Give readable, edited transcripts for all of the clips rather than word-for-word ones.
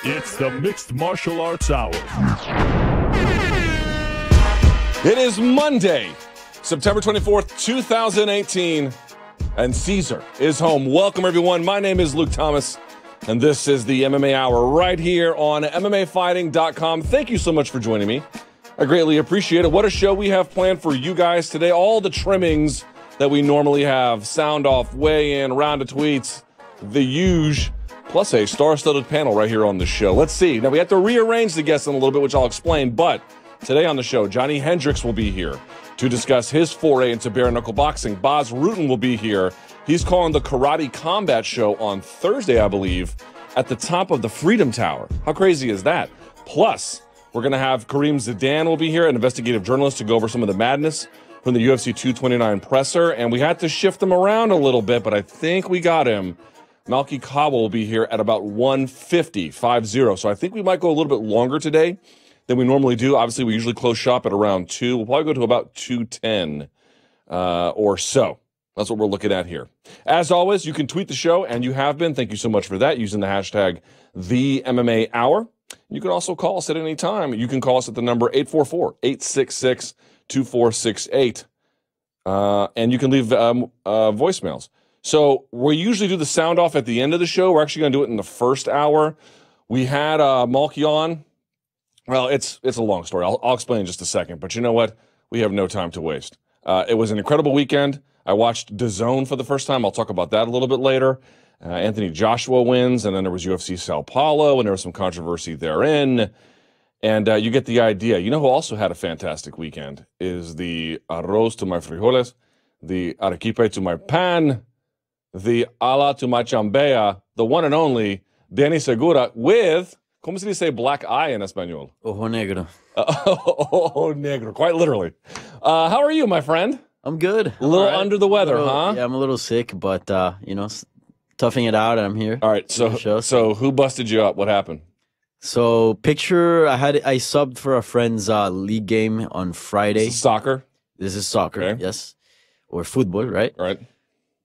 It's the Mixed Martial Arts Hour. It is Monday, September 24th, 2018, and Caesar is home. Welcome, everyone. My name is Luke Thomas, and this is the MMA Hour right here on MMAfighting.com. Thank you so much for joining me. I greatly appreciate it. What a show we have planned for you guys today. All the trimmings that we normally have. Soundoff, weigh-in, round of tweets, the huge, plus a star-studded panel right here on the show. Let's see. Now, we have to rearrange the guests in a little bit, which I'll explain, but today on the show, Johny Hendricks will be here to discuss his foray into bare-knuckle boxing. Bas Rutten will be here. He's calling the Karate Combat Show on Thursday, I believe, at the top of the Freedom Tower. How crazy is that? Plus, we're going to have Kareem Zidan will be here, an investigative journalist, to go over some of the madness from the UFC 229 presser, and we had to shift him around a little bit, but I think we got him. Malki Kawa will be here at about 1:50, 5-0. So I think we might go a little bit longer today than we normally do. Obviously, we usually close shop at around 2. We'll probably go to about 2:10 or so. That's what we're looking at here. As always, you can tweet the show, and you have been. Thank you so much for that, using the hashtag #TheMMAHour. You can also call us at any time. You can call us at the number 844-866-2468. And you can leave voicemails. So we usually do the sound off at the end of the show. We're actually going to do it in the first hour. We had Malki on. Well, it's a long story. I'll explain in just a second. But you know what? We have no time to waste. It was an incredible weekend. I watched DAZN for the first time. I'll talk about that a little bit later. Anthony Joshua wins, and then there was UFC Sao Paulo, and there was some controversy therein. And you get the idea. You know who also had a fantastic weekend is the arroz to my frijoles, the arequipe to my pan, the ala to my chambea, the one and only Danny Segura with, ¿cómo se dice black eye in Espanol? Ojo negro. Ojo negro, quite literally. How are you, my friend? I'm good. A little under the weather, huh? Yeah, I'm a little sick, but, toughing it out, and I'm here. All right, so who busted you up? What happened? So, picture, I subbed for a friend's league game on Friday. This is soccer? This is soccer, okay. Yes. Or football, right? Right.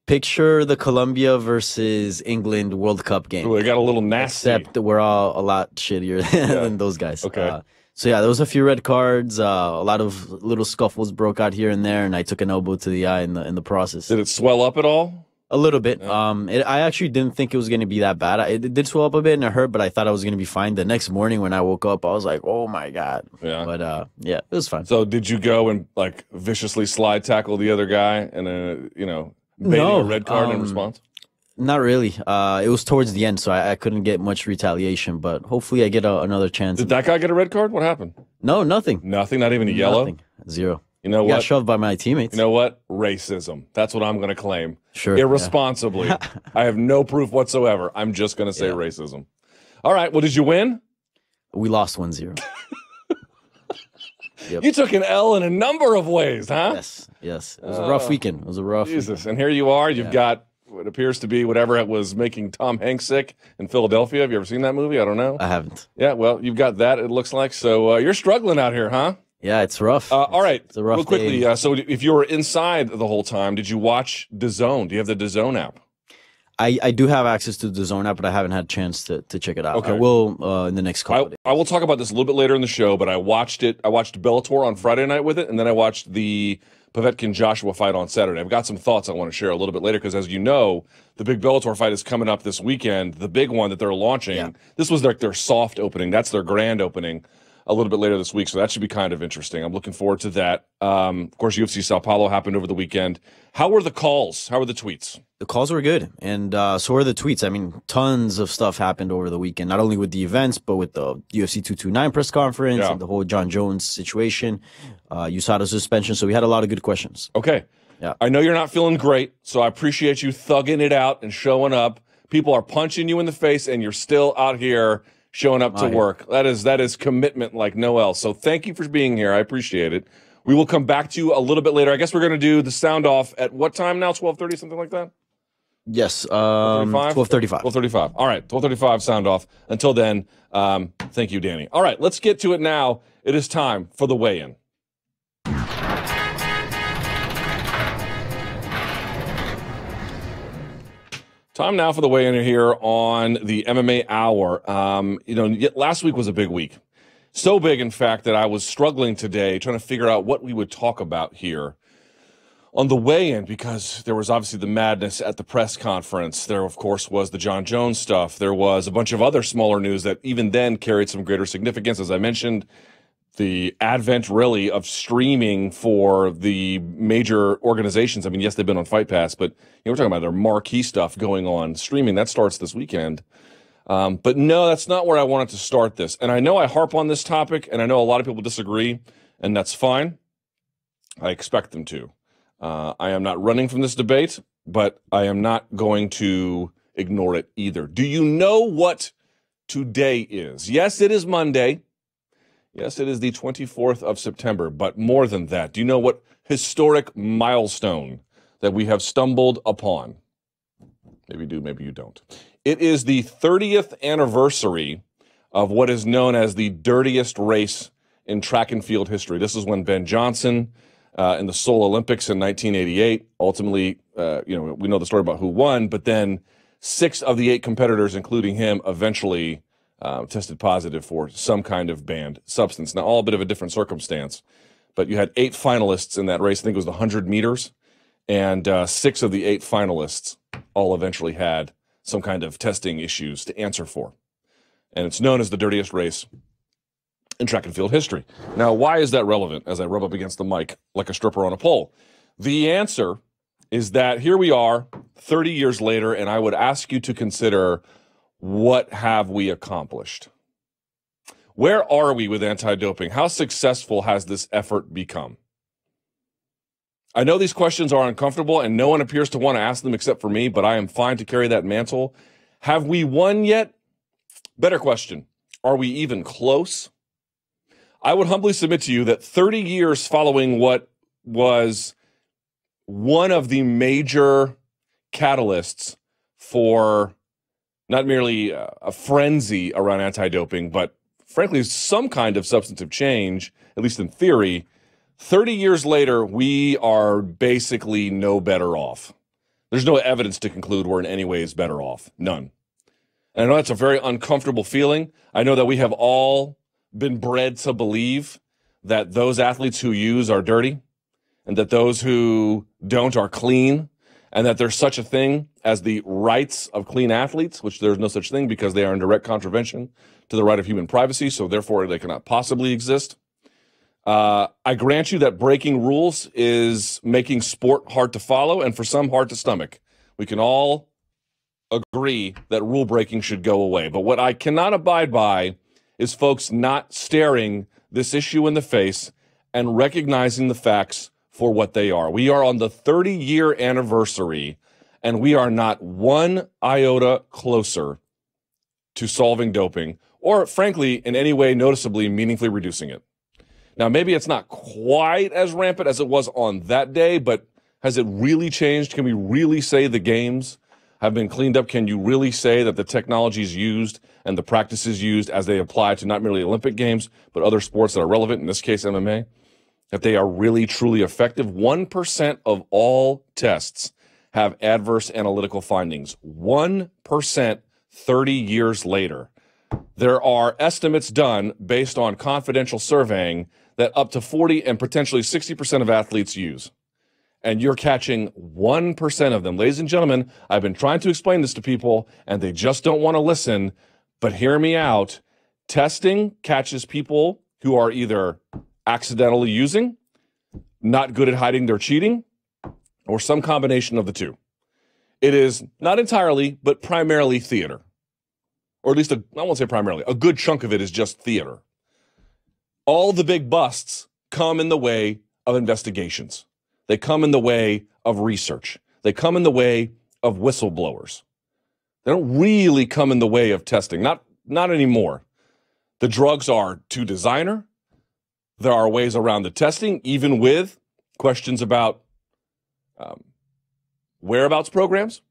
Picture the Colombia versus England World Cup game. Ooh, it got a little nasty. Except we're all a lot shittier than those guys. Okay. So yeah, there was a few red cards. A lot of little scuffles broke out here and there, and I took an elbow to the eye in the process. Did it swell up at all? A little bit. Yeah. I actually didn't think it was going to be that bad. It did swell up a bit and it hurt, but I thought I was going to be fine. The next morning when I woke up, I was like, "Oh my god!" Yeah. But yeah, it was fine. So did you go and like viciously slide tackle the other guy and baiting a red card in response? Not really. It was towards the end, so I couldn't get much retaliation. But hopefully, I get another chance. Did that guy get a red card? What happened? No, nothing. Nothing. Not even a yellow. Nothing. Zero. You know what? Got shoved by my teammates. You know what? Racism. That's what I'm going to claim. Sure. Irresponsibly. Yeah. I have no proof whatsoever. I'm just going to say racism. All right. Well, did you win? We lost 1-0. Yep. You took an L in a number of ways, huh? Yes. It was a rough weekend. It was a rough weekend. And here you are. You've got what appears to be whatever it was making Tom Hanks sick in Philadelphia. Have you ever seen that movie? I don't know. I haven't. Yeah, well, you've got that, it looks like. So you're struggling out here, huh? Yeah, it's rough. All right. It's a rough real quickly, so if you were inside the whole time, did you watch DAZN? Do you have the DAZN app? I do have access to the DAZN app, but I haven't had a chance to check it out. Okay. I will in the next couple of days. I will talk about this a little bit later in the show, but I watched it. I watched Bellator on Friday night with it, and then I watched the Povetkin-Joshua fight on Saturday. I've got some thoughts I want to share a little bit later because, as you know, the big Bellator fight is coming up this weekend, the big one that they're launching. Yeah. This was their soft opening. That's their grand opening a little bit later this week, so that should be kind of interesting. I'm looking forward to that. Of course, UFC Sao Paulo happened over the weekend. How were the calls? How were the tweets? The calls were good, and so were the tweets. I mean, tons of stuff happened over the weekend, not only with the events, but with the UFC 229 press conference and the whole Jon Jones situation, USADA suspension. So we had a lot of good questions. Okay. Yeah. I know you're not feeling great, so I appreciate you thugging it out and showing up. People are punching you in the face, and you're still out here showing up to work. That is commitment like no else. So thank you for being here. I appreciate it. We will come back to you a little bit later. I guess we're going to do the sound off at what time now? 12:30, something like that? Yes. 12:35. 12:35. All right. 12:35 sound off. Until then, thank you, Danny. All right. Let's get to it now. It is time for the weigh-in. Time now for the weigh-in here on the MMA Hour. Last week was a big week. So big, in fact, that I was struggling today trying to figure out what we would talk about here on the weigh-in, because there was obviously the madness at the press conference. There, of course, was the Jon Jones stuff. There was a bunch of other smaller news that even then carried some greater significance. As I mentioned, the advent, really, of streaming for the major organizations. I mean, yes, they've been on Fight Pass, but we're talking about their marquee stuff going on streaming. That starts this weekend. But no, that's not where I wanted to start this. And I know I harp on this topic, and I know a lot of people disagree, and that's fine. I expect them to. I am not running from this debate, but I am not going to ignore it either. Do you know what today is? Yes, it is Monday. Yes, it is the 24th of September, but more than that, do you know what historic milestone that we have stumbled upon? Maybe you do, maybe you don't. It is the 30th anniversary of what is known as the dirtiest race in track and field history. This is when Ben Johnson, in the Seoul Olympics in 1988, ultimately, we know the story about who won, but then 6 of the 8 competitors, including him, eventually tested positive for some kind of banned substance. Now, all a bit of a different circumstance, but you had 8 finalists in that race. I think it was the 100 meters, and 6 of the 8 finalists all eventually had some kind of testing issues to answer for. And it's known as the dirtiest race in track and field history. Now, why is that relevant as I rub up against the mic like a stripper on a pole? The answer is that here we are 30 years later, and I would ask you to consider, what have we accomplished? Where are we with anti-doping? How successful has this effort become? I know these questions are uncomfortable, and no one appears to want to ask them except for me, but I am fine to carry that mantle. Have we won yet? Better question, are we even close? I would humbly submit to you that 30 years following what was one of the major catalysts for not merely a frenzy around anti-doping, but frankly, some kind of substantive change, at least in theory, 30 years later, we are basically no better off. There's no evidence to conclude we're in any ways better off. None. And I know that's a very uncomfortable feeling. I know that we have all been bred to believe that those athletes who use are dirty and that those who don't are clean, and that there's such a thing as the rights of clean athletes, which there's no such thing because they are in direct contravention to the right of human privacy, so therefore they cannot possibly exist. I grant you that breaking rules is making sport hard to follow and for some hard to stomach. We can all agree that rule breaking should go away. But what I cannot abide by is folks not staring this issue in the face and recognizing the facts for what they are. We are on the 30-year anniversary, and we are not one iota closer to solving doping, or frankly, in any way noticeably, meaningfully reducing it. Now, maybe it's not quite as rampant as it was on that day, but has it really changed? Can we really say the games have been cleaned up? Can you really say that the technologies used and the practices used as they apply to not merely Olympic Games, but other sports that are relevant, in this case MMA, that they are really, truly effective? 1% of all tests have adverse analytical findings. 1% 30 years later. There are estimates done based on confidential surveying that up to 40 and potentially 60% of athletes use. And you're catching 1% of them. Ladies and gentlemen, I've been trying to explain this to people, and they just don't want to listen. But hear me out. Testing catches people who are either accidentally using, not good at hiding their cheating, or some combination of the two. It is not entirely, but primarily theater. Or at least, I won't say primarily, a good chunk of it is just theater. All the big busts come in the way of investigations. They come in the way of research. They come in the way of whistleblowers. They don't really come in the way of testing, not anymore. The drugs are to designer. There are ways around the testing, even with questions about whereabouts programs.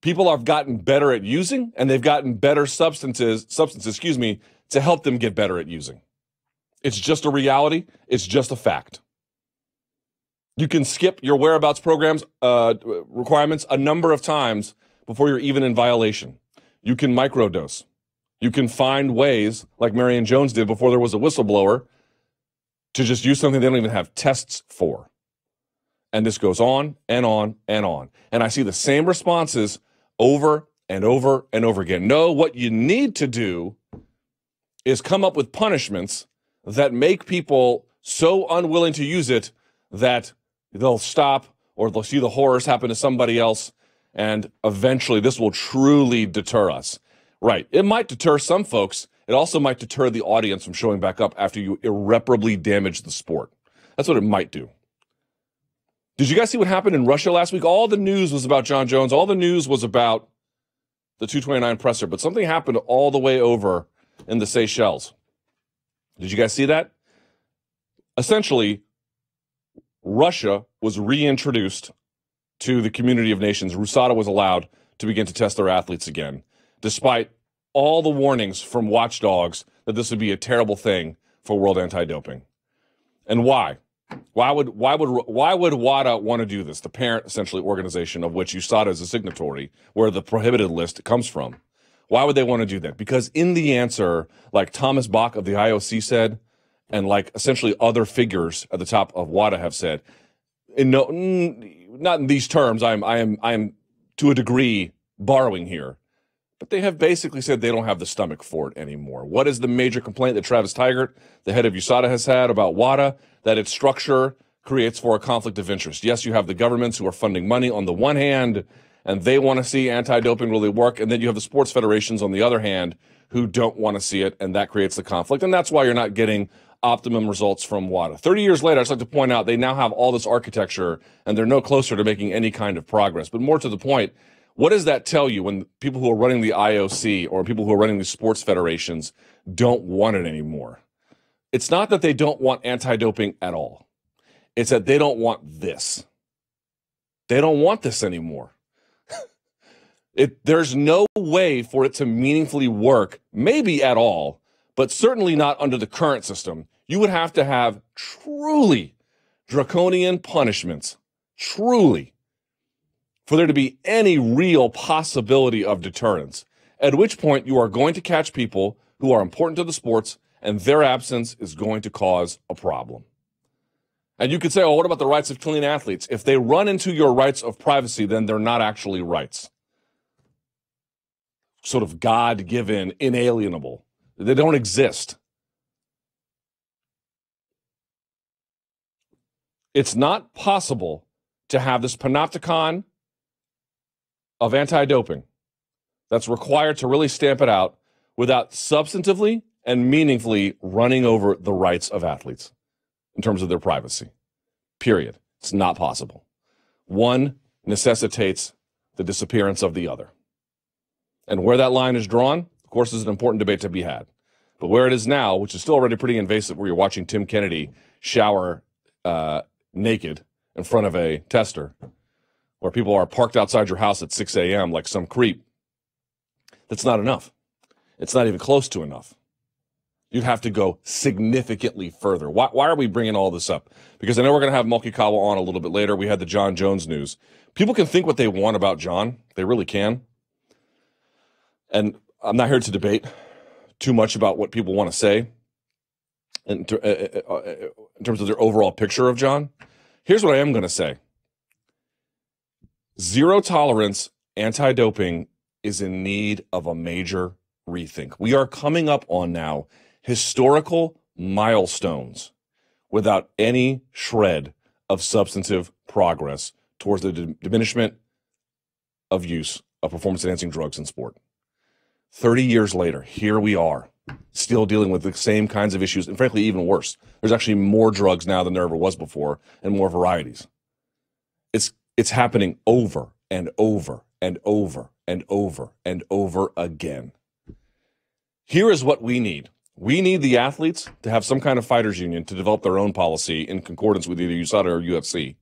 People have gotten better at using, and they've gotten better substances, to help them get better at using. It's just a reality. It's just a fact. You can skip your whereabouts programs requirements a number of times before you're even in violation. You can microdose. You can find ways, like Marion Jones did before there was a whistleblower, to just use something they don't even have tests for. And this goes on and on and on. And I see the same responses over and over and over again. No, what you need to do is come up with punishments that make people so unwilling to use it that they'll stop, or they'll see the horrors happen to somebody else, and eventually this will truly deter us. Right. It might deter some folks. It also might deter the audience from showing back up after you irreparably damage the sport. That's what it might do. Did you guys see what happened in Russia last week? All the news was about Jon Jones. All the news was about the 229 presser, but something happened all the way over in the Seychelles. Did you guys see that? Essentially, Russia was reintroduced to the community of nations. USADA was allowed to begin to test their athletes again, despite all the warnings from watchdogs that this would be a terrible thing for world anti-doping. And why? Why would WADA want to do this? The parent, essentially, organization of which USADA is a signatory, where the prohibited list comes from. Why would they want to do that? Because in the answer, like Thomas Bach of the IOC said, and like essentially other figures at the top of WADA have said, not in these terms, I am to a degree borrowing here, but they have basically said they don't have the stomach for it anymore. What is the major complaint that Travis Tigert, the head of USADA, has had about WADA? That its structure creates for a conflict of interest. Yes, you have the governments who are funding money on the one hand, and they want to see anti-doping really work, and then you have the sports federations on the other hand who don't want to see it, and that creates the conflict, and that's why you're not getting optimum results from WADA. 30 years later, I'd just like to point out they now have all this architecture, and they're no closer to making any kind of progress. But more to the point, what does that tell you when people who are running the IOC or people who are running the sports federations don't want it anymore? It's not that they don't want anti-doping at all. It's that they don't want this. They don't want this anymore. There's no way for it to meaningfully work, maybe at all, but certainly not under the current system. You would have to have truly draconian punishments, truly, for there to be any real possibility of deterrence, at which point you are going to catch people who are important to the sports, and their absence is going to cause a problem. And you could say, oh, what about the rights of clean athletes? If they run into your rights of privacy, then they're not actually rights. Sort of God-given, inalienable. They don't exist. It's not possible to have this panopticon of anti-doping that's required to really stamp it out without substantively and meaningfully running over the rights of athletes in terms of their privacy. Period. It's not possible. One necessitates the disappearance of the other. And where that line is drawn, of course, is an important debate to be had. But where it is now, which is still already pretty invasive, where you're watching Tim Kennedy shower naked in front of a tester, where people are parked outside your house at 6 a.m. like some creep, that's not enough. It's not even close to enough. You'd have to go significantly further. Why are we bringing all this up? Because I know we're going to have Malki Kawa on a little bit later. We had the Jon Jones news. People can think what they want about Jon. They really can. And I'm not here to debate too much about what people want to say in terms of their overall picture of Jon. Here's what I am going to say. Zero tolerance anti-doping is in need of a major rethink. We are coming up on now historical milestones without any shred of substantive progress towards the diminishment of use of performance-enhancing drugs in sport. 30 years later, here we are, still dealing with the same kinds of issues, and frankly, even worse. There's actually more drugs now than there ever was before, and more varieties. It's happening over and over and over and over and over again. Here is what we need. We need the athletes to have some kind of fighters union to develop their own policy in concordance with either USADA or UFC.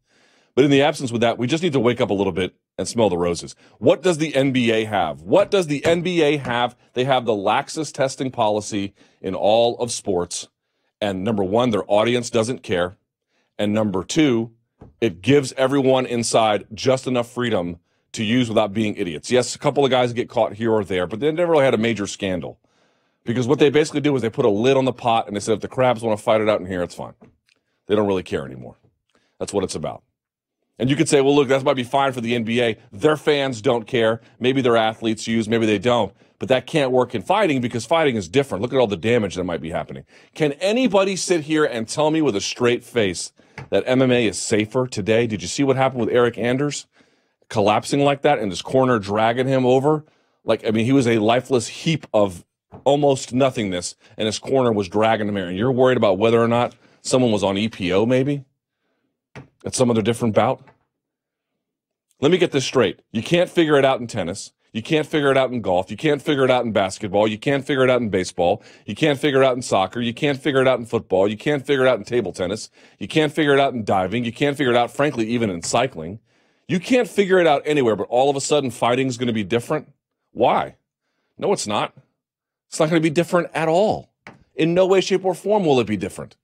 But in the absence of that, we just need to wake up a little bit and smell the roses. What does the NBA have? What does the NBA have? They have the laxest testing policy in all of sports. And number one, their audience doesn't care. And number two, it gives everyone inside just enough freedom to use without being idiots. Yes, a couple of guys get caught here or there, but they never really had a major scandal. Because what they basically do is they put a lid on the pot and they said, if the crabs want to fight it out in here, it's fine. They don't really care anymore. That's what it's about. And you could say, well, look, that might be fine for the NBA. Their fans don't care. Maybe their athletes use, maybe they don't. But that can't work in fighting because fighting is different. Look at all the damage that might be happening. Can anybody sit here and tell me with a straight face that MMA is safer today? Did you see what happened with Eric Anders collapsing like that and his corner dragging him over? Like, I mean, he was a lifeless heap of almost nothingness, and his corner was dragging him here. And you're worried about whether or not someone was on EPO maybe at some other different bout? Let me get this straight. You can't figure it out in tennis. You can't figure it out in golf. You can't figure it out in basketball. You can't figure it out in baseball. You can't figure it out in soccer. You can't figure it out in football. You can't figure it out in table tennis. You can't figure it out in diving. You can't figure it out, frankly, even in cycling. You can't figure it out anywhere, but all of a sudden fighting is going to be different. Why? No, it's not. It's not going to be different at all. In no way, shape, or form will it be different.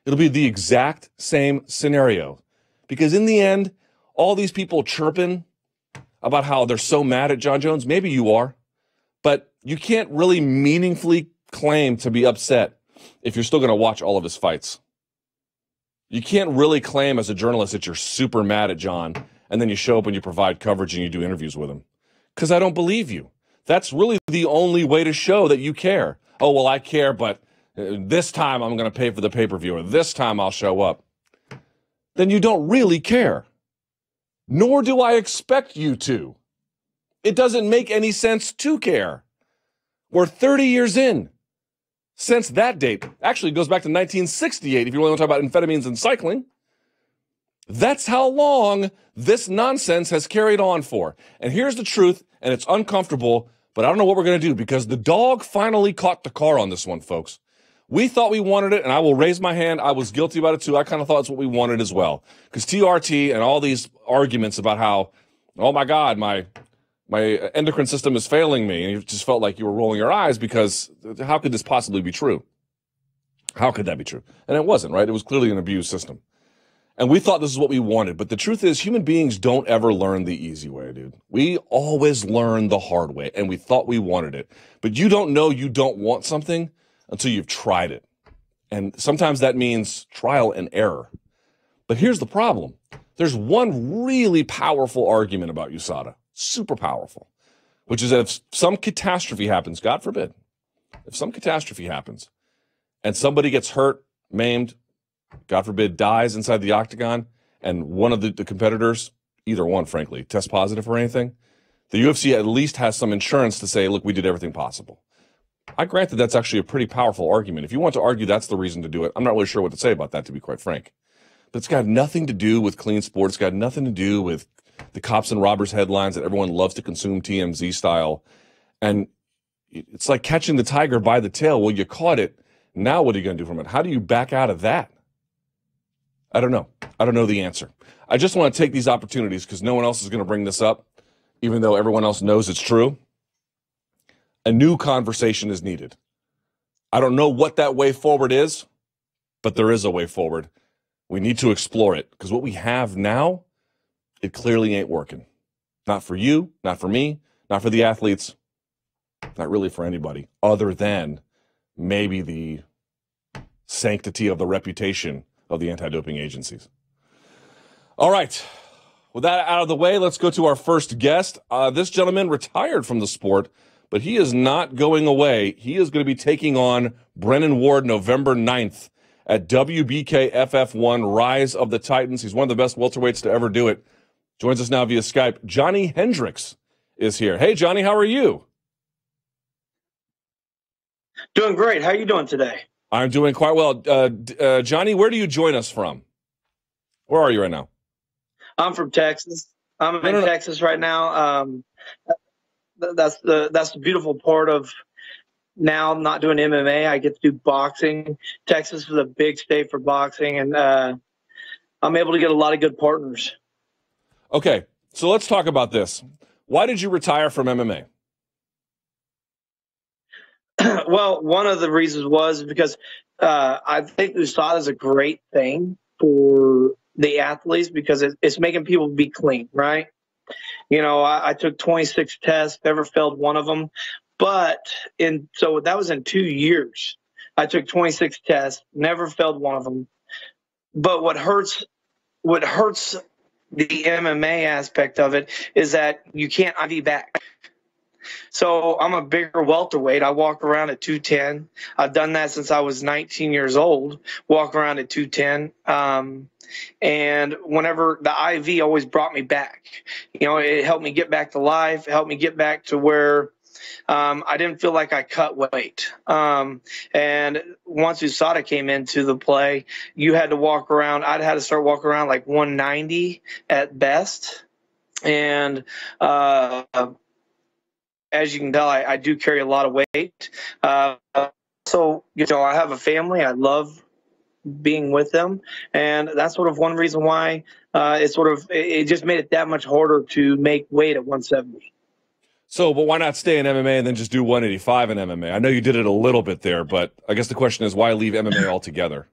It'll be the exact same scenario. Because in the end, all these people chirping about how they're so mad at Jon Jones, maybe you are, but you can't really meaningfully claim to be upset if you're still going to watch all of his fights. You can't really claim as a journalist that you're super mad at Jon, and then you show up and you provide coverage and you do interviews with him. Because I don't believe you. That's really the only way to show that you care. Oh, well, I care, but this time I'm going to pay for the pay-per-view, or this time I'll show up. Then you don't really care. Nor do I expect you to. It doesn't make any sense to care. We're 30 years in since that date. Actually, it goes back to 1968 if you really want to talk about amphetamines and cycling. That's how long this nonsense has carried on for. And here's the truth, and it's uncomfortable, but I don't know what we're going to do because the dog finally caught the car on this one, folks. We thought we wanted it, and I will raise my hand. I was guilty about it, too. I kind of thought it's what we wanted as well. Because TRT and all these arguments about how, oh, my God, my endocrine system is failing me, and you just felt like you were rolling your eyes because how could this possibly be true? How could that be true? And it wasn't, right? It was clearly an abused system. And we thought this is what we wanted. But the truth is, human beings don't ever learn the easy way, dude. We always learn the hard way, and we thought we wanted it. But you don't know you don't want something until you've tried it. And sometimes that means trial and error. But here's the problem. There's one really powerful argument about USADA, super powerful, which is that if some catastrophe happens, God forbid, if some catastrophe happens and somebody gets hurt, maimed, God forbid, dies inside the octagon, and one of the competitors, either one, frankly, tests positive for anything, the UFC at least has some insurance to say, look, we did everything possible. I grant that that's actually a pretty powerful argument. If you want to argue that's the reason to do it, I'm not really sure what to say about that, to be quite frank. But it's got nothing to do with clean sports. It's got nothing to do with the cops and robbers headlines that everyone loves to consume TMZ style. And it's like catching the tiger by the tail. Well, you caught it. Now what are you going to do from it? How do you back out of that? I don't know. I don't know the answer. I just want to take these opportunities because no one else is going to bring this up, even though everyone else knows it's true. A new conversation is needed. I don't know what that way forward is, but there is a way forward. We need to explore it because what we have now, it clearly ain't working. Not for you, not for me, not for the athletes, not really for anybody other than maybe the sanctity of the reputation of the anti-doping agencies. All right. With that out of the way, let's go to our first guest. This gentleman retired from the sport, but he is not going away. He is going to be taking on Brennan Ward November 9th at WBK FF1 Rise of the Titans. He's one of the best welterweights to ever do it. Joins us now via Skype. Johny Hendricks is here. Hey, Johnny, how are you? Doing great. How are you doing today? I'm doing quite well. Johnny, where do you join us from? Where are you right now? I'm from Texas. I'm in Texas right now. That's the beautiful part of now not doing MMA. I get to do boxing. Texas is a big state for boxing, and I'm able to get a lot of good partners. Okay, so let's talk about this. Why did you retire from MMA? Well, one of the reasons was because I think USADA is a great thing for the athletes because it's making people be clean, right? I took 26 tests, never failed one of them. But so that was in 2 years. I took 26 tests, never failed one of them. But what hurts the MMA aspect of it is that you can't IV back. So I'm a bigger welterweight. I walk around at 210. I've done that since I was 19 years old, walk around at 210. And whenever the IV always brought me back, it helped me get back to life, helped me get back to where I didn't feel like I cut weight. And once USADA came into the play, you had to walk around. I'd had to start walking around like 190 at best. And as you can tell, I do carry a lot of weight. So, I have a family. I love being with them. And that's sort of one reason why it just made it that much harder to make weight at 170. So, but why not stay in MMA and then just do 185 in MMA? I know you did it a little bit there, but I guess the question is, why leave MMA altogether?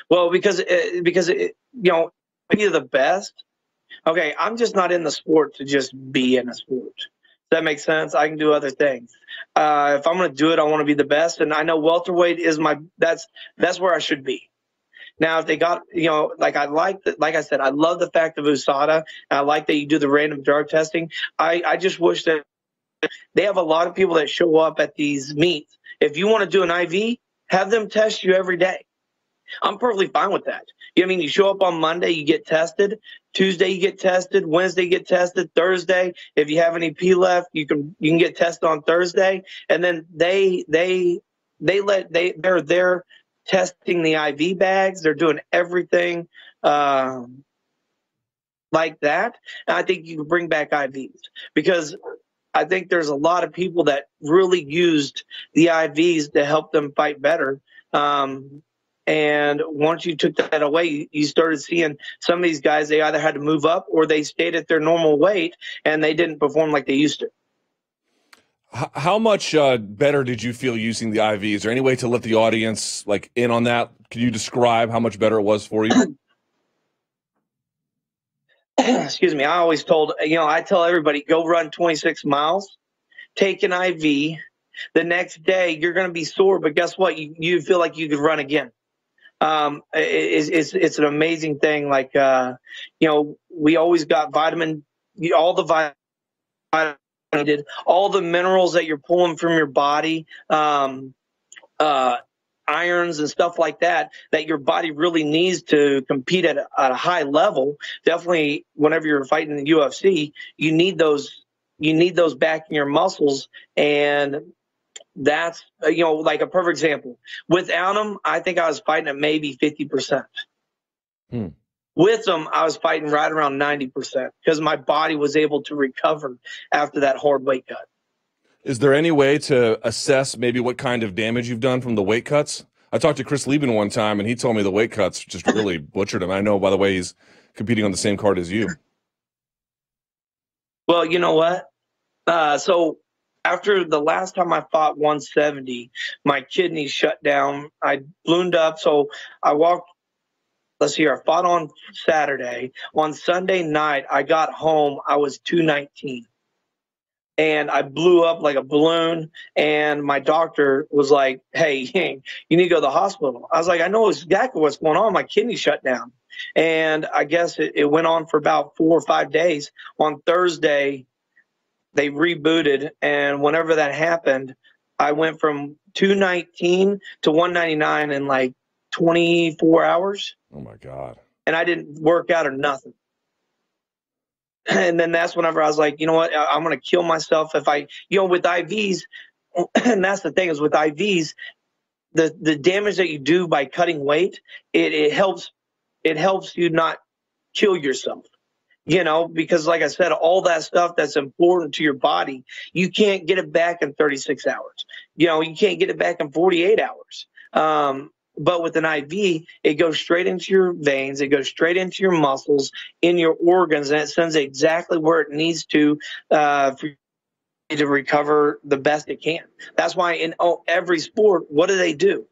Well, because be the best. Okay, I'm just not in the sport to just be in a sport. Does that make sense? I can do other things. If I'm going to do it, I want to be the best. And I know welterweight is that's where I should be. Now, if they got, like I said, I love the fact of USADA. And I like that you do the random drug testing. I just wish that they have a lot of people that show up at these meets. If you want to do an IV, have them test you every day. I'm perfectly fine with that. You show up on Monday, you get tested. Tuesday, you get tested. Wednesday, you get tested. Thursday, if you have any P left, you can get tested on Thursday. And then they're there testing the IV bags. They're doing everything like that. And I think you can bring back IVs because I think there's a lot of people that really used the IVs to help them fight better. And once you took that away, you started seeing some of these guys, they either had to move up or they stayed at their normal weight and they didn't perform like they used to. How much better did you feel using the IV? Is there any way to let the audience in on that? Can you describe how much better it was for you? Excuse me. I always I tell everybody, go run 26 miles, take an IV. The next day you're going to be sore, but guess what? You feel like you could run again. It's an amazing thing. We always got all the vitamin, all the minerals that you're pulling from your body, irons and stuff like that your body really needs to compete at a high level. Definitely whenever you're fighting in the UFC, you need those back in your muscles. And that's, like a perfect example. Without them, I think I was fighting at maybe 50%. With them, I was fighting right around 90% because my body was able to recover after that hard weight cut. Is there any way to assess maybe what kind of damage you've done from the weight cuts? I talked to Chris Lieben one time, and he told me the weight cuts just really butchered him. I know, by the way, he's competing on the same card as you. Well, you know what? So after the last time I fought 170, my kidneys shut down. I ballooned up. So I walked, I fought on Saturday. On Sunday night, I got home. I was 219. And I blew up like a balloon. And my doctor was like, hey, you need to go to the hospital. I was like, I know exactly what's going on. My kidney shut down. And I guess it went on for about 4 or 5 days. On Thursday, they rebooted, and whenever that happened, I went from 219 to 199 in like 24 hours. Oh, my God. And I didn't work out or nothing. And then that's whenever I was like, you know what, I'm going to kill myself if I, with IVs, and that's the thing is with IVs, the damage that you do by cutting weight, it helps you not kill yourself. Because like I said, all that stuff that's important to your body, you can't get it back in 36 hours. You can't get it back in 48 hours. But with an IV, it goes straight into your veins. It goes straight into your muscles, in your organs, and it sends it exactly where it needs to for you to recover the best it can. That's why in every sport, what do?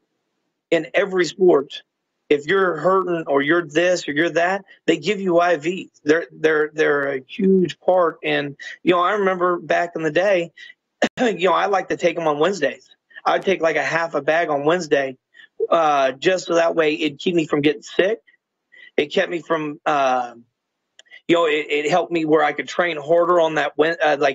In every sport, if you're hurting or you're this or you're that, they give you IVs. They're a huge part. And, I remember back in the day, I like to take them on Wednesdays. I'd take like a half a bag on Wednesday, just so that way it'd keep me from getting sick. It kept me from, it helped me where I could train harder on that.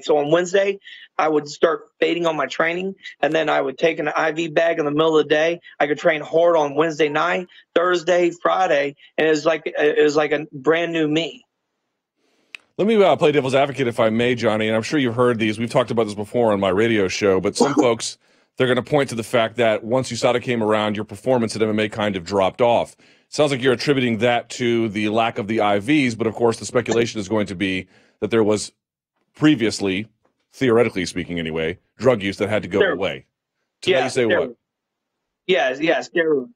So on Wednesday, I would start fading on my training, and then I would take an IV bag in the middle of the day. I could train hard on Wednesday night, Thursday, Friday, and it was like a brand new me. Let me play devil's advocate, if I may, Johnny, and I'm sure you've heard these. We've talked about this before on my radio show, but some folks, they're going to point to the fact that once USADA came around, your performance at MMA kind of dropped off. Sounds like you're attributing that to the lack of the IVs, but of course the speculation is going to be that there was previously, theoretically speaking anyway, drug use that had to go away. To let you say what? Yes, steroids.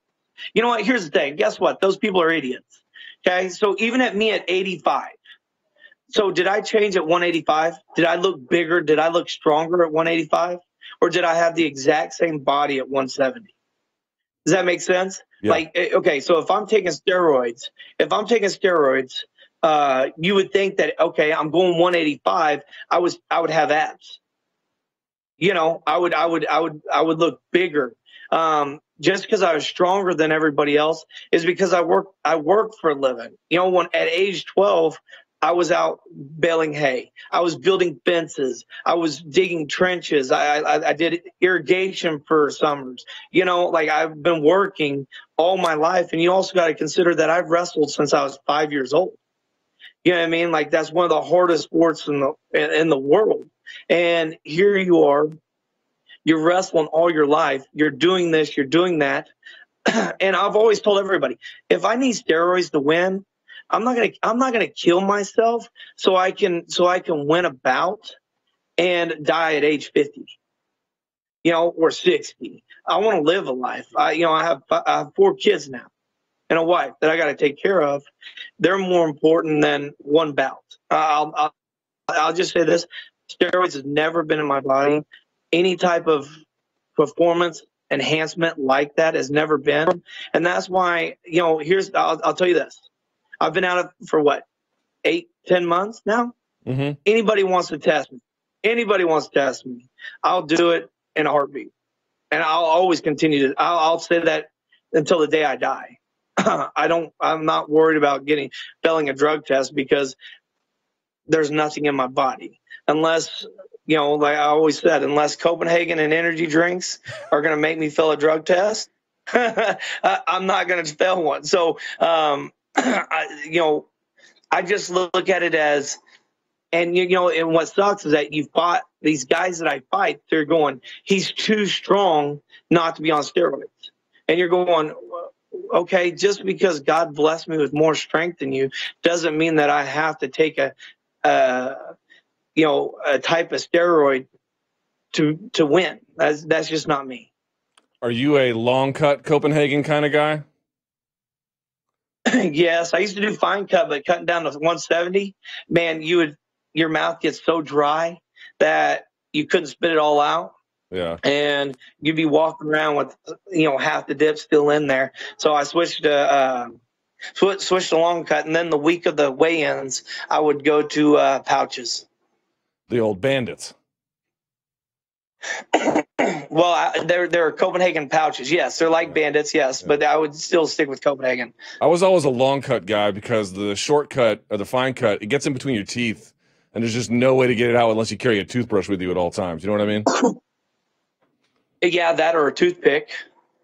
You know what? Here's the thing. Guess what? Those people are idiots. Okay? So even at me at 85, so did I change at 185? Did I look bigger? Did I look stronger at 185? Or did I have the exact same body at 170? Does that make sense? Yeah. Like, okay, so if I'm taking steroids, you would think that, okay, I'm going 185. I would have abs. I would look bigger. Just because I was stronger than everybody else is because I worked for a living. At age 12, I was out baling hay. I was building fences. I was digging trenches. I did irrigation for summers. I've been working all my life. And you also got to consider that I've wrestled since I was 5 years old. You know what I mean? Like, that's one of the hardest sports in the world. And here you are, you're wrestling all your life. You're doing this, you're doing that. And I've always told everybody, if I need steroids to win, I'm not gonna kill myself so I can win a bout and die at age 50, or 60. I want to live a life. I have 4 kids now and a wife that I got to take care of. They're more important than one bout. I'll just say this: steroids has never been in my body. Any type of performance enhancement like that has never been, and that's why I'll tell you this. I've been out for what, 8-10 months now. Mm-hmm. Anybody wants to test me, I'll do it in a heartbeat, and I'll always continue to. I'll say that until the day I die. I'm not worried about failing a drug test because there's nothing in my body unless, like I always said, unless Copenhagen and energy drinks are going to make me fail a drug test, I'm not going to fail one. So, I just look at it as, and and what sucks is that you fought these guys that I fight. They're going, he's too strong not to be on steroids, and you're going, okay, just because God blessed me with more strength than you doesn't mean that I have to take a type of steroid to win. That's just not me. Are you a long cut Copenhagen kind of guy? Yes, I used to do fine cut, but cutting down to 170, man, your mouth gets so dry that you couldn't spit it all out. Yeah. And you'd be walking around with, half the dip still in there. So I switched to long cut, and then the week of the weigh-ins, I would go to pouches. The old bandits. Well, they're Copenhagen pouches. Yes, they're like bandits. Yes, but I would still stick with Copenhagen. I was always a long cut guy because the short cut or the fine cut, it gets in between your teeth, and there's just no way to get it out unless you carry a toothbrush with you at all times. You know what I mean? Yeah, that or a toothpick.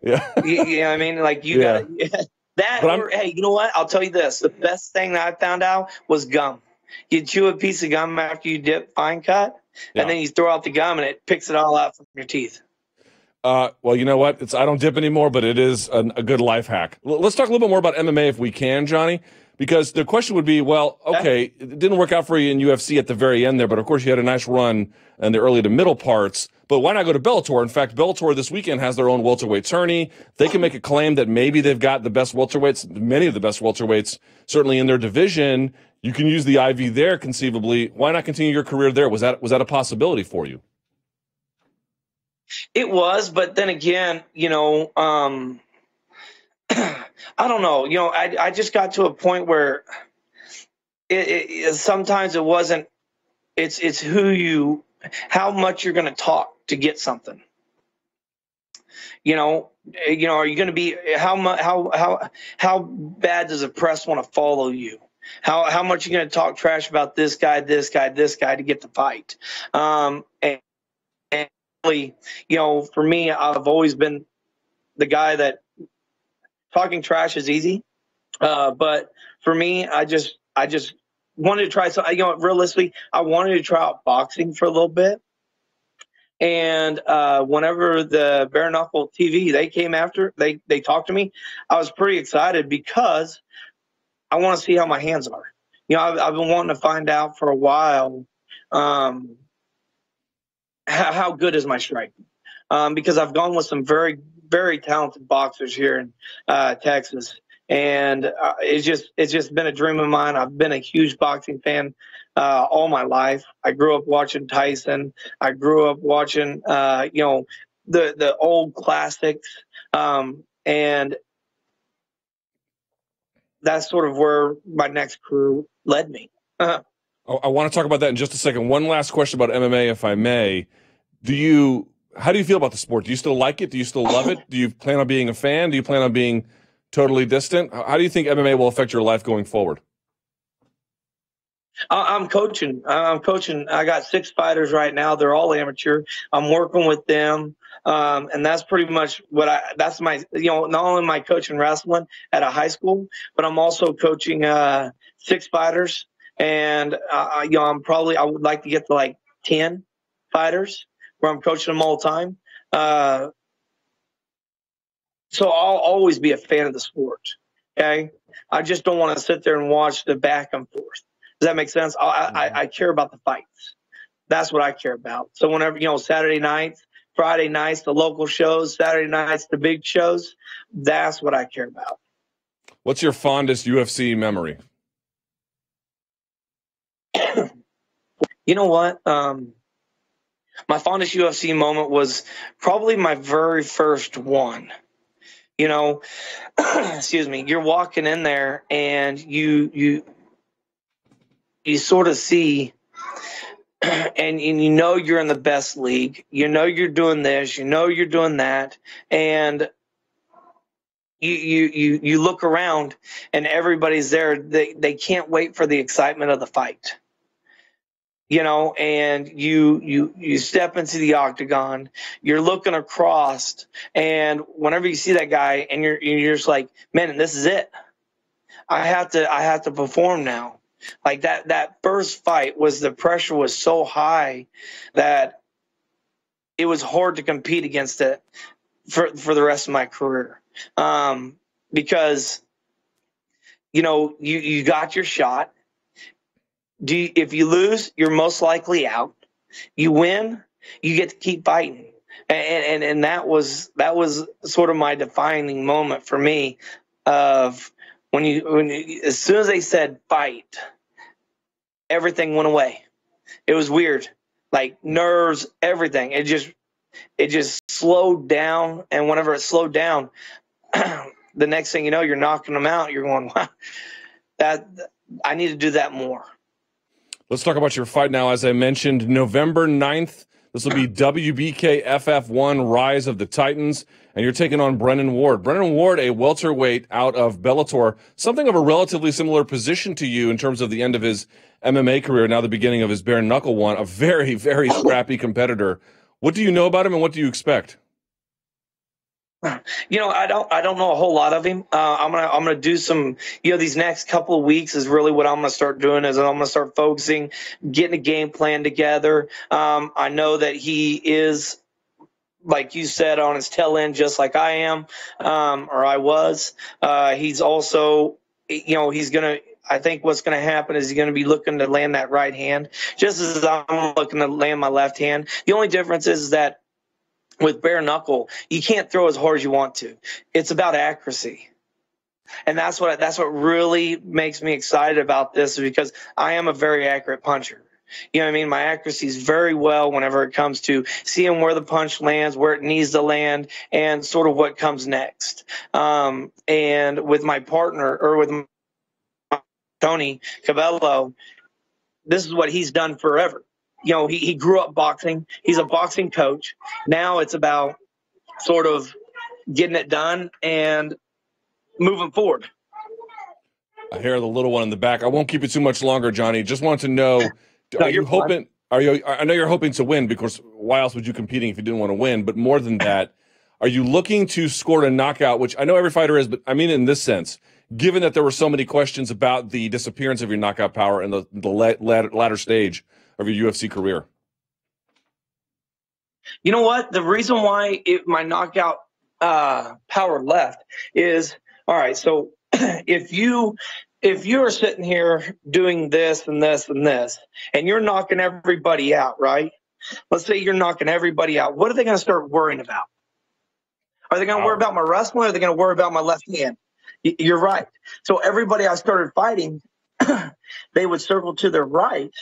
Yeah. You know what I mean? Like you got that. Or hey, you know what? I'll tell you this: the best thing that I found out was gum. You chew a piece of gum after you dip fine cut. Yeah. And then you throw out the gum, and it picks it all out from your teeth. Well, you know what? I don't dip anymore, but it is a good life hack. Let's talk a little bit more about MMA if we can, Johnny, because the question would be, well, okay, it didn't work out for you in UFC at the very end there, but of course you had a nice run in the early to middle parts. But why not go to Bellator? In fact, Bellator this weekend has their own welterweight tourney. They can make a claim that maybe they've got the best welterweights, many of the best welterweights, certainly in their division. You can use the IV there conceivably. Why not continue your career there? Was that a possibility for you? It was, but then again, I I don't know. I just got to a point where sometimes it wasn't. It's how much you're going to talk to get something. Are you going to be how bad does the press want to follow you? How much are you going to talk trash about this guy to get the fight? And really, for me, I've always been the guy that talking trash is easy. But for me, I just wanted to try something. Realistically, I wanted to try out boxing for a little bit. And whenever the bare knuckle TV, they came after, they talked to me, I was pretty excited because I want to see how my hands are. I've been wanting to find out for a while how good is my striking. Because I've gone with some very, very talented boxers here in Texas. And it's just been a dream of mine. I've been a huge boxing fan all my life. I grew up watching Tyson. I grew up watching, the old classics. And that's sort of where my next career led me. I want to talk about that in just a second. One last question about MMA, if I may. How do you feel about the sport? Do you still like it? Do you still love it? Do you plan on being a fan? Do you plan on being totally distant? How do you think MMA will affect your life going forward? I'm coaching. I got 6 fighters right now. They're all amateur. I'm working with them. And that's pretty much that's my, not only am I coaching wrestling at a high school, but I'm also coaching 6 fighters. And, I would like to get to like 10 fighters where I'm coaching them all the time. So I'll always be a fan of the sport. Okay. I just don't want to sit there and watch the back and forth. Does that make sense? I care about the fights. That's what I care about. So whenever, Saturday nights, Friday nights, the local shows, Saturday nights, the big shows, that's what I care about. What's your fondest UFC memory? You know what? My fondest UFC moment was probably my very first one. Excuse me, you're walking in there and you sort of see and you're in the best league. You're doing this, you're doing that, and you look around and everybody's there. They can't wait for the excitement of the fight. And you step into the octagon, you're looking across, and whenever you see that guy and you're just like, man, this is it. I have to perform now. Like that first fight the pressure was so high that it was hard to compete against it for the rest of my career. Because, you got your shot. If you lose, you're most likely out. You win, you get to keep fighting. And that was sort of my defining moment for me of when you as soon as they said fight, everything went away. It was weird. Like nerves, everything. It just slowed down, and whenever it slowed down, the next thing you know, you're knocking them out. You're going, wow, I need to do that more. Let's talk about your fight now. As I mentioned, November 9th, this will be WBK FF1 Rise of the Titans, and you're taking on Brennan Ward. Brennan Ward, a welterweight out of Bellator, something of a relatively similar position to you in terms of the end of his MMA career, now the beginning of his bare knuckle one, a very, very scrappy competitor. What do you know about him, and what do you expect? I don't know a whole lot of him. I'm gonna do some. These next couple of weeks is really what I'm gonna start doing. Is I'm gonna start focusing, getting a game plan together. I know that he is, like you said, on his tail end, just like I am, or I was. He's also, he's gonna. I think what's going to happen is he's going to be looking to land that right hand, just as I'm looking to land my left hand. The only difference is that with bare knuckle, you can't throw as hard as you want to. It's about accuracy. And that's what really makes me excited about this, because I am a very accurate puncher. You know what I mean? My accuracy is very well whenever it comes to seeing where the punch lands, where it needs to land, and sort of what comes next. And with my partner, or with Tony Cabello, this is what he's done forever. You know, he grew up boxing. He's a boxing coach. Now it's about sort of getting it done and moving forward. I hear the little one in the back. I won't keep you too much longer, Johnny. Just want to know, are you hoping? Are you? I know you're hoping to win, because why else would you competing if you didn't want to win? But more than that, are you looking to score a knockout? Which I know every fighter is, but I mean in this sense, given that there were so many questions about the disappearance of your knockout power in the latter stage of your UFC career. You know what? The reason why my knockout power left is, all right, so if you are sitting here doing this and this and this, and you're knocking everybody out, right? Let's say you're knocking everybody out. What are they going to start worrying about? Are they going to worry about my wrestling, or are they going to worry about my left hand? You're right. So everybody I started fighting, they would circle to their right,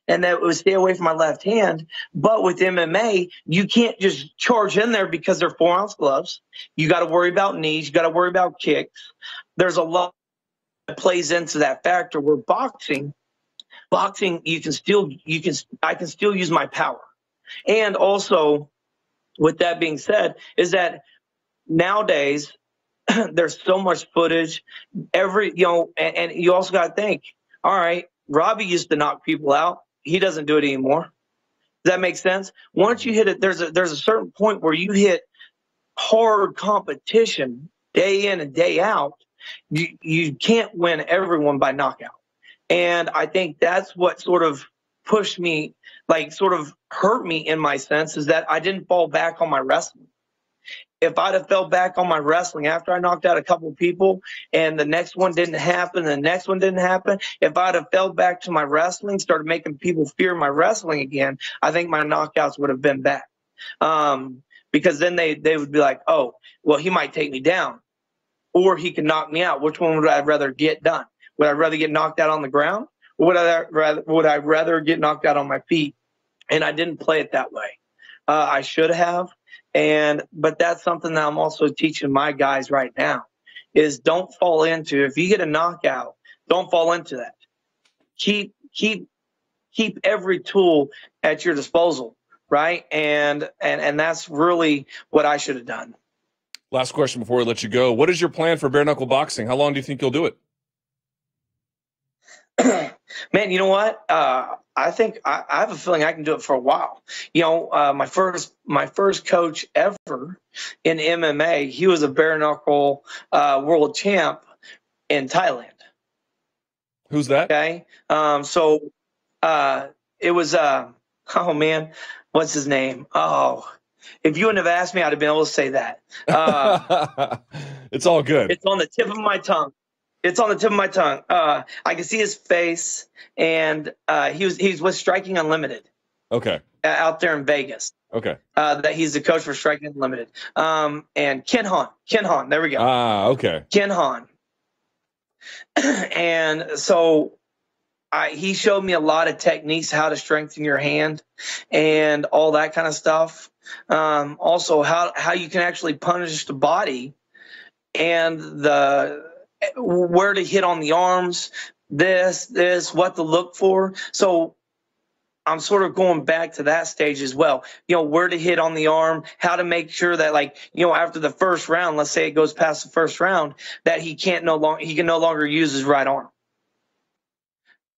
and that would stay away from my left hand. But with MMA, you can't just charge in there because they're 4-ounce gloves. You got to worry about knees. You got to worry about kicks. There's a lot that plays into that factor. Where boxing, I can still use my power. And also, with that being said, is that nowadays there's so much footage. And you also got to think, all right, Robbie used to knock people out. He doesn't do it anymore. Does that make sense? Once you hit it, there's a certain point where you hit hard competition day in and day out. You can't win everyone by knockout. And I think that's what sort of pushed me, like sort of hurt me in my sense, is that I didn't fall back on my wrestling. If I'd have fell back on my wrestling after I knocked out a couple of people and the next one didn't happen, the next one didn't happen, if I'd have fell back to my wrestling, started making people fear my wrestling again, I think my knockouts would have been back. Because then they would be like, oh, well, he might take me down, or he can knock me out. Which one would I rather get done? Would I rather get knocked out on the ground, or would I rather get knocked out on my feet? And I didn't play it that way. I should have. But that's something that I'm also teaching my guys right now, is don't fall into, if you get a knockout, don't fall into that. Keep every tool at your disposal, right? And that's really what I should have done. Last question before we let you go. What is your plan for bare knuckle boxing? How long do you think you'll do it? Man, you know what? I think I have a feeling I can do it for a while. You know, my first coach ever in MMA, he was a bare knuckle world champ in Thailand. Who's that? Okay. So it was oh man, what's his name? Oh, if you wouldn't have asked me, I'd have been able to say that. It's all good. It's on the tip of my tongue. It's on the tip of my tongue. I can see his face, and he's with Striking Unlimited. Okay. Out there in Vegas. Okay. That he's the coach for Striking Unlimited. And Ken Han. There we go. Okay. Ken Han. And so he showed me a lot of techniques, how to strengthen your hand and all that kind of stuff. Also how you can actually punish the body, and where to hit on the arms, this, what to look for. So I'm sort of going back to that stage as well. You know, where to hit on the arm, how to make sure that, like, you know, after the first round, let's say it goes past the first round, that he can no longer use his right arm.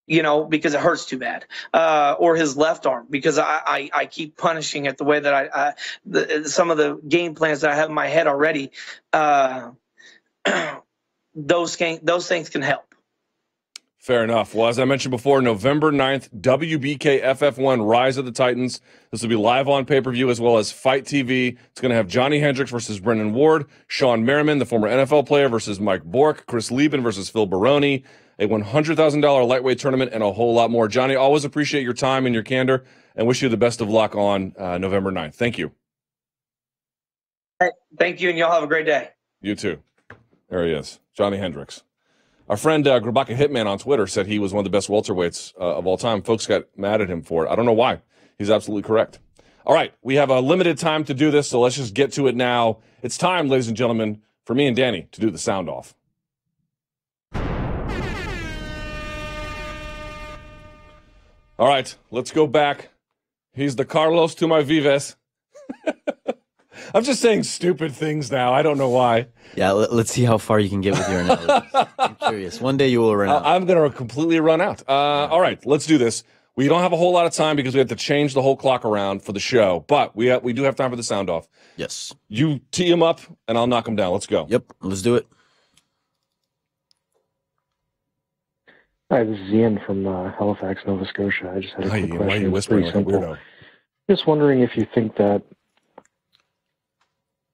You know, because it hurts too bad, or his left arm, because I keep punishing it the way that some of the game plans that I have in my head already. Those things can help. Fair enough. Well, as I mentioned before, November 9th, WBK FF1 Rise of the Titans. This will be live on pay-per-view as well as Fight TV. It's going to have Johny Hendricks versus Brendan Ward, Sean Merriman, the former NFL player, versus Mike Bork, Chris Lieben versus Phil Baroni, a $100,000 lightweight tournament, and a whole lot more. Johnny, always appreciate your time and your candor, and wish you the best of luck on November 9th. Thank you. Thank you, and y'all have a great day. You too. There he is, Johny Hendricks. Our friend Grabaka Hitman on Twitter said he was one of the best welterweights of all time. Folks got mad at him for it. I don't know why. He's absolutely correct. All right, we have a limited time to do this, so let's just get to it now. It's time, ladies and gentlemen, for me and Danny to do the sound off. All right, let's go back. He's the Carlos to my Vives. I'm just saying stupid things now. I don't know why. Yeah, let's see how far you can get with your analogies. I'm curious. One day you will run out. I'm going to completely run out. All right, let's do this. We don't have a whole lot of time because we have to change the whole clock around for the show, but we do have time for the sound off. Yes. You tee him up, and I'll knock him down. Let's go. Yep, let's do it. Hi, this is Ian from Halifax, Nova Scotia. I just had a quick question. Why are you whispering like a weirdo? Just wondering if you think that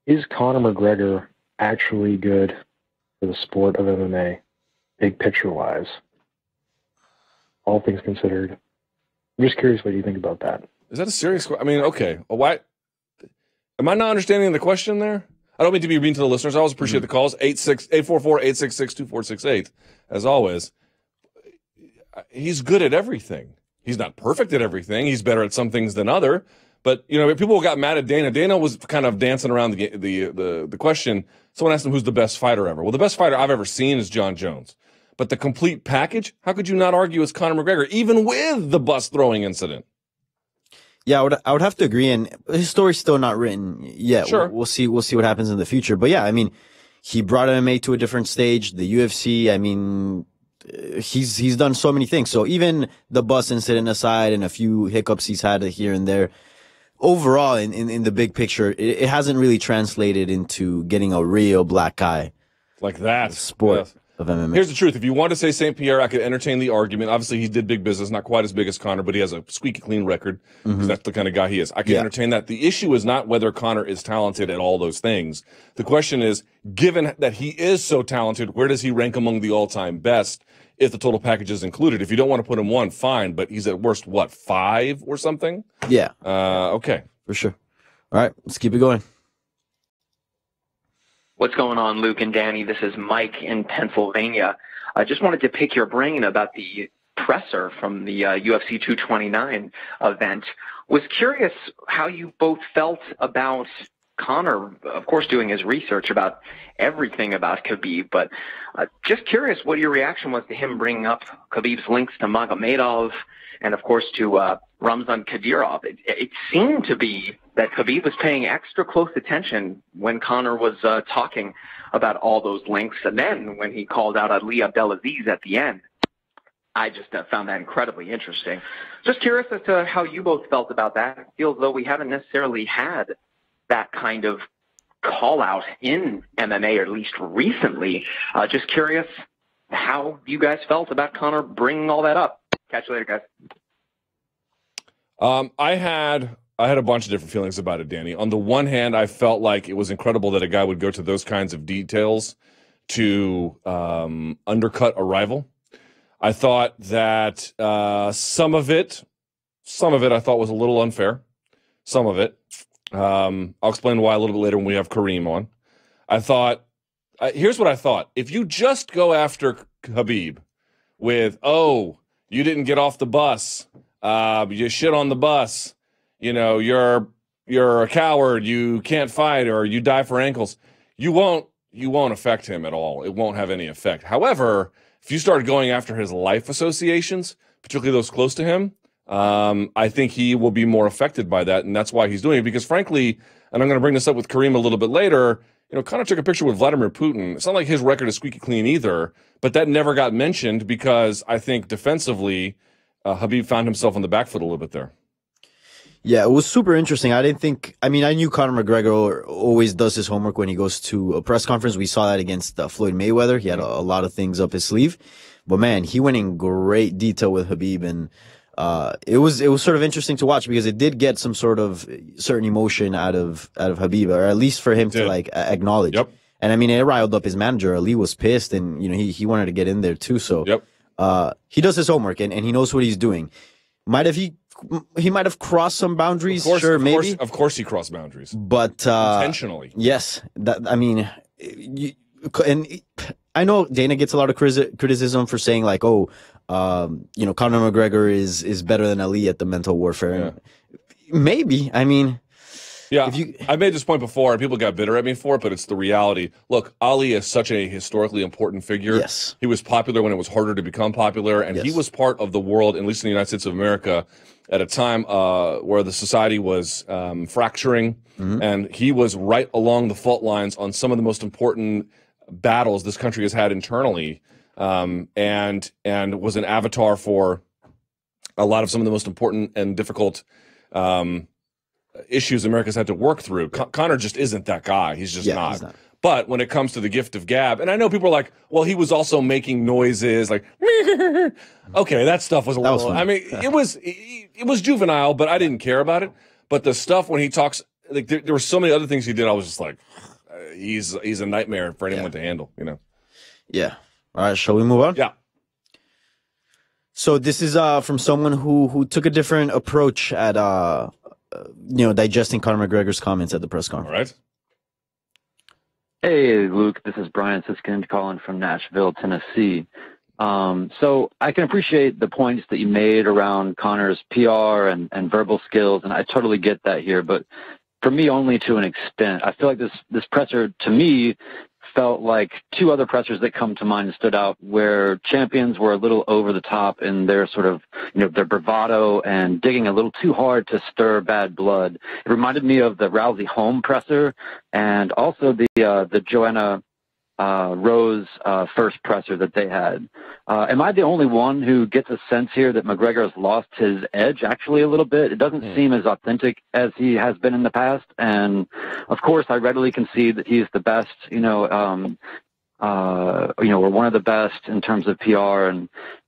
is Conor McGregor actually good for the sport of MMA, big picture-wise, all things considered? I'm just curious what you think about that. Is that a serious question? I mean, okay. Why? Am I not understanding the question there? I don't mean to be mean to the listeners. I always appreciate the calls. 844-866-2468, as always. He's good at everything. He's not perfect at everything. He's better at some things than other. But, you know, people got mad at Dana. Dana was kind of dancing around the question. Someone asked him who's the best fighter ever. Well, the best fighter I've ever seen is Jon Jones. But the complete package, how could you not argue it's Conor McGregor, even with the bus throwing incident? Yeah, I would have to agree. And his story's still not written yet. Sure. We'll see what happens in the future. But yeah, I mean, he brought MMA to a different stage. The UFC, I mean, he's done so many things. So even the bus incident aside and a few hiccups he's had here and there, overall, in the big picture, it hasn't really translated into getting a real black eye. Like that. Sport. Yes. Of MMA. Here's the truth. If you want to say St. Pierre, I could entertain the argument. Obviously, he did big business, not quite as big as Conor, but he has a squeaky clean record because that's the kind of guy he is. I can entertain that. The issue is not whether Conor is talented at all those things. The question is, given that he is so talented, where does he rank among the all-time best if the total package is included? If you don't want to put him one, fine, but he's at worst, what, 5 or something? Yeah. Okay. For sure. All right, let's keep it going. What's going on, Luke and Danny? This is Mike in Pennsylvania. I just wanted to pick your brain about the presser from the UFC 229 event. Was curious how you both felt about Conor, of course, doing his research about everything about Khabib, but just curious what your reaction was to him bringing up Khabib's links to Nurmagomedov and, of course, to Ramzan Kadyrov. It seemed to be that Khabib was paying extra close attention when Conor was talking about all those links. And then when he called out Ali Abdelaziz at the end, I just found that incredibly interesting. Just curious as to how you both felt about that. It feels though we haven't necessarily had that kind of call out in MMA, or at least recently. Just curious how you guys felt about Conor bringing all that up. Catch you later, guys. I had a bunch of different feelings about it, Danny. On the one hand, I felt like it was incredible that a guy would go to those kinds of details to undercut a rival. I thought that some of it I thought was a little unfair. Some of it. I'll explain why a little bit later when we have Kareem on. I thought, here's what I thought. If you just go after Khabib with, oh, you didn't get off the bus, you shit on the bus, you know, you're a coward, you can't fight, or you die for ankles, you won't affect him at all. It won't have any effect. However, if you start going after his life associations, particularly those close to him, I think he will be more affected by that, and that's why he's doing it. Because frankly, and I'm going to bring this up with Kareem a little bit later, you know, Conor took a picture with Vladimir Putin. It's not like his record is squeaky clean either, but that never got mentioned because I think defensively, Khabib found himself on the back foot a little bit there. Yeah, it was super interesting. I knew Conor McGregor always does his homework when he goes to a press conference. We saw that against Floyd Mayweather. He had a lot of things up his sleeve. But man, he went in great detail with Khabib, and it was sort of interesting to watch because it did get some sort of certain emotion out of Khabib, or at least for him to like acknowledge. Yep. And I mean, it riled up his manager. Ali was pissed, and you know he wanted to get in there too. So he does his homework, and he knows what he's doing. He might have crossed some boundaries. Maybe. Of course he crossed boundaries. But intentionally. Yes. I know Dana gets a lot of criticism for saying like, oh, you know, Conor McGregor is better than Ali at the mental warfare. Yeah. Maybe. I mean, yeah, I made this point before, and people got bitter at me for it, but it's the reality. Look, Ali is such a historically important figure. Yes. He was popular when it was harder to become popular, and he was part of the world, at least in the United States of America, at a time where the society was fracturing, and he was right along the fault lines on some of the most important battles this country has had internally, and was an avatar for a lot of some of the most important and difficult issues America's had to work through. Conor just isn't that guy. He's just not. He's not. But when it comes to the gift of gab, and I know people are like, well, he was also making noises like, okay, that stuff was a little, I mean, it was juvenile, but I didn't care about it. But the stuff when he talks, like there were so many other things he did, I was just like, he's a nightmare for anyone to handle, you know? Yeah. All right, shall we move on? Yeah. So this is from someone who took a different approach at you know, digesting Conor McGregor's comments at the press conference. All right. Hey, Luke, this is Brian Siskind calling from Nashville, Tennessee. So I can appreciate the points that you made around Conor's PR and verbal skills, and I totally get that here, but for me, only to an extent. I feel like this presser, to me, felt like two other pressers that come to mind stood out where champions were a little over the top in their sort of, you know, their bravado and digging a little too hard to stir bad blood. It reminded me of the Rousey home presser and also the Joanna Rose first presser that they had. Am I the only one who gets a sense here that McGregor has lost his edge actually a little bit? It doesn't seem as authentic as he has been in the past. And of course, I readily concede that he's the best, or one of the best in terms of PR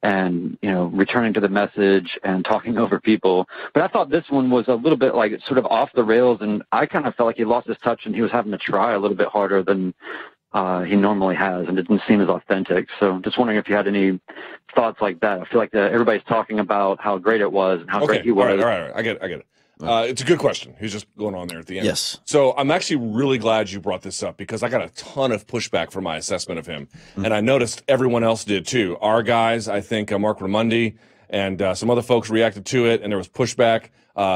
and returning to the message and talking over people. But I thought this one was a little bit like sort of off the rails, and I kind of felt like he lost his touch and he was having to try a little bit harder than he normally has, and it didn't seem as authentic. So just wondering if you had any thoughts like that. I feel like everybody's talking about how great it was and how great he was. All right. I get it. It's a good question. He's just going on there at the end. Yes. So I'm actually really glad you brought this up because I got a ton of pushback for my assessment of him. And I noticed everyone else did too. Our guys, I think Mark Ramundi and some other folks reacted to it, and there was pushback.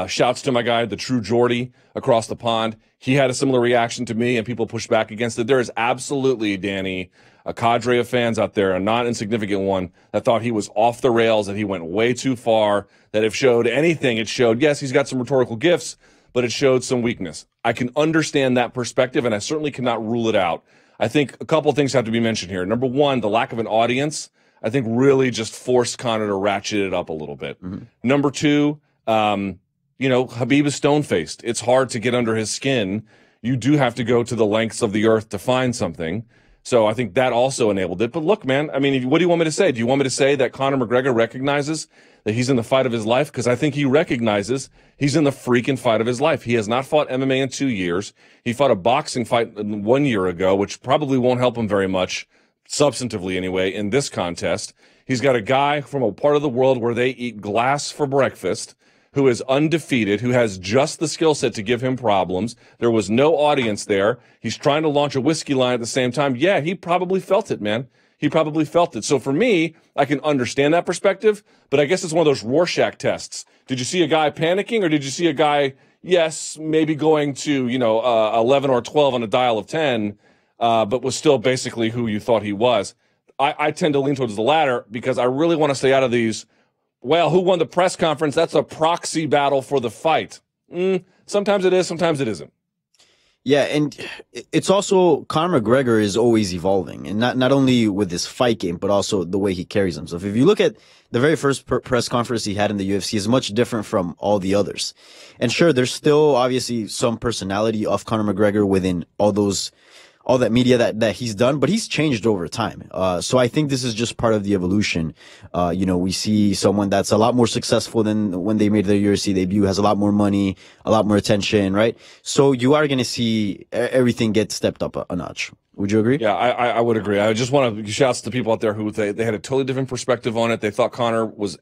Shouts to my guy, the true Geordie across the pond. He had a similar reaction to me, and people pushed back against it. There is absolutely, Danny, a cadre of fans out there, a not insignificant one, that thought he was off the rails, that he went way too far, that if showed anything, it showed, yes, he's got some rhetorical gifts, but it showed some weakness. I can understand that perspective, and I certainly cannot rule it out. I think a couple of things have to be mentioned here. Number one, the lack of an audience, I think really just forced Conor to ratchet it up a little bit. Number two, Khabib is stone-faced. It's hard to get under his skin. You do have to go to the lengths of the earth to find something. So I think that also enabled it. But look, man, I mean, what do you want me to say? Do you want me to say that Conor McGregor recognizes that he's in the fight of his life? Because I think he recognizes he's in the freaking fight of his life. He has not fought MMA in 2 years. He fought a boxing fight 1 year ago, which probably won't help him very much, substantively anyway, in this contest. He's got a guy from a part of the world where they eat glass for breakfast, who is undefeated, who has just the skill set to give him problems. There was no audience there. He's trying to launch a whiskey line at the same time. Yeah, he probably felt it, man. He probably felt it. So for me, I can understand that perspective, but I guess it's one of those Rorschach tests. Did you see a guy panicking, or did you see a guy, yes, maybe going to, 11 or 12 on a dial of 10, but was still basically who you thought he was? I tend to lean towards the latter because I really want to stay out of these, well, who won the press conference? That's a proxy battle for the fight. Sometimes it is, sometimes it isn't. Yeah, and it's also Conor McGregor is always evolving, and not only with his fight game, but also the way he carries himself. If you look at the very first press conference he had in the UFC, is much different from all the others. And sure, there's still obviously some personality of Conor McGregor within all that media that he's done, but he's changed over time. So I think this is just part of the evolution. We see someone that's a lot more successful than when they made their UFC debut, has a lot more money, a lot more attention, right? So you are going to see everything get stepped up a notch. Would you agree? Yeah, I would agree. I just want to shouts to people out there who they had a totally different perspective on it. They thought Conor was,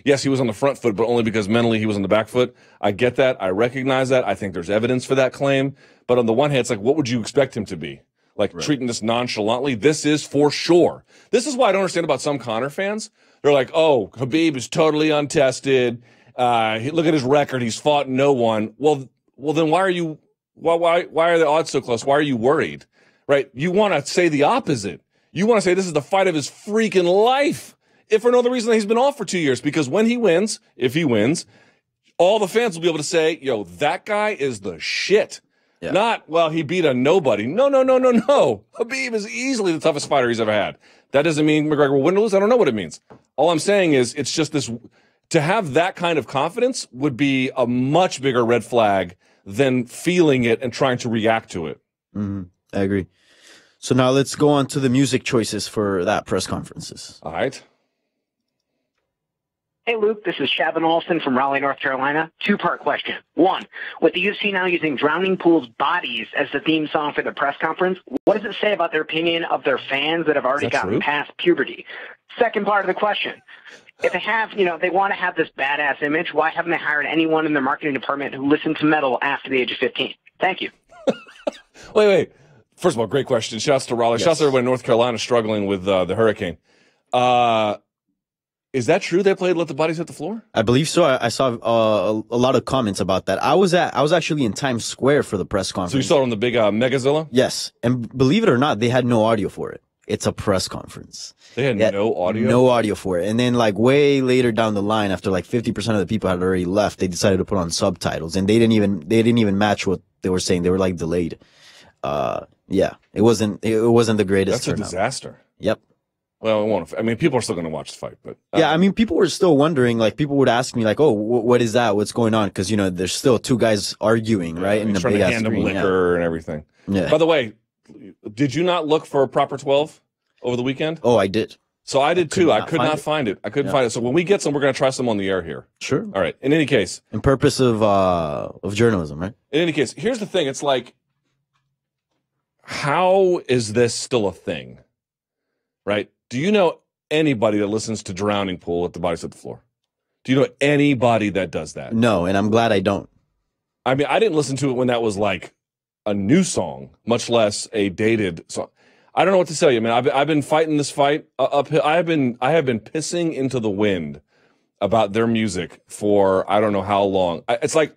yes, he was on the front foot, but only because mentally he was on the back foot. I get that. I recognize that. I think there's evidence for that claim. But on the one hand, it's like, what would you expect him to be? like treating this nonchalantly. This is for sure. This is why I don't understand about some Conor fans. They're like, oh, Khabib is totally untested. Look at his record. He's fought no one. Well, then why are you? Why are the odds so close? Why are you worried? Right? You want to say the opposite. You want to say this is the fight of his freaking life. If for no other reason, he's been off for 2 years, because when he wins, if he wins, all the fans will be able to say, yo, that guy is the shit. Yeah. Not, well, he beat a nobody. No. Khabib is easily the toughest fighter he's ever had. That doesn't mean McGregor will win or lose. I don't know what it means. All I'm saying is it's just this, to have that kind of confidence would be a much bigger red flag than feeling it and trying to react to it. Mm-hmm. I agree. So now let's go on to the music choices for that press conferences. All right. Hey, Luke, this is Shabin Olson from Raleigh, North Carolina. Two-part question. One, with the UFC now using Drowning Pool's Bodies as the theme song for the press conference, what does it say about their opinion of their fans that have already gotten past puberty? Second part of the question, if they have, they want to have this badass image, why haven't they hired anyone in their marketing department who listened to metal after the age of 15? Thank you. Wait. First of all, great question. Shouts to Raleigh. Yes. Shouts to everyone in North Carolina struggling with the hurricane. Is that true? They played "Let the Bodies Hit the Floor"? I believe so. I saw a lot of comments about that. I was actually in Times Square for the press conference. So you saw it on the big Megazilla? Yes, and believe it or not, they had no audio for it. It's a press conference. They had no audio? No audio for it. And then like way later down the line, after like 50% of the people had already left, they decided to put on subtitles, and they didn't even match what they were saying. They were like delayed. Yeah, it wasn't the greatest. That's a disaster. Yep. Well, people are still going to watch the fight, but yeah, people were still wondering. Like, people would ask me, like, "Oh, what is that? What's going on?" Because there's still two guys arguing, right? In the big ass screen, liquor and everything. Yeah. By the way, did you not look for a proper 12 over the weekend? Oh, I did. So I did too. I could not find it. I couldn't find it. So when we get some, we're going to try some on the air here. Sure. All right. In any case, in purpose of journalism, right? In any case, here's the thing. It's like, how is this still a thing? Right? Do you know anybody that listens to Drowning Pool at the Bodies Hit the Floor? Do you know anybody that does that? No, and I'm glad I don't. I mean, I didn't listen to it when that was like a new song, much less a dated song. I don't know what to tell you, man. I've been fighting this fight uphill. I have been pissing into the wind about their music for I don't know how long. It's like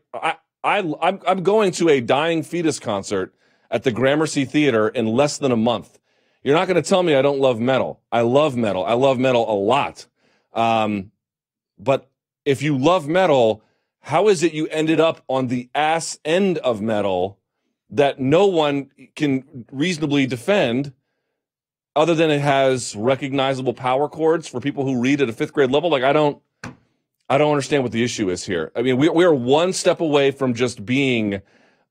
I'm going to a Dying Fetus concert at the Gramercy Theater in less than a month. You're not going to tell me I don't love metal. I love metal. I love metal a lot. But if you love metal, how is it you ended up on the ass end of metal that no one can reasonably defend other than it has recognizable power chords for people who read at a 5th grade level? Like, I don't understand what the issue is here. I mean, we are one step away from just being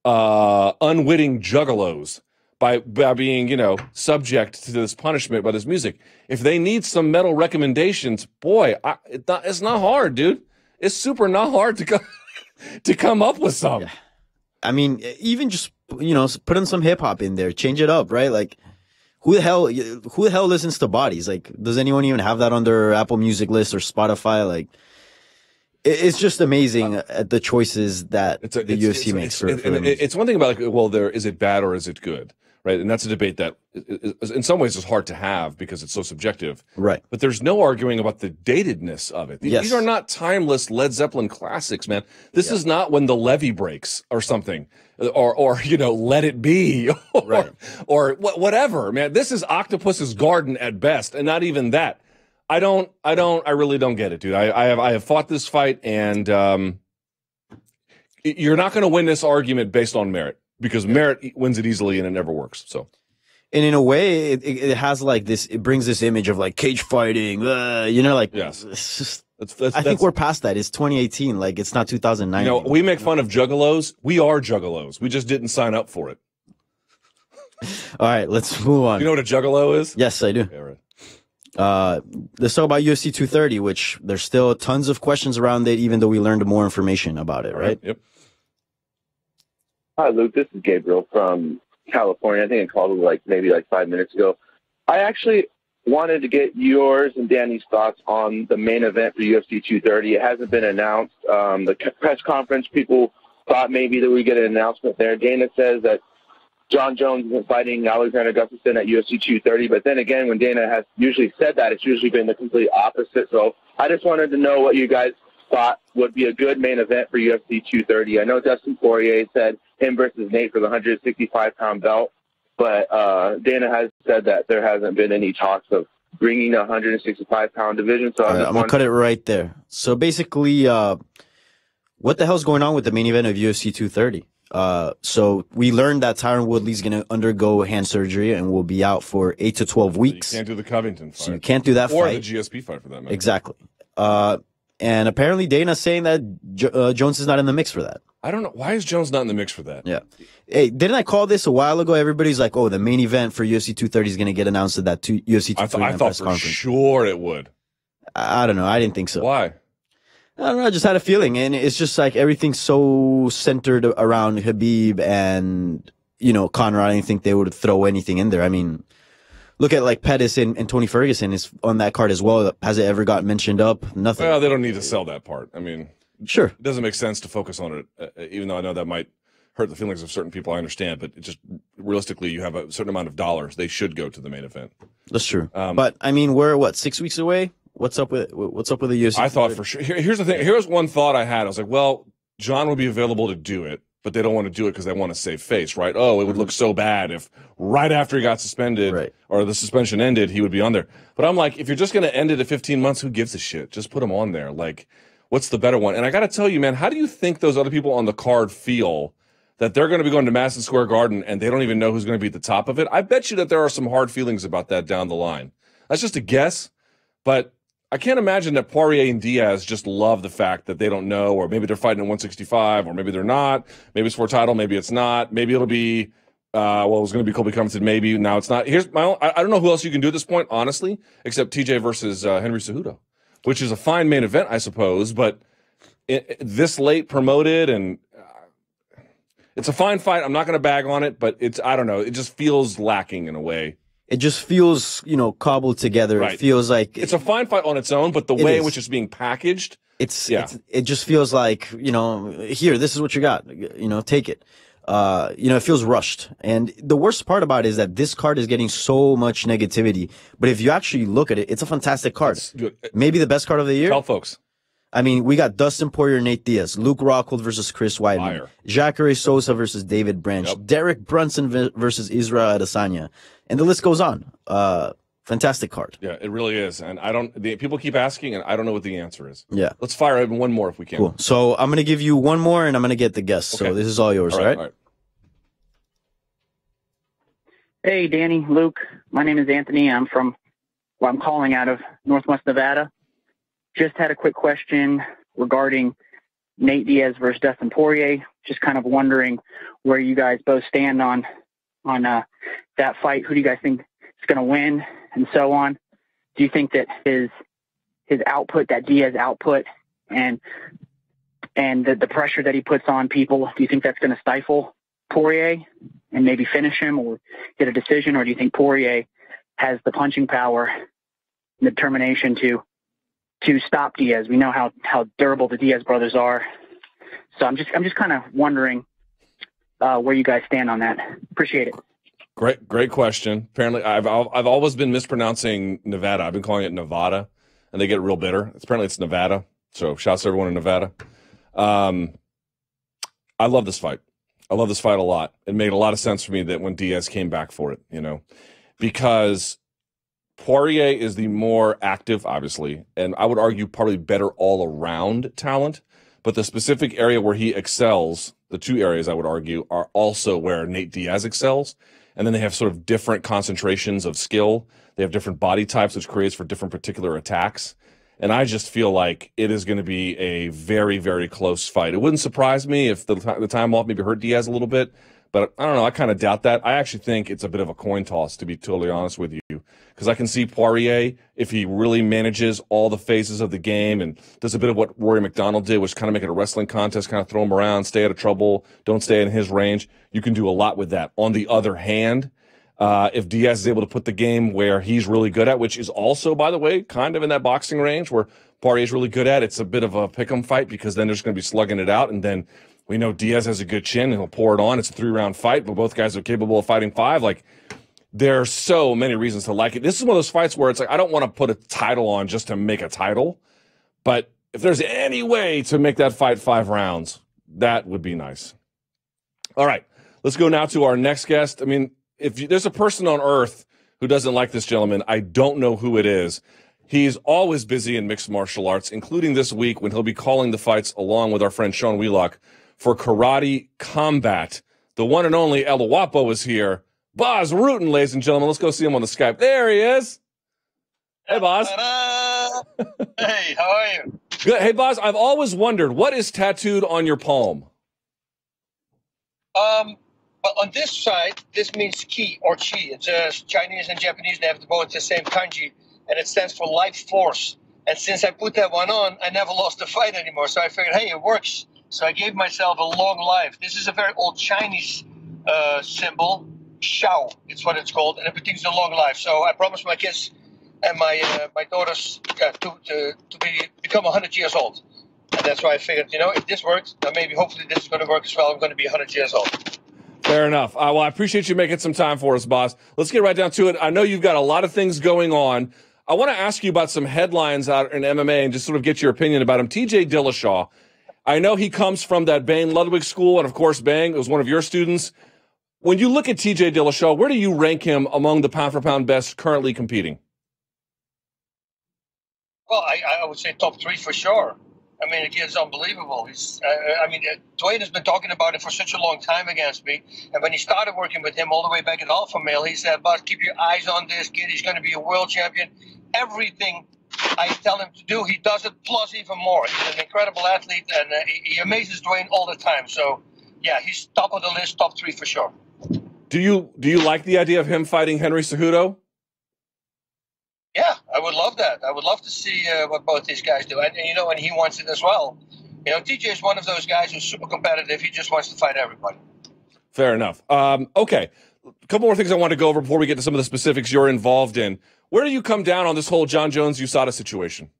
unwitting juggalos by being, subject to this punishment by this music. If they need some metal recommendations, boy, it's not hard, dude. It's super not hard to come up with some. Yeah. I mean, even just, put in some hip hop in there, change it up, right? Like, who the hell listens to Bodies? Like, does anyone even have that on their Apple Music list or Spotify? Like, it's just amazing at the choices that the UFC makes. It's one thing about is it bad or is it good? Right. And that's a debate that in some ways is hard to have because it's so subjective. Right. But there's no arguing about the datedness of it. Yes. These are not timeless Led Zeppelin classics, man. This is not When the Levee Breaks or something or Let It Be or whatever, man. This is Octopus's Garden at best. And not even that. I really don't get it, dude. I have fought this fight and you're not going to win this argument based on merit. Because merit wins it easily and it never works. So, and in a way, it has like this. It brings this image of like cage fighting. Yes. It's just. I think we're past that. It's 2018. Like it's not 2009. We make fun of juggalos. We are juggalos. We just didn't sign up for it. All right, let's move on. You know what a juggalo is? Yes, I do. Yeah, right. Let's talk about UFC 230, which there's still tons of questions around it, even though we learned more information about it. Right? Yep. Hi, Luke. This is Gabriel from California. I think I called maybe 5 minutes ago. I actually wanted to get yours and Danny's thoughts on the main event for UFC 230. It hasn't been announced. The press conference, people thought maybe that we get an announcement there. Dana says that Jon Jones isn't fighting Alexander Gustafsson at UFC 230. But then again, when Dana has usually said that, it's usually been the complete opposite. So I just wanted to know what you guys thought would be a good main event for UFC 230. I know Dustin Poirier said him versus Nate for the 165-pound belt, but Dana has said that there hasn't been any talks of bringing a 165-pound division. So I'm going to cut it right there. So basically, what the hell's going on with the main event of UFC 230? So we learned that Tyron Woodley's going to undergo hand surgery and will be out for 8 to 12 weeks. So you can't do the Covington fight. So you can't do that or fight. Or the GSP fight for that matter. Exactly. And apparently Dana's saying that Jones is not in the mix for that. I don't know. Why is Jones not in the mix for that? Yeah. Hey, didn't I call this a while ago? Everybody's like, oh, the main event for UFC 230 is going to get announced at that UFC 230 I thought for sure it would. I don't know. I didn't think so. Why? I don't know. I just had a feeling. And it's just like everything's so centered around Khabib and, you know, Conor. I didn't think they would throw anything in there. I mean, look at like Pettis and Tony Ferguson is on that card as well. Has it ever got mentioned up? Nothing. Well, they don't need to sell that part. I mean, sure. It doesn't make sense to focus on it, even though I know that might hurt the feelings of certain people. I understand, but it just realistically, you have a certain amount of dollars. They should go to the main event. That's true. But I mean, we're what, 6 weeks away? What's up with the UFC? I thought for sure. Here's the thing. Here's one thought I had. I was like, well, John will be available to do it, but they don't want to do it because they want to save face, right? Oh, it would look so bad if right after he got suspended or the suspension ended, he would be on there. But I'm like, if you're just going to end it at 15 months, who gives a shit? Just put him on there. Like, what's the better one? And I got to tell you, man, how do you think those other people on the card feel that they're going to be going to Madison Square Garden and they don't even know who's going to be at the top of it? I bet you that there are some hard feelings about that down the line. That's just a guess, but I can't imagine that Poirier and Diaz just love the fact that they don't know, or maybe they're fighting at 165, or maybe they're not. Maybe it's for a title, maybe it's not. Maybe it'll be, well, it was going to be Colby Covington, maybe. Now it's not. Here's my own, I don't know who else you can do at this point, honestly, except TJ versus Henry Cejudo, which is a fine main event, I suppose, but this late promoted, and it's a fine fight. I'm not going to bag on it, but I don't know. It just feels lacking in a way. It just feels, you know, cobbled together. Right. It feels like it's a fine fight on its own, but the way in which it's being packaged, it just feels like, you know, here, this is what you got, you know, take it. You know, it feels rushed. And the worst part about it is that this card is getting so much negativity. But if you actually look at it, it's a fantastic card. Maybe the best card of the year. Tell folks. I mean, we got Dustin Poirier, Nate Diaz, Luke Rockhold versus Chris Weidman, Jacare Souza versus David Branch, Derek Brunson versus Israel Adesanya, and the list goes on. Fantastic card. Yeah, it really is. And people keep asking, and I don't know what the answer is. Yeah. Let's fire in one more if we can. Cool. So I'm going to give you one more, and I'm going to get the guest. Okay. So this is all yours, all right? Hey, Danny, Luke. My name is Anthony. I'm calling out of Northwest Nevada. Just had a quick question regarding Nate Diaz versus Dustin Poirier. Just kind of wondering where you guys both stand on that fight. Who do you guys think is going to win, and so on? Do you think that his output, that Diaz output, and the pressure that he puts on people, do you think that's going to stifle Poirier and maybe finish him or get a decision, or do you think Poirier has the punching power and the determination to stop Diaz? We know how durable the Diaz brothers are. So I'm just kind of wondering where you guys stand on that. Appreciate it. Great question. Apparently, I've always been mispronouncing Nevada. I've been calling it Nevada, and they get real bitter. Apparently, it's Nevada. So shouts to everyone in Nevada. I love this fight. I love this fight a lot. It made a lot of sense for me that when Diaz came back for it, you know, because Poirier is the more active, obviously, and I would argue probably better all-around talent. But the specific area where he excels, the two areas I would argue, are also where Nate Diaz excels. And then they have sort of different concentrations of skill. They have different body types, which creates for different particular attacks. And I just feel like it is going to be a very, very close fight. It wouldn't surprise me if the time off maybe hurt Diaz a little bit. But I don't know. I kind of doubt that. I actually think it's a bit of a coin toss, to be totally honest with you, because I can see Poirier, if he really manages all the phases of the game and does a bit of what Rory McDonald did, which kind of make it a wrestling contest, kind of throw him around, stay out of trouble, don't stay in his range. You can do a lot with that. On the other hand, if Diaz is able to put the game where he's really good at, which is also, by the way, kind of in that boxing range where Poirier is really good at, it's a bit of a pick'em fight because then they're just going to be slugging it out, and then We know Diaz has a good chin, and he'll pour it on. It's a 3-round fight, but both guys are capable of fighting 5. Like, there are so many reasons to like it. This is one of those fights where it's like, I don't want to put a title on just to make a title, but if there's any way to make that fight 5 rounds, that would be nice. All right, let's go now to our next guest. I mean, there's a person on earth who doesn't like this gentleman, I don't know who it is. He's always busy in mixed martial arts, including this week when he'll be calling the fights along with our friend Sean Wheelock for Karate Combat. The one and only El Guapo is here. Bas Rutten, ladies and gentlemen. Let's go see him on the Skype. There he is. Hey, Bas. Hey, how are you? Good. Hey, Bas, I've always wondered, what is tattooed on your palm? Well, on this side, this means ki or chi. It's Chinese and Japanese, they have both the same kanji, and it stands for life force. And since I put that one on, I never lost a fight anymore. So I figured, hey, it works. So I gave myself a long life. This is a very old Chinese symbol, Shao. It's what it's called, and it means a long life. So I promised my kids and my daughters to become 100 years old. And that's why I figured, if this works, then maybe hopefully this is going to work as well. I'm going to be 100 years old. Fair enough. Well, I appreciate you making some time for us, Bas. Let's get right down to it. I know you've got a lot of things going on. I want to ask you about some headlines out in MMA and just sort of get your opinion about them. TJ Dillashaw, I know he comes from that Bang Ludwig school, and of course, Bang was one of your students. When you look at TJ Dillashaw, where do you rank him among the pound-for-pound best currently competing? Well, I would say top 3 for sure. I mean, the kid's unbelievable. Dwayne has been talking about it for such a long time against me. And when he started working with him all the way back at Alpha Male, he said, "Bas, keep your eyes on this kid. He's going to be a world champion." Everything I tell him to do, he does it plus even more. He's an incredible athlete, and he amazes Dwayne all the time. So, yeah, he's top of the list, top 3 for sure. Do you like the idea of him fighting Henry Cejudo? Yeah, I would love that. I would love to see what both these guys do. And he wants it as well. TJ is one of those guys who's super competitive. He just wants to fight everybody. Fair enough. Okay. A couple more things I want to go over before we get to some of the specifics you're involved in. Where do you come down on this whole Jon Jones USADA situation?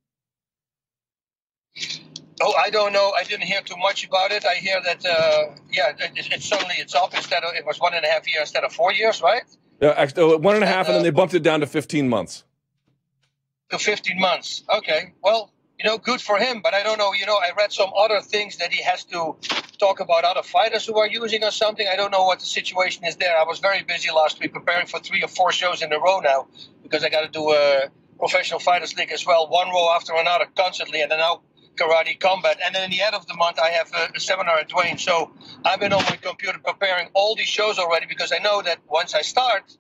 Oh, I don't know. I didn't hear too much about it. I hear that, it's up. It was 1.5 years instead of 4 years, right? Yeah, 1.5, and then they bumped it down to 15 months. To 15 months. Okay. Well, good for him. But I don't know. I read some other things that he has to talk about other fighters who are using or something. I don't know what the situation is there. I was very busy last week preparing for 3 or 4 shows in a row now because I got to do a professional fighters league as well, one row after another constantly, and then now Karate Combat. And then in the end of the month, I have a seminar at Dwayne. So I've been on my computer preparing all these shows already because I know that once I start,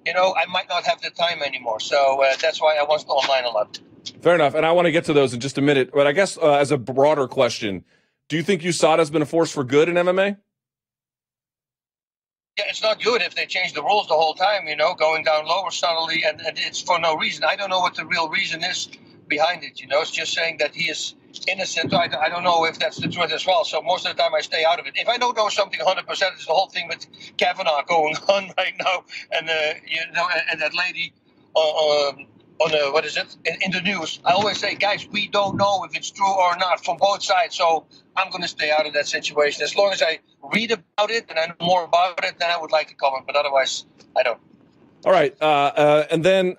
I might not have the time anymore. So that's why I was online a lot. Fair enough. And I want to get to those in just a minute. But I guess as a broader question, do you think USADA has been a force for good in MMA? Yeah, it's not good if they change the rules the whole time, going down lower suddenly, and it's for no reason. I don't know what the real reason is behind it, It's just saying that he is innocent. I don't know if that's the truth as well. So most of the time I stay out of it. If I don't know something 100%, it's the whole thing with Kavanaugh going on right now, and and that lady on what is it in the news. I always say, guys, we don't know if it's true or not from both sides. So I'm going to stay out of that situation. As long as I read about it and I know more about it, then I would like to comment. But otherwise, I don't. All right, and then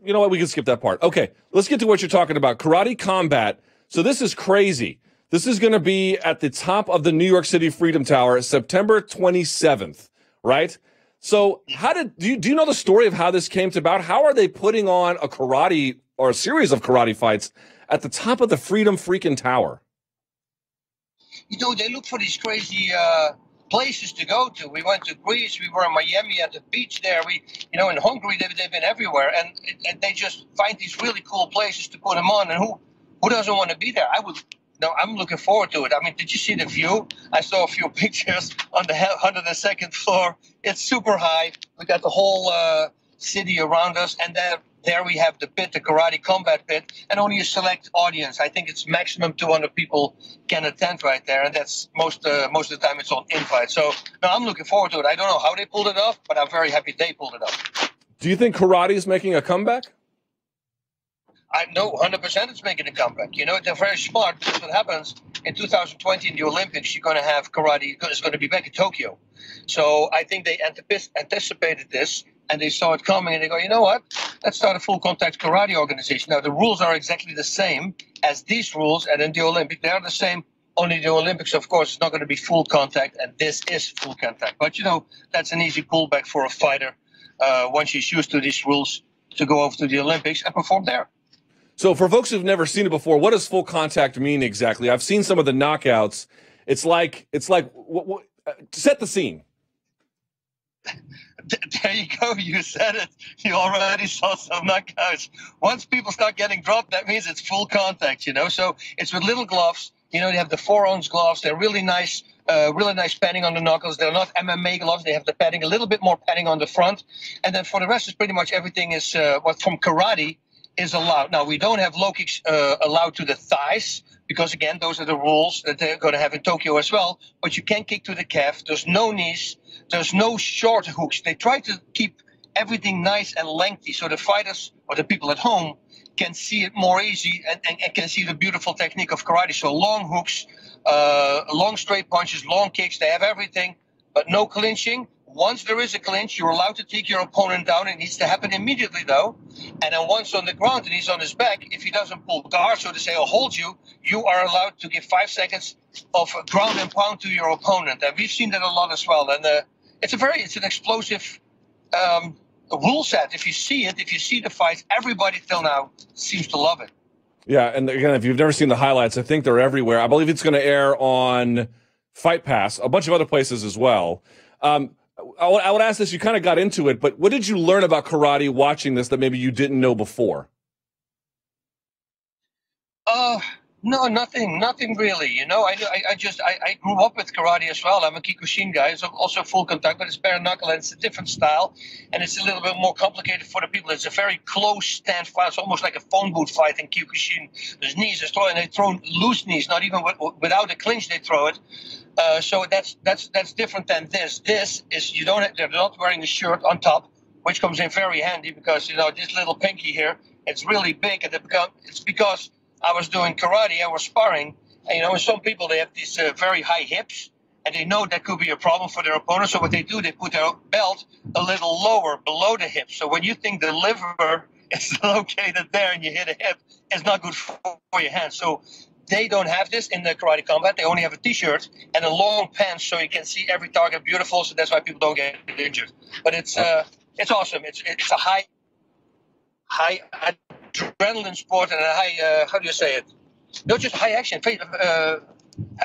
you know what? We can skip that part. Okay, let's get to what you're talking about. Karate Combat. So this is crazy. This is going to be at the top of the New York City Freedom Tower, September 27th, right? So do you know the story of how this came about? How are they putting on a karate or a series of karate fights at the top of the Freedom freaking Tower? They look for these crazy places to go to. We went to Greece. We were in Miami at the beach there. In Hungary, they've been everywhere. And they just find these really cool places to put them on. And who doesn't want to be there? I'm looking forward to it. I mean, did you see the view? I saw a few pictures on the 102nd floor. It's super high. We got the whole city around us. And there we have the pit, the Karate Combat pit, and only a select audience. I think it's maximum 200 people can attend right there. And that's most of the time it's on invite. So, no, I'm looking forward to it. I don't know how they pulled it off, but I'm very happy they pulled it off. Do you think karate is making a comeback? I know 100% it's making a comeback. You know, they're very smart because what happens in 2020 in the Olympics, you're going to have karate. It's going to be back in Tokyo. So I think they anticipated this and they saw it coming and they go, you know what? Let's start a full contact karate organization. Now, the rules are exactly the same as these rules. And in the Olympics, they are the same. Only the Olympics, of course, is not going to be full contact. And this is full contact. But, you know, that's an easy pullback for a fighter once he's used to these rules to go over to the Olympics and perform there. So for folks who've never seen it before, what does full contact mean exactly? I've seen some of the knockouts. It's like set the scene. There you go. You said it. You already saw some knockouts. Once people start getting dropped, that means it's full contact, you know. So it's with little gloves. You know, they have the 4-ounce gloves. They're really nice padding on the knuckles. They're not MMA gloves. They have the padding, a little bit more padding on the front. And then for the rest, is pretty much everything is what from karate is allowed. Now, we don't have low kicks allowed to the thighs because, again, those are the rules that they're going to have in Tokyo as well. But you can kick to the calf. There's no knees. There's no short hooks. They try to keep everything nice and lengthy so the fighters or the people at home can see it more easy and can see the beautiful technique of karate. So long hooks, long straight punches, long kicks. They have everything, but no clinching. Once there is a clinch, you're allowed to take your opponent down. It needs to happen immediately, though. And then once on the ground and he's on his back, if he doesn't pull guard, so to say, or hold you, you are allowed to give 5 seconds of ground and pound to your opponent. And we've seen that a lot as well. And it's an explosive rule set. If you see it, if you see the fight, everybody till now seems to love it. Yeah, and again, if you've never seen the highlights, I think they're everywhere. I believe it's going to air on Fight Pass, a bunch of other places as well. I would ask this, you kind of got into it, but what did you learn about karate watching this that maybe you didn't know before? No, nothing really. You know, I grew up with karate as well. I'm a Kyokushin guy. It's also full contact, but it's bare knuckle and it's a different style. And it's a little bit more complicated for the people. It's a very close stand fight. It's almost like a phone booth fight in Kyokushin. There's knees, and they throw loose knees, not even without a clinch they throw it. So that's different than this. This is they're not wearing a shirt on top, which comes in very handy because, you know, this little pinky here, it's really big. And it's because I was doing karate, I was sparring, and, you know, some people, they have these very high hips, and they know that could be a problem for their opponent. So what they do, they put their belt a little lower below the hip. So when you think the liver is located there and you hit a hip, it's not good for your hands. So they don't have this in the karate combat. They only have a T-shirt and a long pants, so you can see every target beautiful. So that's why people don't get injured. But it's awesome. It's a high adrenaline sport and a high how do you say it? Not just high action,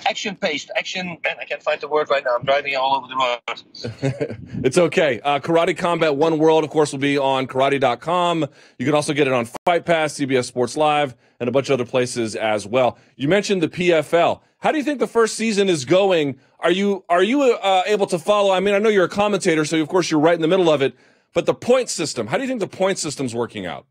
action paced. Man, I can't find the word right now. I'm driving all over the road. It's okay. Karate Combat One World, of course, will be on karate.com. You can also get it on Fight Pass, CBS Sports Live, and a bunch of other places as well. You mentioned the PFL. How do you think the first season is going? Are you able to follow? I mean, I know you're a commentator, so of course you're right in the middle of it. But the point system, how do you think the point system's working out?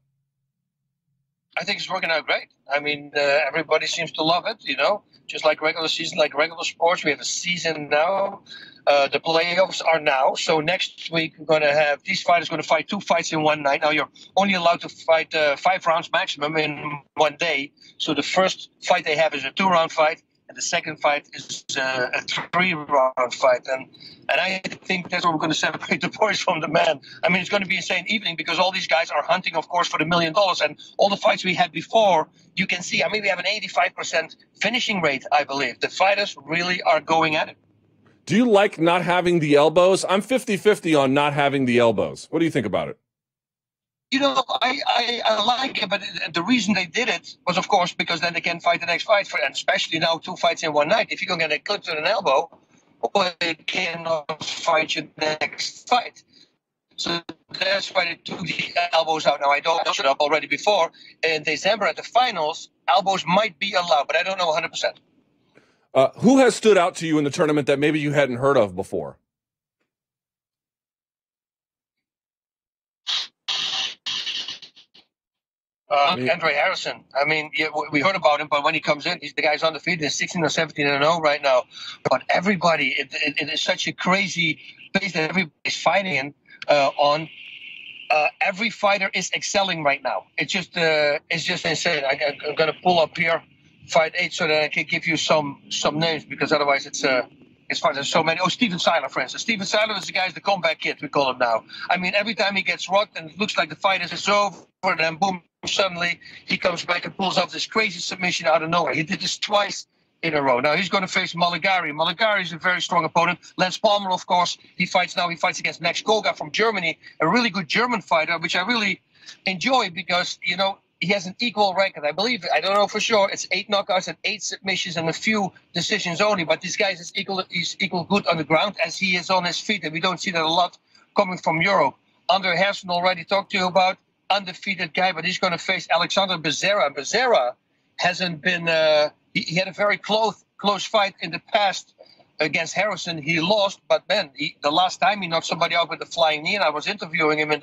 I think it's working out great. I mean, everybody seems to love it, you know, just like regular season, like regular sports. We have a season now. The playoffs are now. So next week, we're going to have these fighters going to fight 2 fights in one night. Now, you're only allowed to fight 5 rounds maximum in one day. So the first fight they have is a 2-round fight. And the second fight is a 3-round fight. And I think that's where we're going to separate the boys from the men. I mean, it's going to be an insane evening because all these guys are hunting, of course, for the $1 million. And all the fights we had before, you can see, I mean, we have an 85% finishing rate, I believe. The fighters really are going at it. Do you like not having the elbows? I'm 50-50 on not having the elbows. What do you think about it? You know, I like it, but the reason they did it was, of course, because then they can fight the next fight, and especially now 2 fights in one night. If you're going to get a clip to an elbow, well, they cannot fight your next fight. So that's why they took the elbows out. Now, I don't know it up already before. In December at the finals, elbows might be allowed, but I don't know 100%. Who has stood out to you in the tournament that maybe you hadn't heard of before? Andre Harrison. I mean, yeah, we heard about him, but when he comes in, the guy's undefeated. He's 16 or 17-0 right now. But everybody, it is such a crazy pace that everybody's fighting in on. every fighter is excelling right now. It's just insane. I'm going to pull up here Fight 8 so that I can give you some names, because otherwise it's fun. There's so many. Oh, Steven Seiler, for instance. Steven Seiler is the guy, the comeback kid, we call him now. I mean, every time he gets rocked and it looks like the fight is over, and then boom, suddenly he comes back and pulls off this crazy submission out of nowhere. He did this twice in a row. Now he's going to face Malagari. Malagari is a very strong opponent. Lance Palmer, of course, he fights against Max Koga from Germany, a really good German fighter, which I really enjoy because, you know, he has an equal record. I believe, I don't know for sure, it's 8 knockouts and 8 submissions and a few decisions only. But this guy is equal good on the ground as he is on his feet. And we don't see that a lot coming from Europe. Andre Hersen already talked to you about, undefeated guy, but he's going to face Alexander Becerra. Becerra hasn't been, he had a very close fight in the past against Harrison. He lost, but then the last time he knocked somebody out with a flying knee, and I was interviewing him in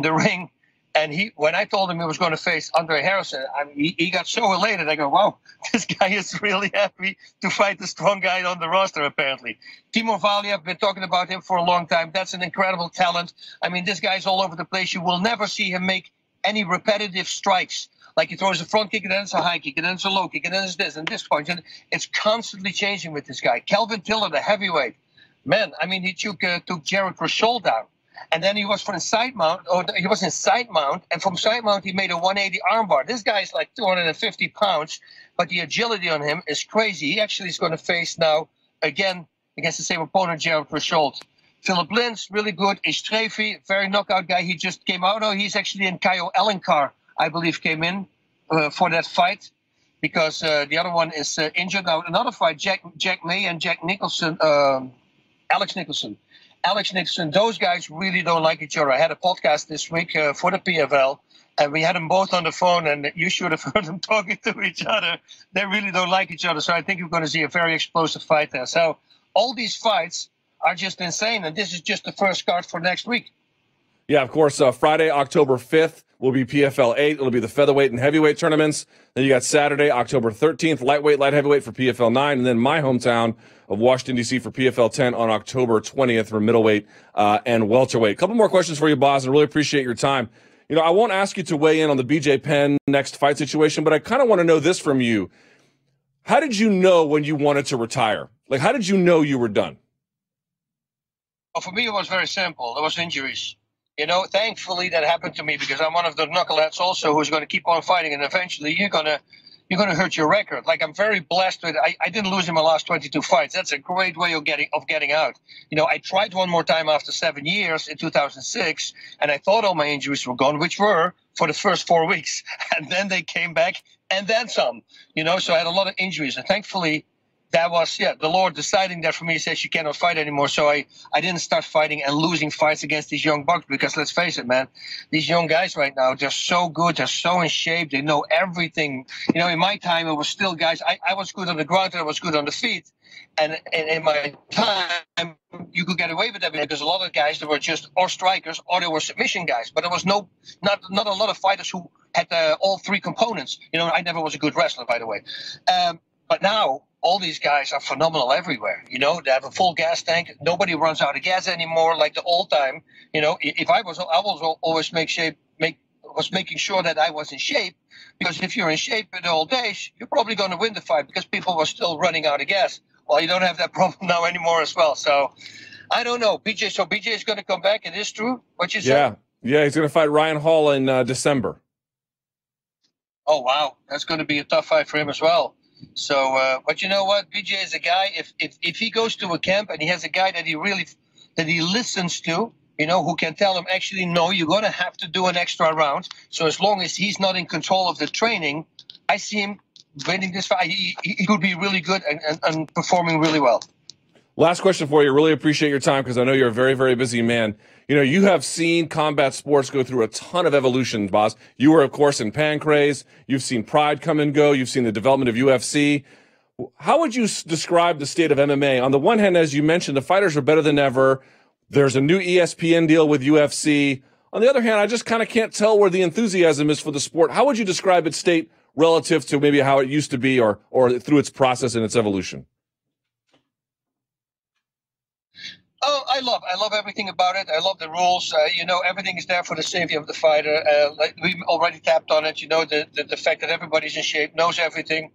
the ring. And when I told him he was going to face Andre Harrison, he got so elated. I go, wow, this guy is really happy to fight the strong guy on the roster, apparently. Timur Valiev, I've been talking about him for a long time. That's an incredible talent. I mean, this guy's all over the place. You will never see him make any repetitive strikes. Like he throws a front kick, and then it's a high kick, and then it's a low kick, and then it's this and this punch. And it's constantly changing with this guy. Kelvin Tiller, the heavyweight. Man, I mean, he took Jared Rashol down. And then he was in side mount, and from side mount he made a 180 armbar. This guy's like 250 pounds, but the agility on him is crazy. He actually is going to face now again against the same opponent, Jared Rashol. Philip Lins, really good. Istrefi, very knockout guy. He just came out. Oh, he's actually in Caio Elankar, I believe, came in for that fight because the other one is injured. Now another fight, Jack May and Alex Nicholson. Alex Nicholson, those guys really don't like each other. I had a podcast this week for the PFL, and we had them both on the phone, and you should have heard them talking to each other. They really don't like each other, so I think you're going to see a very explosive fight there. So all these fights are just insane, and this is just the first card for next week. Yeah, of course, Friday, October 5th will be PFL 8. It'll be the featherweight and heavyweight tournaments. Then you got Saturday, October 13th, lightweight, light heavyweight for PFL 9, and then my hometown of Washington, D.C. for PFL 10 on October 20th for middleweight and welterweight. A couple more questions for you, Bas, and really appreciate your time. You know, I won't ask you to weigh in on the BJ Penn next fight situation, but I kind of want to know this from you. How did you know when you wanted to retire? Like, how did you know you were done? Well, for me, it was very simple. There was injuries. You know, thankfully that happened to me because I'm one of the knuckleheads also who's going to keep on fighting, and eventually you're going to hurt your record. Like, I'm very blessed with I didn't lose in my last 22 fights. That's a great way of getting out. You know, I tried one more time after 7 years in 2006, and I thought all my injuries were gone, which were for the first 4 weeks, and then they came back and then some. You know, so I had a lot of injuries, and thankfully that was, the Lord deciding that for me. He says you cannot fight anymore. So I didn't start fighting and losing fights against these young bucks because let's face it, man, these young guys right now, they're so good. They're so in shape. They know everything. You know, in my time, it was still guys. I was good on the ground and I was good on the feet. And in my time, you could get away with that because a lot of guys, they were just or strikers or they were submission guys. But there was not a lot of fighters who had all three components. You know, I never was a good wrestler, by the way. But now, all these guys are phenomenal everywhere. You know, they have a full gas tank. Nobody runs out of gas anymore like the old time. You know, if I was always making sure that I was in shape, because if you're in shape in the old days, you're probably going to win the fight because people were still running out of gas. Well, you don't have that problem now anymore as well. So I don't know. BJ is going to come back. It is true what you said? Yeah, he's going to fight Ryan Hall in December. Oh, wow. That's going to be a tough fight for him as well. So, but you know what? BJ is a guy, if he goes to a camp and he has a guy that he listens to, you know, who can tell him, actually, no, you're going to have to do an extra round. So as long as he's not in control of the training, I see him winning this fight. He could be really good and performing really well. Last question for you. Really appreciate your time because I know you're a very, very busy man. You know, you have seen combat sports go through a ton of evolution, Bas. You were, of course, in Pancrase. You've seen Pride come and go. You've seen the development of UFC. How would you describe the state of MMA? On the one hand, as you mentioned, the fighters are better than ever. There's a new ESPN deal with UFC. On the other hand, I just kind of can't tell where the enthusiasm is for the sport. How would you describe its state relative to maybe how it used to be or through its process and its evolution? Oh, I love everything about it. I love the rules. Everything is there for the safety of the fighter. Like we already tapped on it. The fact that everybody's in shape, knows everything.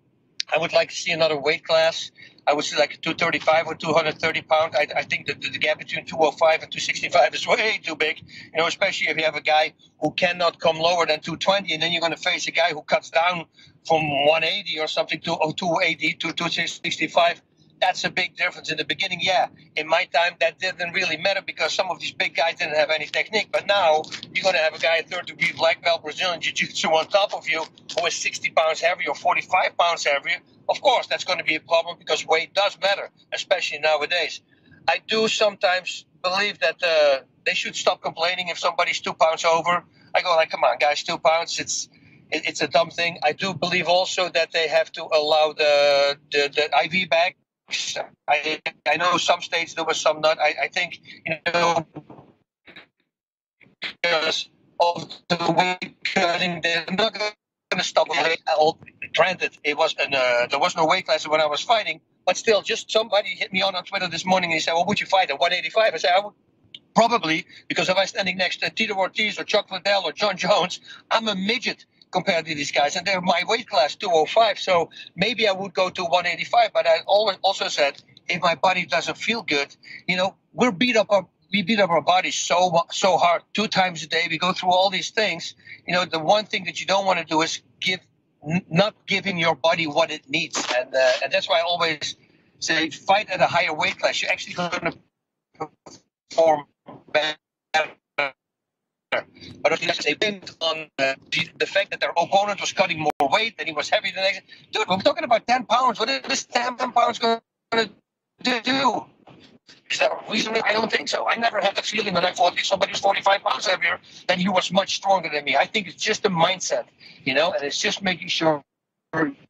I would like to see another weight class. I would say like 235 or 230 pound. I think that the gap between 205 and 265 is way too big. Especially if you have a guy who cannot come lower than 220, and then you're going to face a guy who cuts down from 180 or something to 280 to 265. That's a big difference. In the beginning, yeah. In my time, that didn't really matter because some of these big guys didn't have any technique. But now, you're going to have a guy, a third-degree black belt Brazilian Jiu-Jitsu on top of you who is 60 pounds heavier or 45 pounds heavier. Of course, that's going to be a problem because weight does matter, especially nowadays. I do sometimes believe that they should stop complaining if somebody's 2 pounds over. I go like, come on, guys, 2 pounds, it's a dumb thing. I do believe also that they have to allow the IV bag. I know some states there was some not. I think because of the weight cutting, they're not going to stop. Granted, it was there was no weight class when I was fighting, but still, just somebody hit me on Twitter this morning and he said, "Well, would you fight at 185?" I said, "I would." Probably, because if I'm standing next to Tito Ortiz or Chuck Liddell or Jon Jones, I'm a midget compared to these guys, and they're my weight class, 205. So maybe I would go to 185. But I also said, if my body doesn't feel good, we beat up our bodies so hard 2 times a day. We go through all these things. The one thing that you don't want to do is not giving your body what it needs, and that's why I always say fight at a higher weight class. You're actually going to perform better. But if they pinned on the fact that their opponent was cutting more weight and he was heavier than they, dude, we're talking about 10 pounds. What is this 10 pounds going to do? Is that a reason? I don't think so. I never had the feeling that I thought if somebody was 45 pounds heavier, then he was much stronger than me. I think it's just a mindset, and it's just making sure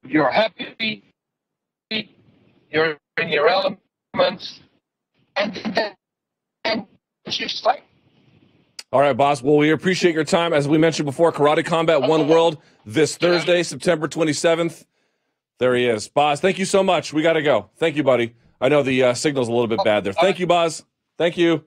you're happy, you're in your elements, and just fight. All right, boss. Well, we appreciate your time. As we mentioned before, Karate Combat One World this Thursday, September 27th. There he is. Bas, thank you so much. We got to go. Thank you, buddy. I know the signal's a little bit bad there. Thank you, Bas. Thank you.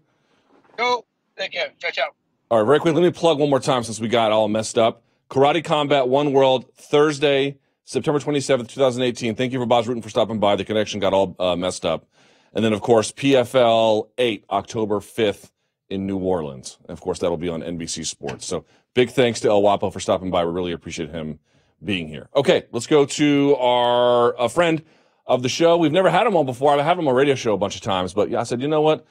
Go. Take care. Ciao, ciao. All right, very quick, let me plug one more time since we got all messed up. Karate Combat One World, Thursday, September 27th, 2018. Thank you for Bas Rutten for stopping by. The connection got all messed up. And then, of course, PFL 8, October 5th. In New Orleans. And of course, that'll be on NBC Sports. So big thanks to El Wapo for stopping by. We really appreciate him being here. Okay, let's go to a friend of the show. We've never had him on before. I've had him on a radio show a bunch of times, but yeah, I said, you know what?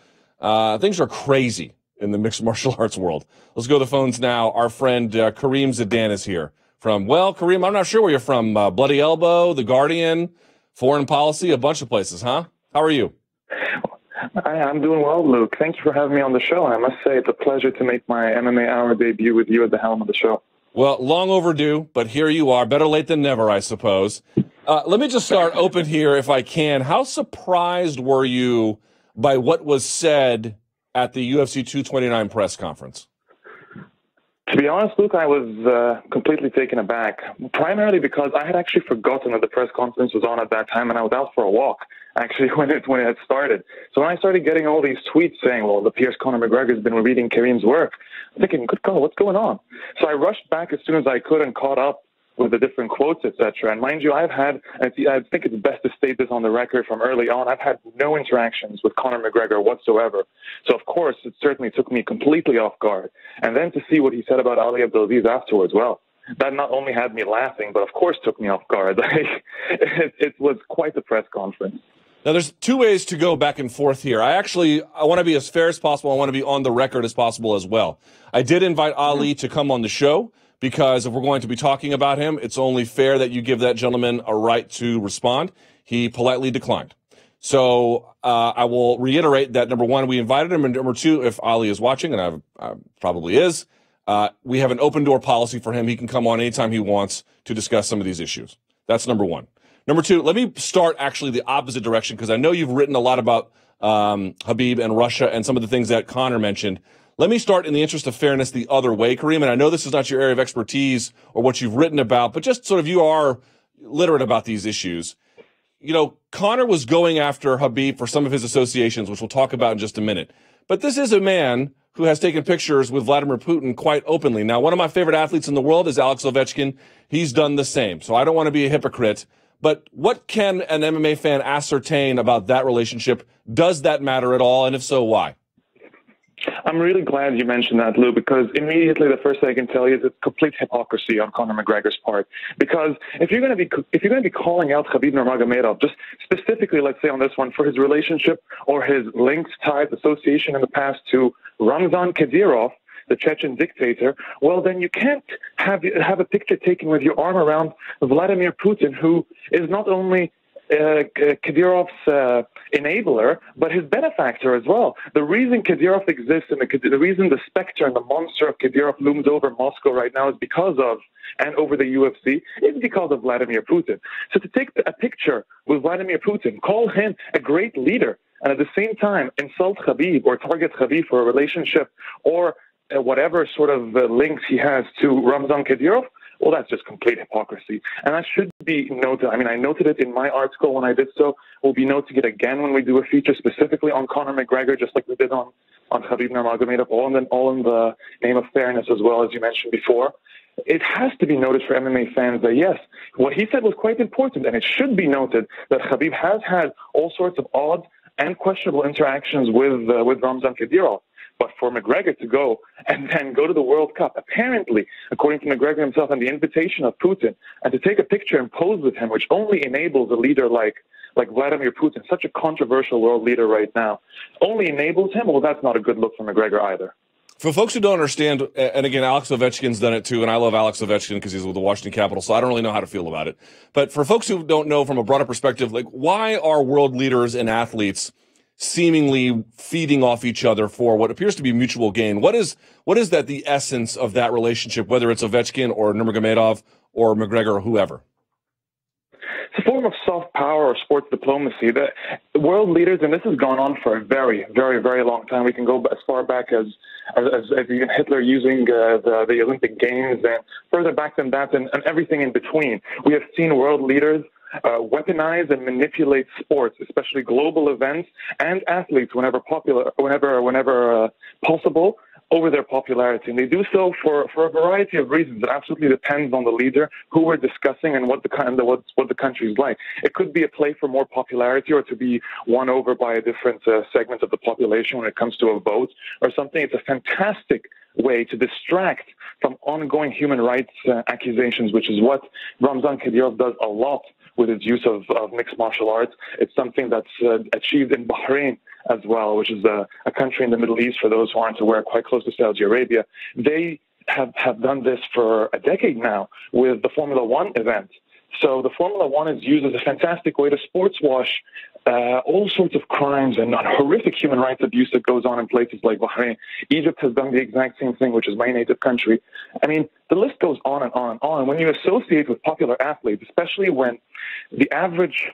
Things are crazy in the mixed martial arts world. Let's go to the phones now. Our friend Kareem Zidan is here from, Kareem, I'm not sure where you're from. Bloody Elbow, The Guardian, Foreign Policy, a bunch of places, huh? How are you? I'm doing well, Luke. Thank you for having me on the show. I must say it's a pleasure to make my MMA Hour debut with you at the helm of the show. Well, long overdue, but here you are. Better late than never, I suppose. Let me just start open here, if I can. How surprised were you by what was said at the UFC 229 press conference? To be honest, Luke, I was completely taken aback, primarily because I had actually forgotten that the press conference was on at that time, and I was out for a walk, actually, when it had started. So when I started getting all these tweets saying, well, the Pierce Conor McGregor has been reading Kareem's work, I'm thinking, good God, what's going on? So I rushed back as soon as I could and caught up with the different quotes, etc. And mind you, I think it's best to state this on the record from early on, I've had no interactions with Conor McGregor whatsoever. So, of course, it certainly took me completely off guard. And then to see what he said about Ali Abdelaziz afterwards, well, that not only had me laughing, but, of course, took me off guard. It was quite the press conference. Now, there's two ways to go back and forth here. I want to be as fair as possible. I want to be on the record as possible as well. I did invite Ali to come on the show, because if we're going to be talking about him, it's only fair that you give that gentleman a right to respond. He politely declined. So I will reiterate that, number one, we invited him, and number two, if Ali is watching, and I probably is, we have an open-door policy for him. He can come on anytime he wants to discuss some of these issues. That's number one. Number two, let me start actually the opposite direction, because I know you've written a lot about Khabib and Russia and some of the things that Conor mentioned. Let me start in the interest of fairness the other way, Kareem, and I know this is not your area of expertise or what you've written about, but just sort of you are literate about these issues. Conor was going after Khabib for some of his associations, which we'll talk about in just a minute. But this is a man who has taken pictures with Vladimir Putin quite openly. Now, one of my favorite athletes in the world is Alex Ovechkin. He's done the same. So I don't want to be a hypocrite. But what can an MMA fan ascertain about that relationship? Does that matter at all? And if so, why? I'm really glad you mentioned that, Lou, because immediately the first thing I can tell you is it's complete hypocrisy on Conor McGregor's part. Because if you're going to be calling out Khabib Nurmagomedov, just specifically, let's say on this one, for his relationship or his links, ties, association in the past to Ramzan Kadyrov, the Chechen dictator, well, then you can't have a picture taken with your arm around Vladimir Putin, who is not only Kadyrov's enabler, but his benefactor as well. The reason Kadyrov exists and the reason the specter and the monster of Kadyrov looms over Moscow right now is because of, and over the UFC, is because of Vladimir Putin. So to take a picture with Vladimir Putin, call him a great leader, and at the same time insult Khabib or target Khabib for a relationship or whatever sort of links he has to Ramzan Kadyrov, well, that's just complete hypocrisy. And that should be noted. I mean, I noted it in my article when I did so. We'll be noting it again when we do a feature specifically on Conor McGregor, just like we did on Khabib Nurmagomedov, all in the name of fairness as well, as you mentioned before. It has to be noted for MMA fans that, yes, what he said was quite important, and it should be noted that Khabib has had all sorts of odd and questionable interactions with Ramzan Kadyrov. But for McGregor to go and then go to the World Cup, apparently, according to McGregor himself, and the invitation of Putin, and to take a picture and pose with him, which only enables a leader like Vladimir Putin, such a controversial world leader right now, only enables him, well, that's not a good look for McGregor either. For folks who don't understand, and again, Alex Ovechkin's done it too, and I love Alex Ovechkin because he's with the Washington Capitals, so I don't really know how to feel about it. But for folks who don't know from a broader perspective, like, why are world leaders and athletes seemingly feeding off each other for what appears to be mutual gain? What is that the essence of that relationship, whether it's Ovechkin or Nurmagomedov or McGregor or whoever? It's a form of soft power or sports diplomacy. The world leaders, and this has gone on for a very, very, very long time. We can go as far back as even Hitler using the Olympic Games, and further back than that, and everything in between. We have seen world leaders weaponize and manipulate sports, especially global events and athletes whenever possible, over their popularity. And they do so for a variety of reasons. It absolutely depends on the leader, who we're discussing, and what the country is like. It could be a play for more popularity or to be won over by a different segment of the population when it comes to a vote or something. It's a fantastic way to distract from ongoing human rights accusations, which is what Ramzan Kadyrov does a lot with its use of mixed martial arts. It's something that's achieved in Bahrain as well, which is a country in the Middle East, for those who aren't aware, quite close to Saudi Arabia. They have done this for a decade now with the Formula One event. So the Formula One is used as a fantastic way to sports wash all sorts of crimes and horrific human rights abuse that goes on in places like Bahrain. Egypt has done the exact same thing, which is my native country. I mean, the list goes on and on and on. When you associate with popular athletes, especially when the average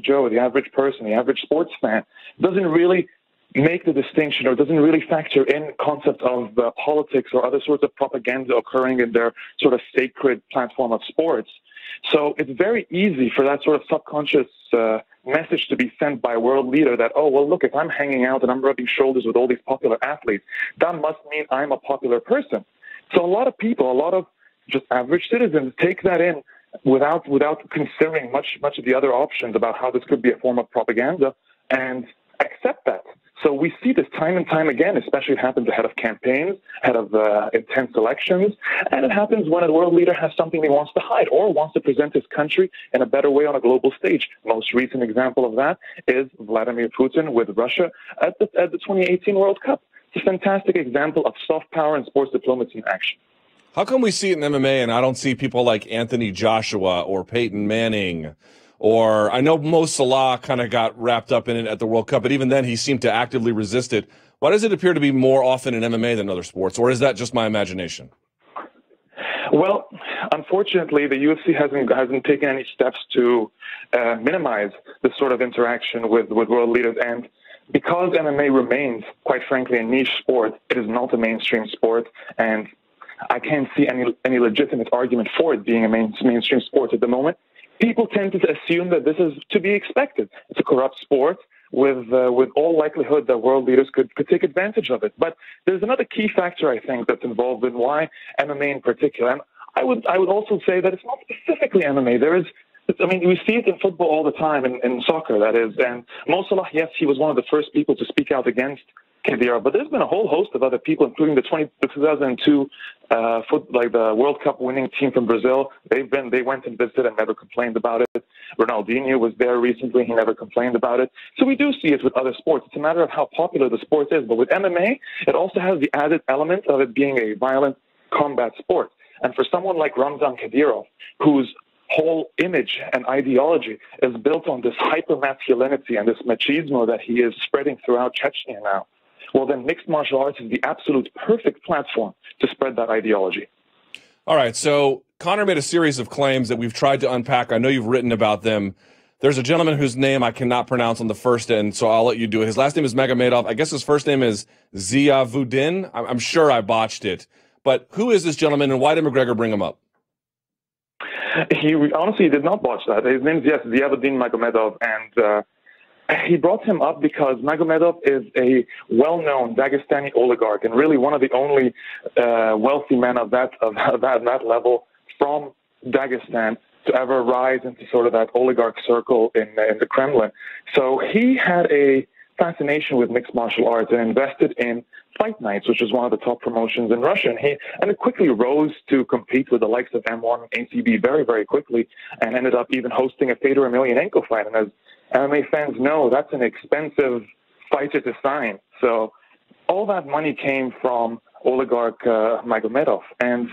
Joe, the average person, the average sports fan doesn't really make the distinction or doesn't really factor in concept of politics or other sorts of propaganda occurring in their sort of sacred platform of sports. So it's very easy for that sort of subconscious message to be sent by a world leader that, oh, well, look, if I'm hanging out and I'm rubbing shoulders with all these popular athletes, that must mean I'm a popular person. So a lot of people, a lot of just average citizens take that in without considering much of the other options about how this could be a form of propaganda and accept that. So we see this time and time again, especially it happens ahead of campaigns, ahead of intense elections, and it happens when a world leader has something he wants to hide or wants to present his country in a better way on a global stage. Most recent example of that is Vladimir Putin with Russia at the 2018 World Cup. It's a fantastic example of soft power and sports diplomacy in action. How come we see it in MMA and I don't see people like Anthony Joshua or Peyton Manning? Or I know Mo Salah kind of got wrapped up in it at the World Cup, but even then he seemed to actively resist it. Why does it appear to be more often in MMA than other sports, or is that just my imagination? Well, unfortunately, the UFC hasn't taken any steps to minimize this sort of interaction with world leaders, and because MMA remains, quite frankly, a niche sport, it is not a mainstream sport, and I can't see any legitimate argument for it being a mainstream sport at the moment. people tend to assume that this is to be expected. It's a corrupt sport. With all likelihood, that world leaders could take advantage of it. But there's another key factor, I think, that's involved in why MMA in particular. And I would also say that it's not specifically MMA. We see it in football all the time, in soccer, that is. And Mo Salah, yes, he was one of the first people to speak out against Khedira, but there's been a whole host of other people, including the 2002 the World Cup winning team from Brazil. They went and visited and never complained about it. Ronaldinho was there recently. He never complained about it. So we do see it with other sports. It's a matter of how popular the sport is. But with MMA, it also has the added element of it being a violent combat sport. And for someone like Ramzan Kadyrov, whose whole image and ideology is built on this hyper-masculinity and this machismo that he is spreading throughout Chechnya now, well, then mixed martial arts is the absolute perfect platform to spread that ideology. All right, so Conor made a series of claims that we've tried to unpack. I know you've written about them. There's a gentleman whose name I cannot pronounce on the first end, so I'll let you do it. His last name is Magomedov. I guess his first name is Ziavuddin. I'm sure I botched it. But who is this gentleman, and why did McGregor bring him up? He honestly did not botch that. His name is, yes, Ziavuddin Magomedov, and he brought him up because Magomedov is a well-known Dagestani oligarch and really one of the only wealthy men of that level from Dagestan to ever rise into sort of that oligarch circle in the Kremlin. So he had a fascination with mixed martial arts and invested in Fight Nights, which is one of the top promotions in Russia. And it quickly rose to compete with the likes of M1 and ACB very, very quickly, and ended up even hosting a Fedor Emelianenko fight. And as MMA fans know, that's an expensive fighter to sign. So all that money came from oligarch Magomedov. And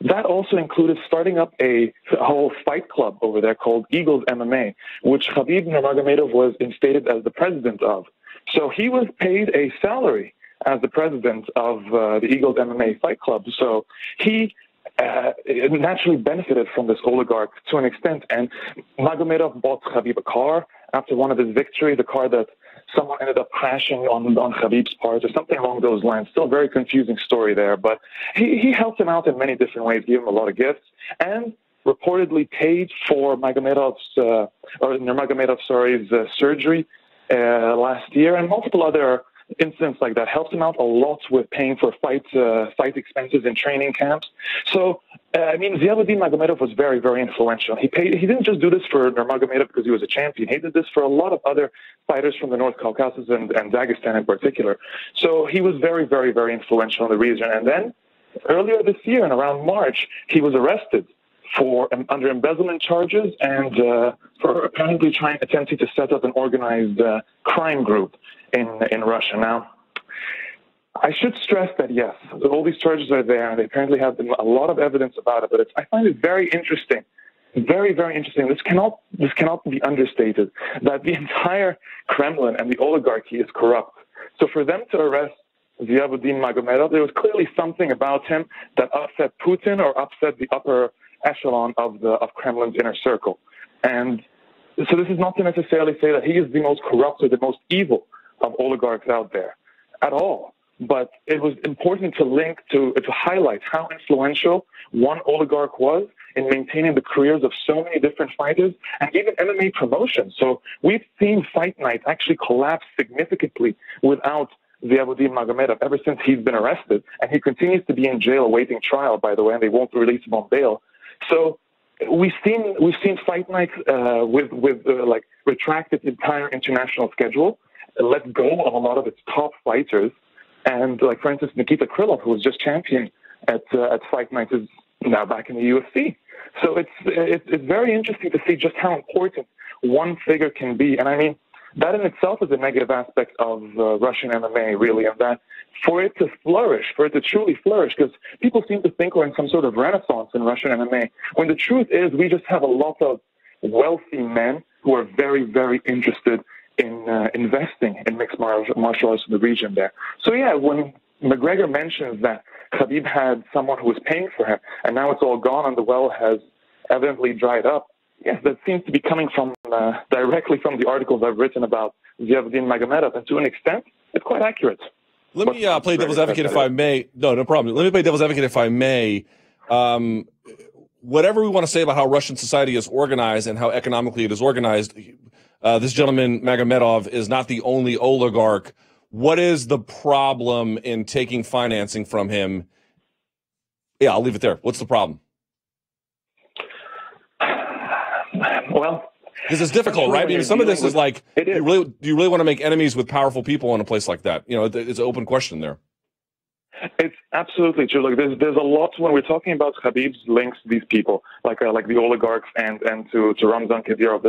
that also included starting up a whole fight club over there called Eagles MMA, which Khabib Nurmagomedov was instated as the president of. So he was paid a salary as the president of the Eagles MMA fight club. So he naturally benefited from this oligarch to an extent. And Magomedov bought Khabib a car after one of his victories, a car that someone ended up crashing on Khabib's part or something along those lines. Still a very confusing story there. But he helped him out in many different ways, gave him a lot of gifts, and reportedly paid for Nurmagomedov's surgery last year, and multiple other incidents like that. Helped him out a lot with paying for fight expenses in training camps. So, Ziavuddin Magomedov was very, very influential. He didn't just do this for Nurmagomedov because he was a champion. He did this for a lot of other fighters from the North Caucasus and Dagestan in particular. So he was very, very, very influential in the region. And then earlier this year, in around March, he was arrested under embezzlement charges and for apparently attempting to set up an organized crime group in Russia. Now, I should stress that, yes, all these charges are there, and they apparently have a lot of evidence about it, but I find it very interesting, very, very interesting. This cannot be understated, that the entire Kremlin and the oligarchy is corrupt. So for them to arrest Ziavuddin Magomedov, there was clearly something about him that upset Putin or upset the upper echelon of Kremlin's inner circle. And so this is not to necessarily say that he is the most corrupt or the most evil of oligarchs out there at all. But it was important to highlight how influential one oligarch was in maintaining the careers of so many different fighters and even MMA promotions. So we've seen Fight Night actually collapse significantly without Ziavuddin Magomedov ever since he's been arrested, and he continues to be in jail awaiting trial, by the way, and they won't release him on bail. So we've seen Fight Night retract its entire international schedule, let go of a lot of its top fighters, and for instance, Nikita Krylov, who was just champion at Fight Night, is now back in the UFC. So it's very interesting to see just how important one figure can be, and that in itself is a negative aspect of Russian MMA, really, and that for it to flourish, for it to truly flourish, because people seem to think we're in some sort of renaissance in Russian MMA, when the truth is we just have a lot of wealthy men who are very, very interested in investing in mixed martial arts in the region there. So yeah, when McGregor mentions that Khabib had someone who was paying for him, and now it's all gone and the well has evidently dried up, yes, that seems to be coming from directly from the articles I've written about Ziavuddin Magomedov, and to an extent, it's quite accurate. Let me play devil's advocate if I may. No problem. Let me play devil's advocate if I may. whatever we want to say about how Russian society is organized and how economically it is organized, this gentleman, Magomedov, is not the only oligarch. What is the problem in taking financing from him? Yeah, I'll leave it there. What's the problem? Well, because it's difficult, right? I mean, some of this is like, do you really want to make enemies with powerful people in a place like that? You know, it's an open question there. It's absolutely true. Look, there's a lot when we're talking about Khabib's links to these people, like the oligarchs and to Ramzan Kadyrov.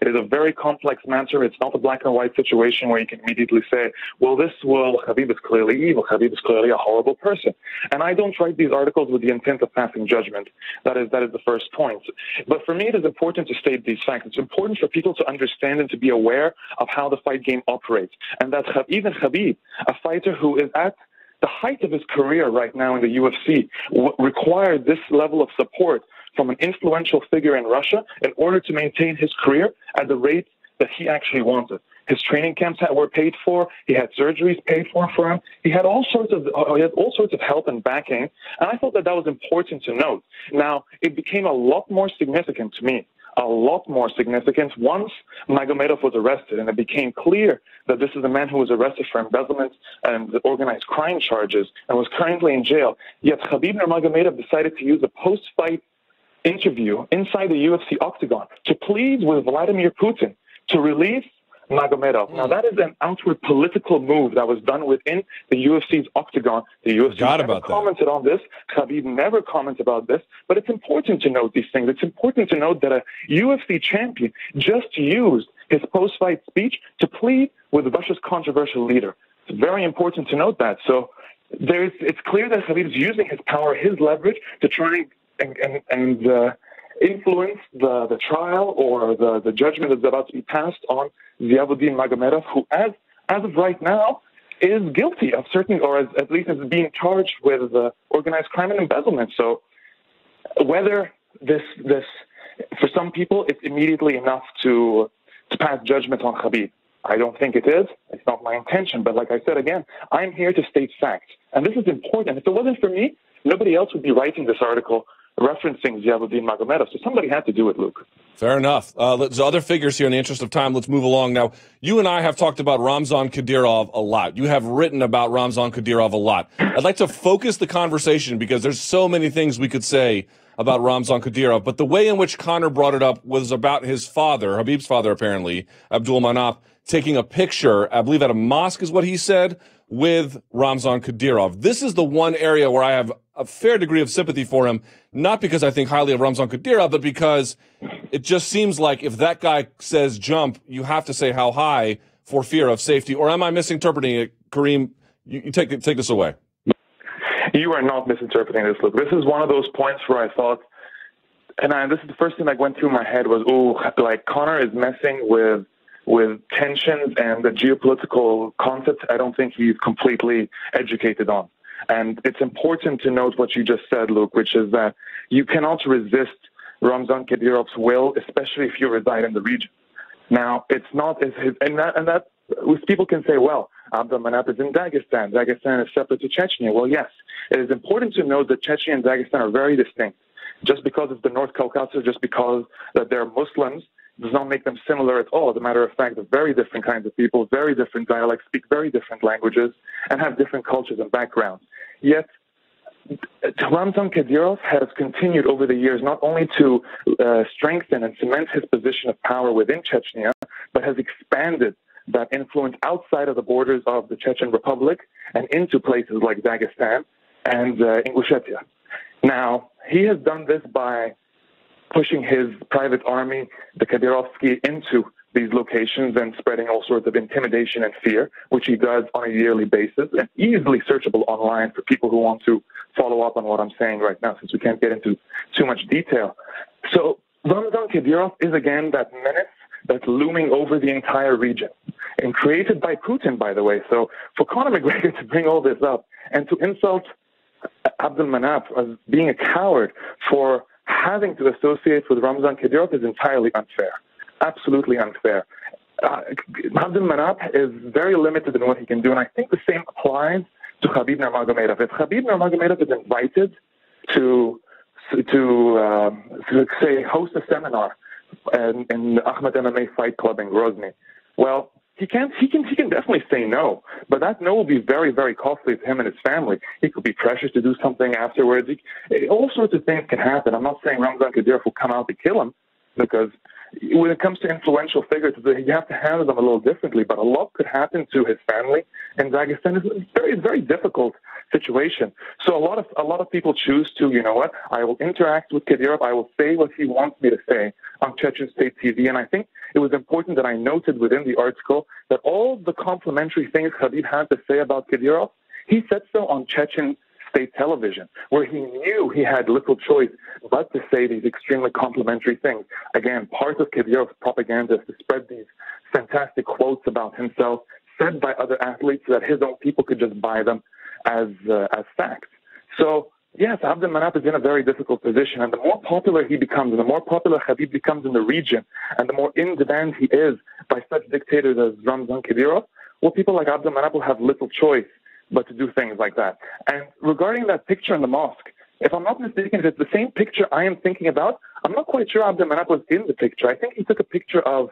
It is a very complex matter. It's not a black and white situation where you can immediately say, well, Khabib is clearly evil. Khabib is clearly a horrible person. And I don't write these articles with the intent of passing judgment. That is the first point. But for me, it is important to state these facts. It's important for people to understand and to be aware of how the fight game operates. And that even Khabib, a fighter who is at the height of his career right now in the UFC, required this level of support from an influential figure in Russia in order to maintain his career at the rate that he actually wanted. His training camps were paid for. He had surgeries paid for him. He had all sorts of help and backing. And I thought that was important to note. Now, it became a lot more significant to me. A lot more significant once Magomedov was arrested, and it became clear that this is a man who was arrested for embezzlement and organized crime charges and was currently in jail. Yet Khabib Nurmagomedov decided to use a post-fight interview inside the UFC Octagon to plead with Vladimir Putin to release Magomedov. Now, that is an outward political move that was done within the UFC's Octagon. The UFC never commented on this. Khabib never commented about this. But it's important to note these things. It's important to note that a UFC champion just used his post-fight speech to plead with Russia's controversial leader. It's very important to note that. So it's clear that Khabib is using his power, his leverage, to try and influence the trial or the judgment that's about to be passed on Ziauddin Magomedov, who, as of right now, is guilty of certain, or at least is being charged with organized crime and embezzlement. So whether this for some people, it's immediately enough to pass judgment on Khabib. I don't think it is. It's not my intention. But like I said again, I'm here to state facts. And this is important. If it wasn't for me, nobody else would be writing this article referencing Ziauddin Magomedov. So somebody had to do it, Luke. Fair enough. There's other figures here in the interest of time. Let's move along. Now, you and I have talked about Ramzan Kadyrov a lot. You have written about Ramzan Kadyrov a lot. I'd like to focus the conversation because there's so many things we could say about Ramzan Kadyrov, but the way in which Conor brought it up was about his father, Khabib's father apparently, Abdul Manap, taking a picture, I believe at a mosque is what he said, with Ramzan Kadyrov. This is the one area where I have a fair degree of sympathy for him, not because I think highly of Ramzan Kadyrov, but because it just seems like if that guy says jump, you have to say how high for fear of safety. Or am I misinterpreting it? Kareem, you take this away. You are not misinterpreting this, Luke. This is one of those points where I thought, and this is the first thing that went through my head was, like Conor is messing with tensions and the geopolitical concepts I don't think he's completely educated on. And it's important to note what you just said, Luke, which is that you cannot resist Ramzan Kadyrov's will, especially if you reside in the region. Now, it's not as his, and that people can say, well, Abdul Manap is in Dagestan. Dagestan is separate to Chechnya. Well, yes, it is important to note that Chechnya and Dagestan are very distinct. Just because it's the North Caucasus, just because that they're Muslims, does not make them similar at all. As a matter of fact, they're very different kinds of people, very different dialects, speak very different languages, and have different cultures and backgrounds. Yet, Ramzan Kadyrov has continued over the years not only to strengthen and cement his position of power within Chechnya, but has expanded that influence outside of the borders of the Chechen Republic and into places like Dagestan and Ingushetia. Now, he has done this by pushing his private army, the Kadyrovsky, into these locations and spreading all sorts of intimidation and fear, which he does on a yearly basis and easily searchable online for people who want to follow up on what I'm saying right now, since we can't get into too much detail. So Ramzan Kadyrov is, again, that menace that's looming over the entire region and created by Putin, by the way. So for Conor McGregor to bring all this up and to insult Abdul Manap as being a coward for having to associate with Ramzan Kadyrov is entirely unfair. Absolutely unfair. Abdul Manap is very limited in what he can do, and I think the same applies to Khabib Nurmagomedov. If Khabib Nurmagomedov is invited to say host a seminar in the Ahmed MMA Fight Club in Grozny. Well, he can definitely say no, but that no will be very, very costly to him and his family. He could be pressured to do something afterwards. All sorts of things can happen. I'm not saying Ramzan Kadyrov will come out to kill him, because when it comes to influential figures, you have to handle them a little differently. But a lot could happen to his family in Dagestan. It's a very, very difficult situation. So a lot of people choose to, you know what, I will interact with Kadyrov. I will say what he wants me to say on Chechen State TV. And I think it was important that I noted within the article that all the complimentary things Khabib had to say about Kadyrov, he said so on Chechen State television, where he knew he had little choice but to say these extremely complimentary things. Again, part of Kadyrov's propaganda is to spread these fantastic quotes about himself said by other athletes so that his own people could just buy them as facts. So, yes, Abdelmanap is in a very difficult position, and the more popular he becomes, and the more popular Khabib becomes in the region, and the more in demand he is by such dictators as Ramzan Kadyrov, well, people like Abdelmanap will have little choice but to do things like that. And regarding that picture in the mosque, if I'm not mistaken, if it's the same picture I am thinking about, I'm not quite sure Abdelmanap was in the picture. I think he took a picture of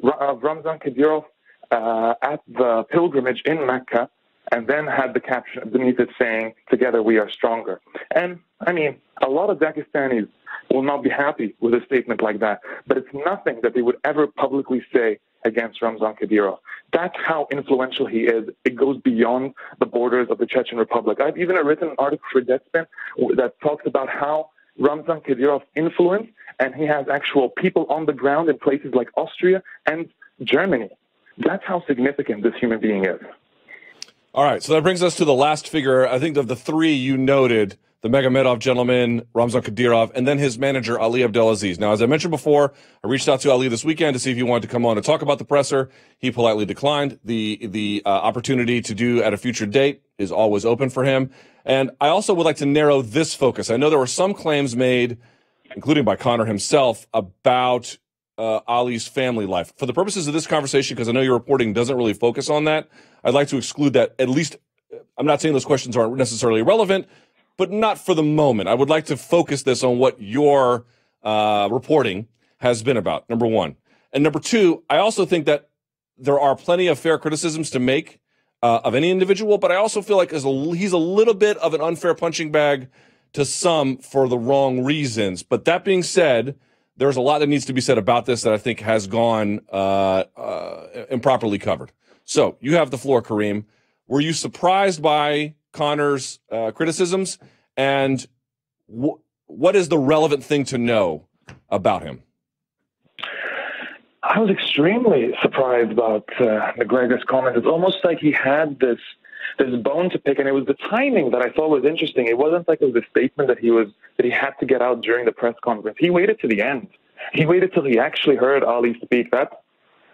Ramzan Kadyrov at the pilgrimage in Mecca, and then had the caption beneath it saying, "Together we are stronger." And, I mean, a lot of Dagestanis will not be happy with a statement like that, but it's nothing that they would ever publicly say against Ramzan Kadyrov. That's how influential he is. It goes beyond the borders of the Chechen Republic. I've even written an article for Deadspin that talks about how Ramzan Kadyrov's influence, and he has actual people on the ground in places like Austria and Germany. That's how significant this human being is. All right, so that brings us to the last figure, I think, of the three you noted, the Magomedov gentleman, Ramzan Kadyrov, and then his manager, Ali Abdelaziz. Now, as I mentioned before, I reached out to Ali this weekend to see if he wanted to come on and talk about the presser. He politely declined. The opportunity to do at a future date is always open for him. And I also would like to narrow this focus. I know there were some claims made, including by Conor himself, about Ali's family life. For the purposes of this conversation, because I know your reporting doesn't really focus on that, I'd like to exclude that. At least, I'm not saying those questions aren't necessarily relevant, but not for the moment. I would like to focus this on what your reporting has been about, number one. And number two, I also think that there are plenty of fair criticisms to make of any individual, but I also feel like he's a little bit of an unfair punching bag to some for the wrong reasons. But that being said, there's a lot that needs to be said about this that I think has gone improperly covered. So you have the floor, Kareem. Were you surprised by Conor's criticisms, and what is the relevant thing to know about him? I was extremely surprised about McGregor's comment. It's almost like he had this bone to pick, and it was the timing that I thought was interesting. It wasn't like it was a statement that he had to get out during the press conference. He waited to the end. He waited till he actually heard Ali speak. That,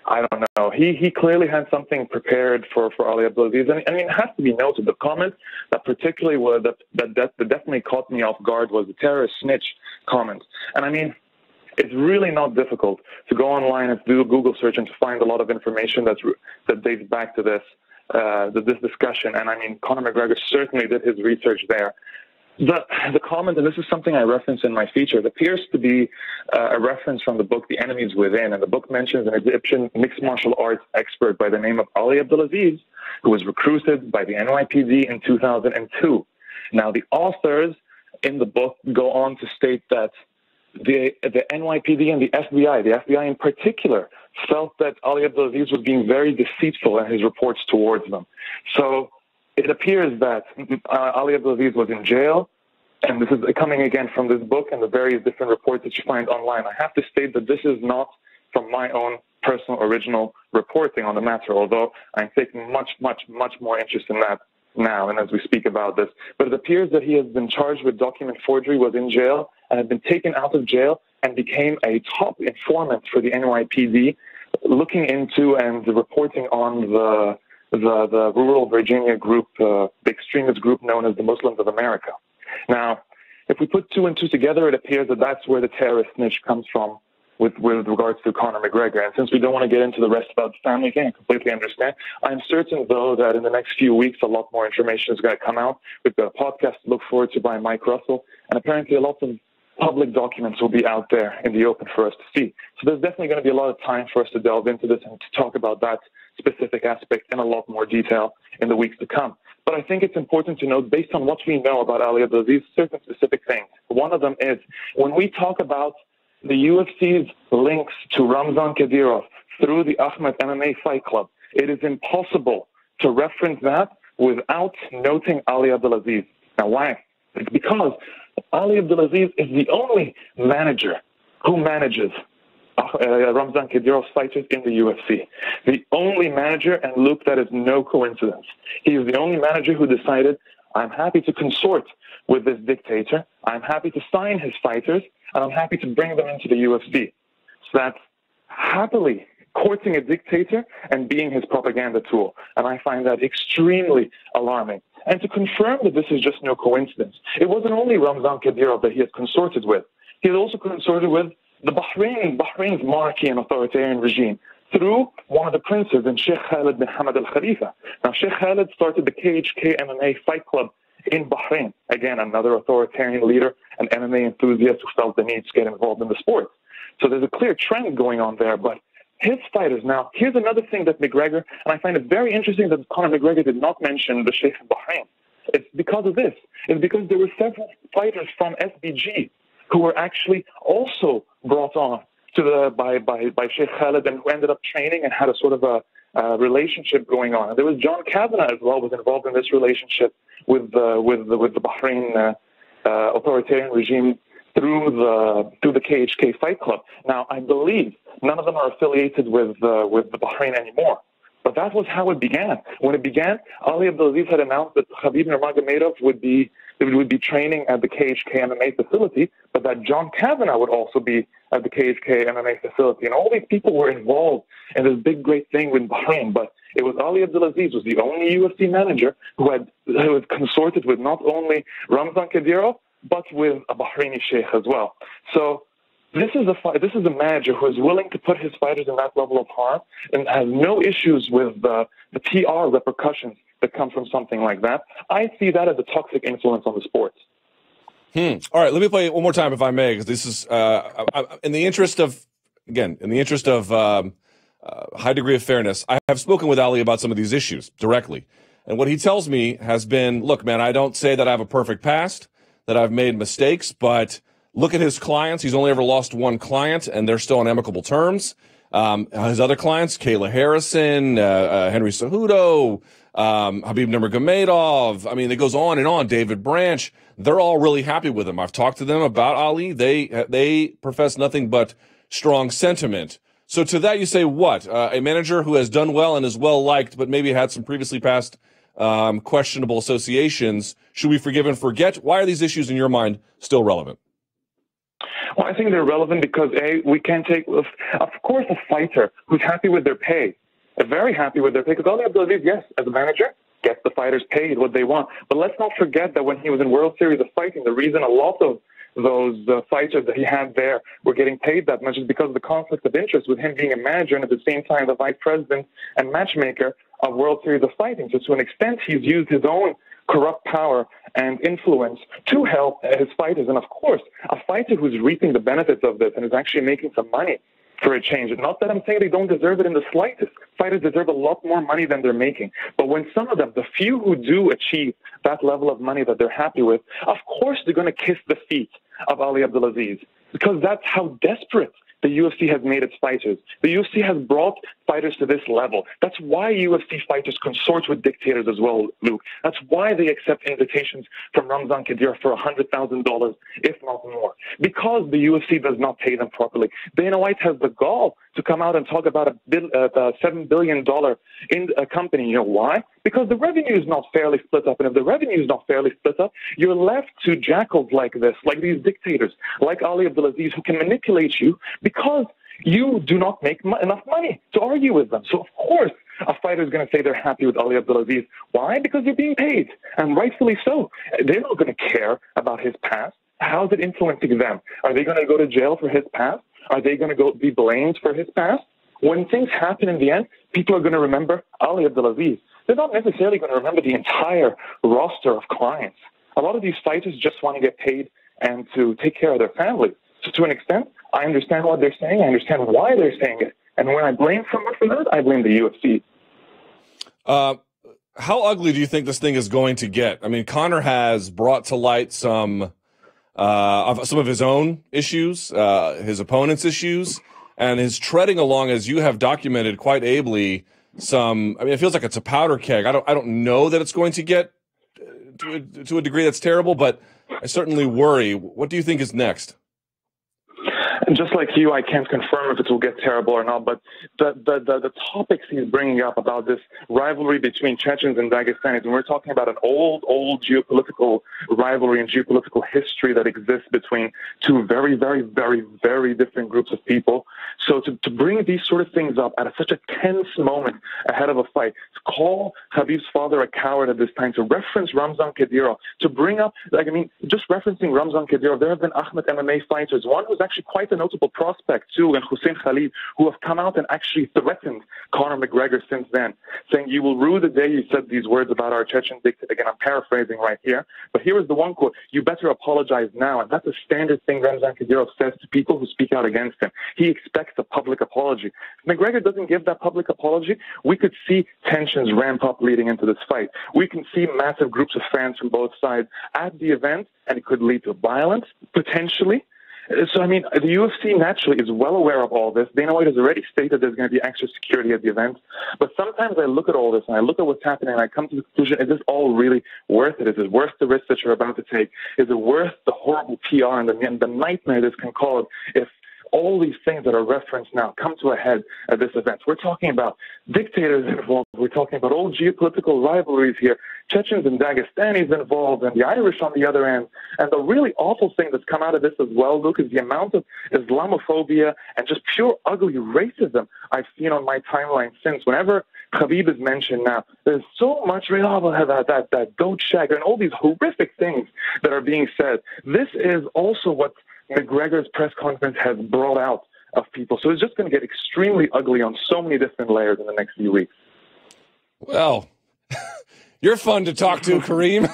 I don't know. He clearly had something prepared for Ali Abdelaziz. And I mean, it has to be noted, the comment that particularly that definitely caught me off guard was the terrorist snitch comment. And I mean, it's really not difficult to go online and do a Google search and to find a lot of information that dates back to this discussion. And I mean, Conor McGregor certainly did his research there. The comment, and this is something I reference in my feature, it appears to be a reference from the book The Enemies Within, and the book mentions an Egyptian mixed martial arts expert by the name of Ali Abdelaziz, who was recruited by the NYPD in 2002. Now, the authors in the book go on to state that the NYPD and the FBI in particular, felt that Ali Abdelaziz was being very deceitful in his reports towards them. So it appears that Ali Abdelaziz was in jail, and this is coming again from this book and the various different reports that you find online. I have to state that this is not from my own personal original reporting on the matter, although I'm taking much, much, much more interest in that now and as we speak about this. But it appears that he has been charged with document forgery, was in jail, and had been taken out of jail and became a top informant for the NYPD, looking into and reporting on the rural Virginia group, the extremist group known as the Muslims of America. Now, if we put two and two together, it appears that that's where the terrorist snitch comes from with regards to Conor McGregor. And since we don't want to get into the rest about the family thing, I completely understand. I'm certain, though, that in the next few weeks, a lot more information is going to come out. We've got a podcast to look forward to by Mike Russell, and apparently a lot of public documents will be out there in the open for us to see. So there's definitely going to be a lot of time for us to delve into this and to talk about that specific aspect in a lot more detail in the weeks to come. But I think it's important to note, based on what we know about Ali Abdelaziz, certain specific things. One of them is, when we talk about the UFC's links to Ramzan Kadyrov through the Ahmed MMA Fight Club, it is impossible to reference that without noting Ali Abdelaziz. Now, why? It's because Ali Abdelaziz is the only manager who manages Ramzan Kadyrov's fighters in the UFC. The only manager, and Luke, that is no coincidence. He is the only manager who decided, I'm happy to consort with this dictator, I'm happy to sign his fighters, and I'm happy to bring them into the UFC. So that's happily courting a dictator and being his propaganda tool. And I find that extremely alarming. And to confirm that this is just no coincidence, it wasn't only Ramzan Kadyrov that he had consorted with. He had also consorted with the Bahrain's monarchy and authoritarian regime through one of the princes, and Sheikh Khalid bin Hamad Al Khalifa. Now, Sheikh Khalid started the KHK MMA Fight Club in Bahrain. Again, another authoritarian leader, an MMA enthusiast who felt the need to get involved in the sport. So there's a clear trend going on there, but his fighters now, here's another thing that McGregor, and I find it very interesting that Conor McGregor did not mention the Sheikh of Bahrain. It's because of this. It's because there were several fighters from SBG who were actually also brought on to by Sheikh Khalid, and who ended up training and had a sort of a relationship going on. And there was John Kavanagh as well, was involved in this relationship with the Bahrain authoritarian regime through the KHK Fight Club. Now, I believe none of them are affiliated with the Bahrain anymore. But that was how it began. When it began, Ali Abdelaziz had announced that Khabib Nurmagomedov would be training at the KHK MMA facility, but that John Kavanagh would also be at the KHK MMA facility. And all these people were involved in this big, great thing with Bahrain. But it was Ali Abdelaziz was the only UFC manager who had consorted with not only Ramzan Kadyrov, but with a Bahraini sheikh as well. So this is a manager who is willing to put his fighters in that level of harm and has no issues with the PR repercussions that come from something like that. I see that as a toxic influence on the sport. All right, let me play it one more time, if I may, because this is in the interest of high degree of fairness. I have spoken with Ali about some of these issues directly, and what he tells me has been, look, man, I don't say that I have a perfect past, that I've made mistakes, but look at his clients. He's only ever lost one client, and they're still on amicable terms. His other clients, Kayla Harrison, Henry Cejudo, Khabib Nurmagomedov. I mean, it goes on and on. David Branch. They're all really happy with him. I've talked to them about Ali. They profess nothing but strong sentiment. So to that you say what? A manager who has done well and is well liked, but maybe had some previously past questionable associations. Should we forgive and forget? Why are these issues in your mind still relevant? Well, I think they're relevant because, we can't take, of course, a fighter who's happy with their pay, very happy with their pay, because Ali Abdelaziz, yes, as a manager, gets the fighters paid what they want. But let's not forget that when he was in World Series of Fighting, the reason a lot of those fighters that he had there were getting paid that much is because of the conflict of interest with him being a manager and at the same time the vice president and matchmaker of World Series of Fighting. So to an extent, he's used his own corrupt power and influence to help his fighters. And of course, a fighter who's reaping the benefits of this and is actually making some money for a change. Not that I'm saying they don't deserve it in the slightest. Fighters deserve a lot more money than they're making. But when some of them, the few who do achieve that level of money that they're happy with, of course they're going to kiss the feet of Ali Abdelaziz, because that's how desperate the UFC has made its fighters. The UFC has brought fighters to this level. That's why UFC fighters consort with dictators as well, Luke. That's why they accept invitations from Ramzan Kadyrov for $100,000, if not more. Because the UFC does not pay them properly. Dana White has the gall to come out and talk about a $7 billion in a company. You know why? Because the revenue is not fairly split up. And if the revenue is not fairly split up, you're left to jackals like this, like these dictators, like Ali Abdelaziz, who can manipulate you because you do not make enough money to argue with them. So, of course, a fighter is going to say they're happy with Ali Abdelaziz. Why? Because they're being paid, and rightfully so. They're not going to care about his past. How is it influencing them? Are they going to go to jail for his past? Are they going to be blamed for his past? When things happen in the end, people are going to remember Ali Abdelaziz. They're not necessarily going to remember the entire roster of clients. A lot of these fighters just want to get paid and to take care of their families. So to an extent, I understand what they're saying. I understand why they're saying it. And when I blame someone for that, I blame the UFC. How ugly do you think this thing is going to get? I mean, Conor has brought to light some of his own issues, his opponent's issues, and is treading along, as you have documented quite ably, some. I mean, it feels like it's a powder keg. I don't know that it's going to get to a degree that's terrible, but I certainly worry. What do you think is next? And just like you, I can't confirm if it will get terrible or not, but the topics he's bringing up about this rivalry between Chechens and Dagestanis, and we're talking about an old geopolitical rivalry and geopolitical history that exists between two very, very, very, very different groups of people. So to bring these sort of things up at such a tense moment ahead of a fight, to call Khabib's father a coward at this time, to reference Ramzan Kadyrov, to bring up, just referencing Ramzan Kadyrov, there have been Ahmed MMA fighters, one who's actually quite a notable prospect too, and Hussein Khalid, who have come out and actually threatened Conor McGregor since then, saying, "You will rue the day you said these words about our Chechen dictator." Again, I'm paraphrasing right here, but here is the one quote: "You better apologize now." And that's a standard thing Ramzan Kadyrov says to people who speak out against him. He expects a public apology. If McGregor doesn't give that public apology, we could see tensions ramp up leading into this fight. We can see massive groups of fans from both sides at the event, and it could lead to violence, potentially. So, I mean, the UFC naturally is well aware of all this. Dana White has already stated there's going to be extra security at the event. But sometimes I look at all this and I look at what's happening and I come to the conclusion, is this all really worth it? Is it worth the risk that you're about to take? Is it worth the horrible PR and the nightmare this can cause if all these things that are referenced now come to a head at this event? We're talking about dictators involved. We're talking about old geopolitical rivalries here, Chechens and Dagestanis involved, and the Irish on the other end. And the really awful thing that's come out of this as well, Luke, is the amount of Islamophobia and just pure ugly racism I've seen on my timeline since. Whenever Khabib is mentioned now, there's so much that goat shag and all these horrific things that are being said. This is also what McGregor's press conference has brought out of people. So it's just going to get extremely ugly on so many different layers in the next few weeks. Well, you're fun to talk to, Kareem.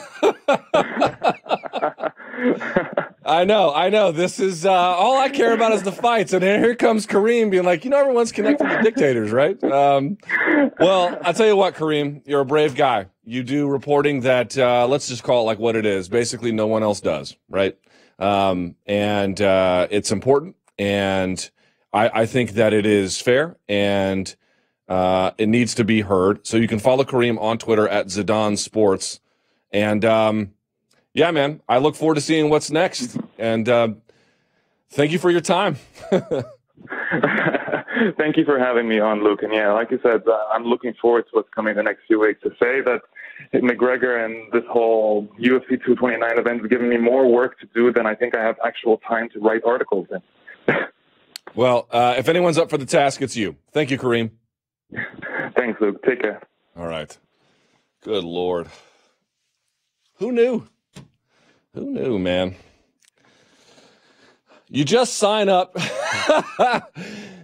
I know. This is all I care about is the fights. And here comes Kareem being like, everyone's connected to dictators, right? Well, I'll tell you what, Kareem, you're a brave guy. You do reporting that, let's just call it like what it is. Basically, no one else does, right? And it's important, and I think that it is fair, and it needs to be heard. So you can follow Kareem on Twitter at Zidan Sports, and yeah, man, I look forward to seeing what's next. And thank you for your time. Thank you for having me on, Luke. And yeah, like you said, I'm looking forward to what's coming the next few weeks. To say that McGregor and this whole UFC 229 event has given me more work to do than I think I have actual time to write articles in. Well, if anyone's up for the task, it's you. Thank you, Kareem. Thanks, Luke. Take care. All right. Good Lord. Who knew? Who knew, man? You just sign up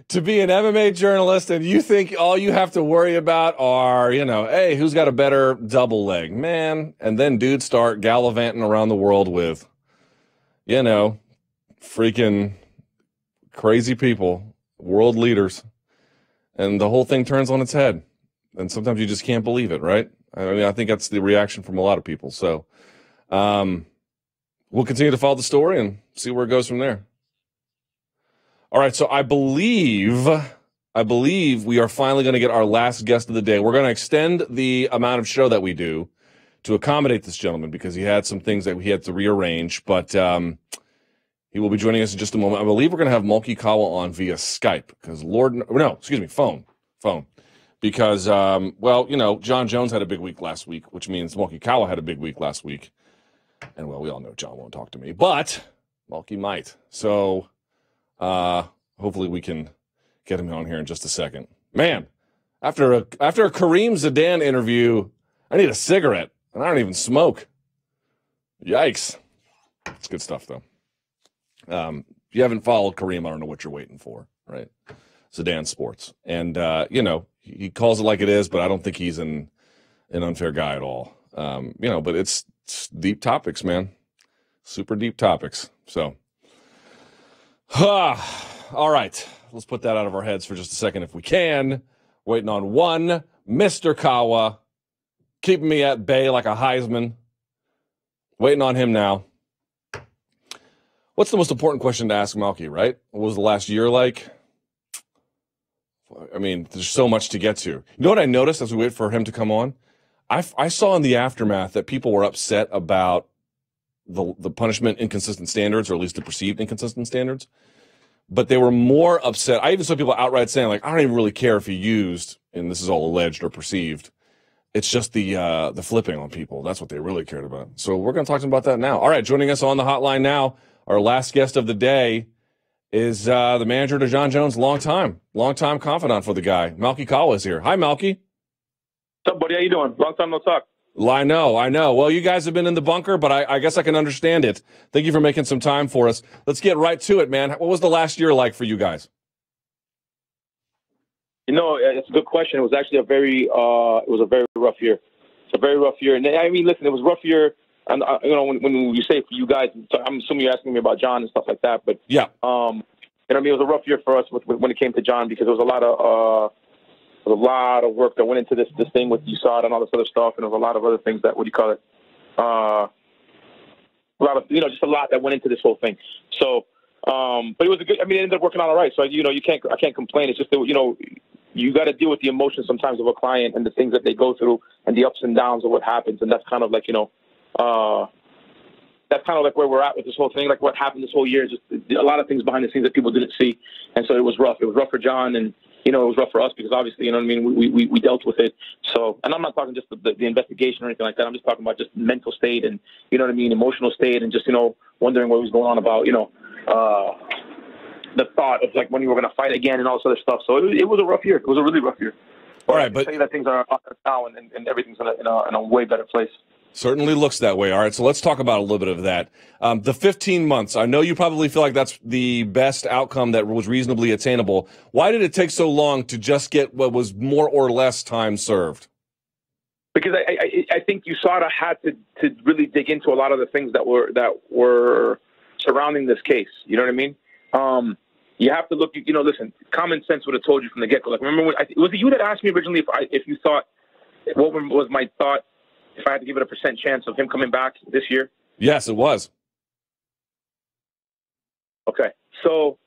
to be an MMA journalist, and you think all you have to worry about are, hey, who's got a better double leg, man? And then dudes start gallivanting around the world with, freaking crazy people, world leaders, and the whole thing turns on its head. And sometimes you just can't believe it, right? I mean, I think that's the reaction from a lot of people. So we'll continue to follow the story and see where it goes from there. All right, so I believe we are finally going to get our last guest of the day. We're going to extend the amount of show that we do to accommodate this gentleman because he had some things that he had to rearrange, but he will be joining us in just a moment. I believe we're going to have Malki Kawa on via Skype because phone. Because, Jon Jones had a big week last week, which means Malki Kawa had a big week last week. And, we all know Jon won't talk to me, but Malki might. So hopefully we can get him on here in just a second. Man, after a Kareem Zidan interview, I need a cigarette, and I don't even smoke. Yikes. It's good stuff, though. If you haven't followed Kareem, I don't know what you're waiting for, right? Zidan Sports. And, he calls it like it is, but I don't think he's an unfair guy at all. But it's deep topics, man. Super deep topics. So, all right. Let's put that out of our heads for just a second if we can. Waiting on one, Mr. Kawa, keeping me at bay like a Heisman. Waiting on him now. What's the most important question to ask Malki, right? What was the last year like? I mean, there's so much to get to. You know what I noticed as we wait for him to come on? I saw in the aftermath that people were upset about the punishment inconsistent standards, or at least the perceived inconsistent standards. But they were more upset. I even saw people outright saying, like, I don't even really care if he used, and this is all alleged or perceived. It's just the flipping on people. That's what they really cared about. So we're going to talk to him about that now. All right, joining us on the hotline now, our last guest of the day is the manager to Jon Jones, longtime confidant for the guy. Malki Kawa is here. Hi, Malki. What's up, buddy? How you doing? Long time no talk. I know. Well, you guys have been in the bunker, but I guess I can understand it. Thank you for making some time for us. Let's get right to it, man. What was the last year like for you guys? You know, it's a good question. It was actually a very rough year. It's a very rough year. And I mean, listen, it was a rough year. And you know, when you say for you guys, I'm assuming you're asking me about Jon and stuff like that. But yeah, you know, I mean, it was a rough year for us when it came to Jon, because there was a lot of work that went into this thing with USADA and all this other stuff, and there was a lot of other things that, just a lot that went into this whole thing. So, but it was a good. I mean, it ended up working out all right. So I can't complain. It's just that, you know, you got to deal with the emotions sometimes of a client and the things that they go through and the ups and downs of what happens, and that's kind of like, you know, that's kind of like where we're at with this whole thing. Like what happened this whole year is just a lot of things behind the scenes that people didn't see, and so it was rough. It was rough for Jon, and you know, it was rough for us because obviously, you know what I mean, we dealt with it. So, and I'm not talking just the investigation or anything like that. I'm just talking about just mental state and, you know what I mean, emotional state, and just, you know, wondering what was going on about, you know, the thought of like when you were going to fight again and all this other stuff. So it was a rough year. It was a really rough year. All right, but I can tell you that things are now and everything's in a way better place. Certainly looks that way. All right, so let's talk about a little bit of that. The 15 months, I know you probably feel like that's the best outcome that was reasonably attainable. Why did it take so long to just get what was more or less time served? Because I think USADA had to really dig into a lot of the things that were surrounding this case. You know what I mean? You have to look, you know, listen, common sense would have told you from the get-go. Like, remember, was it you that asked me originally if you thought, what was my thought, if I had to give it a % chance of him coming back this year? Yes, it was. Okay. So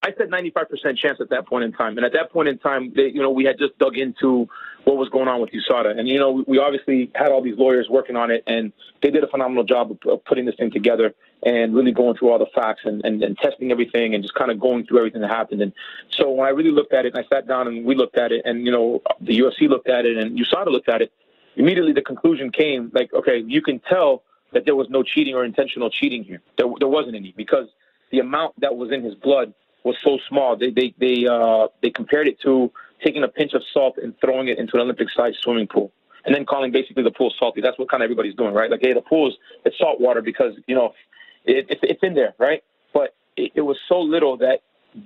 I said 95% chance at that point in time. And at that point in time, we had just dug into what was going on with USADA. And, you know, we obviously had all these lawyers working on it, and they did a phenomenal job of putting this thing together and really going through all the facts and testing everything and just kind of going through everything that happened. And so when I really looked at it, and I sat down and we looked at it, and, you know, the UFC looked at it and USADA looked at it, immediately the conclusion came, like, okay, you can tell that there was no cheating or intentional cheating here. There wasn't any, because the amount that was in his blood was so small. They compared it to taking a pinch of salt and throwing it into an Olympic-sized swimming pool, and then calling basically the pool salty. That's what kind of everybody's doing, right? Like, hey, the pool it's salt water because, you know, it's in there, right? But it was so little that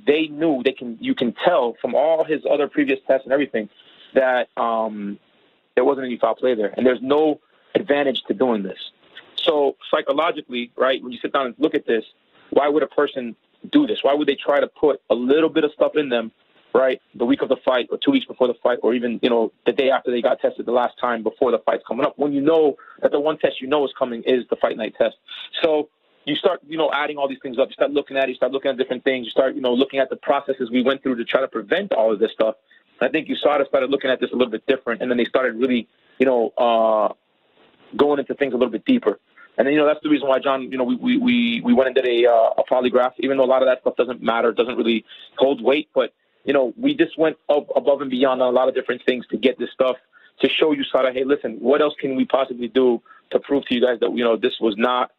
they knew you can tell from all his other previous tests and everything that there wasn't any foul play there, and there's no advantage to doing this. So psychologically, right, when you sit down and look at this, why would a person do this? Why would they try to put a little bit of stuff in them, right, the week of the fight or 2 weeks before the fight, or even, you know, the day after they got tested the last time before the fight's coming up, when you know that the one test you know is coming is the fight night test? So you start, you know, adding all these things up. You start looking at it. You start looking at different things. You start, you know, looking at the processes we went through to try to prevent all of this stuff. I think USADA started looking at this a little bit different, and then they started really, you know, going into things a little bit deeper. And then, you know, that's the reason why, Jon, you know, we went and did a polygraph, even though a lot of that stuff doesn't matter, doesn't really hold weight. But, you know, we just went above and beyond on a lot of different things to get this stuff, to show USADA, hey, listen, what else can we possibly do to prove to you guys that, you know, this was not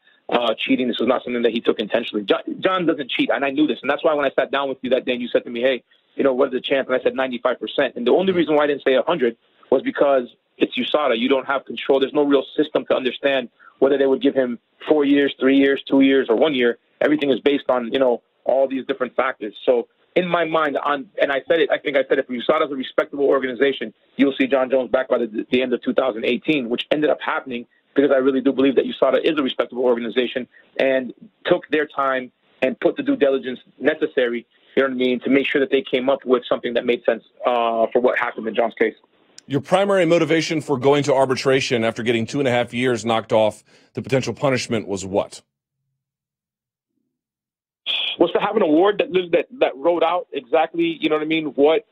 cheating. This was not something that he took intentionally. Jon doesn't cheat, and I knew this. And that's why when I sat down with you that day and you said to me, hey, you know, what is the chance? And I said 95%. And the only reason why I didn't say 100 was because it's USADA. You don't have control. There's no real system to understand whether they would give him 4 years, 3 years, 2 years, or 1 year. Everything is based on, you know, all these different factors. So in my mind, and I said it, I think I said it, if USADA is a respectable organization, you'll see Jon Jones back by the end of 2018, which ended up happening because I really do believe that USADA is a respectable organization and took their time and put the due diligence necessary, you know what I mean, to make sure that they came up with something that made sense for what happened in Jon's case. Your primary motivation for going to arbitration after getting 2.5 years knocked off the potential punishment was what? Was to have an award that wrote out exactly, you know what I mean, what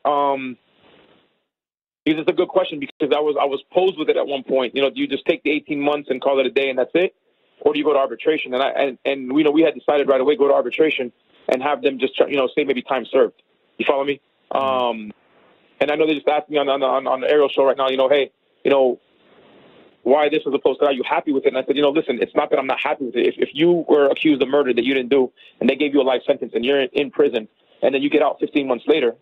it's a good question, because I was posed with it at one point. You know, do you just take the 18 months and call it a day and that's it? Or do you go to arbitration? And we know we had decided right away go to arbitration and have them just, you know, say maybe time served. You follow me? And I know they just asked me on the aerial show right now, you know, hey, you know, why this as opposed to, are you happy with it? And I said, you know, listen, it's not that I'm not happy with it. If you were accused of murder that you didn't do and they gave you a life sentence and you're in prison and then you get out 15 months later,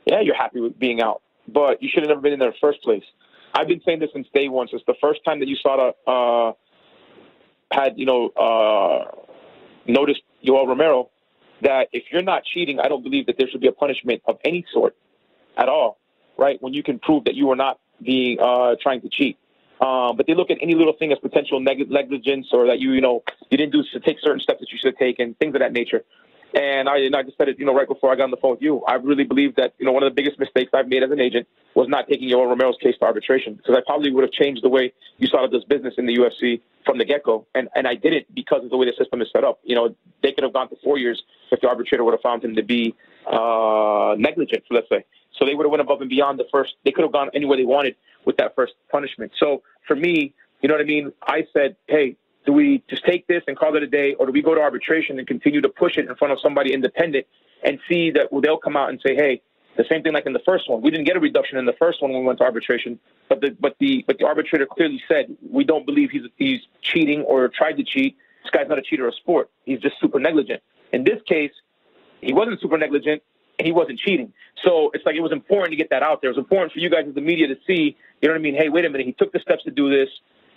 yeah, you're happy with being out. But you should have never been in there in the first place. I've been saying this since day one, since the first time that USADA had, you know, noticed Yoel Romero, that if you're not cheating, I don't believe that there should be a punishment of any sort at all, right, when you can prove that you were not being trying to cheat. But they look at any little thing as potential negligence, or that you didn't do to take certain steps that you should have taken, things of that nature. And I just said it, you know, right before I got on the phone with you. I really believe that, you know, one of the biggest mistakes I've made as an agent was not taking Yoel Romero's case to arbitration, because I probably would have changed the way USADA does business in the UFC from the get-go. And I did it because of the way the system is set up. You know, they could have gone to 4 years if the arbitrator would have found him to be negligent, let's say. So they would have went above and beyond the first. They could have gone anywhere they wanted with that first punishment. So for me, you know what I mean? I said, hey, do we just take this and call it a day, or do we go to arbitration and continue to push it in front of somebody independent and see that they'll come out and say, hey, the same thing like in the first one. We didn't get a reduction in the first one when we went to arbitration, but the arbitrator clearly said, we don't believe he's cheating or tried to cheat. This guy's not a cheater of sport. He's just super negligent. In this case, he wasn't super negligent and he wasn't cheating. So it's like, it was important to get that out there. It was important for you guys as the media to see, you know what I mean? Hey, wait a minute. He took the steps to do this.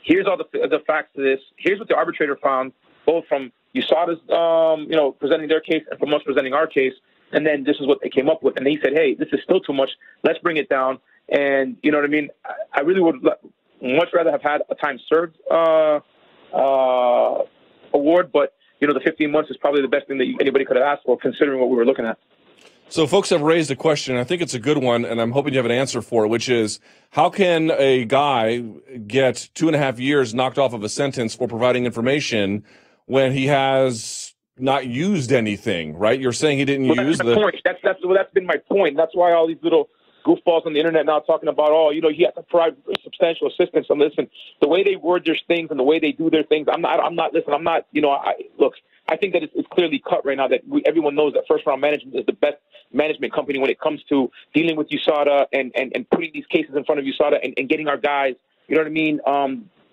Here's all the facts to this. Here's what the arbitrator found, both from USADA's, you know, presenting their case and from us presenting our case. And then this is what they came up with. And he said, hey, this is still too much. Let's bring it down. And you know what I mean? I really would much rather have had a time served award. But, you know, the 15 months is probably the best thing that anybody could have asked for, considering what we were looking at. So folks have raised a question, I think it's a good one, and I'm hoping you have an answer for it, which is, how can a guy get 2.5 years knocked off of a sentence for providing information when he has not used anything, right? You're saying he didn't use the... Point. That's been my point. That's why all these little goofballs on the internet now talking about, oh, you know, he has to provide substantial assistance. And listen, the way they word their things and the way they do their things, I'm not, you know, look, I think that it's clearly cut right now that everyone knows that First Round Management is the best management company when it comes to dealing with USADA and putting these cases in front of USADA and getting our guys, you know what I mean,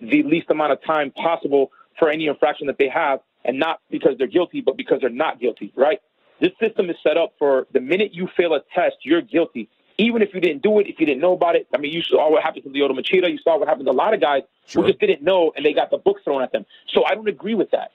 the least amount of time possible for any infraction that they have, and not because they're guilty, but because they're not guilty, right? This system is set up for the minute you fail a test, you're guilty. Even if you didn't do it, if you didn't know about it. I mean, you saw what happened to Lyoto Machida. You saw what happened to a lot of guys who just didn't know, and they got the book thrown at them. So I don't agree with that.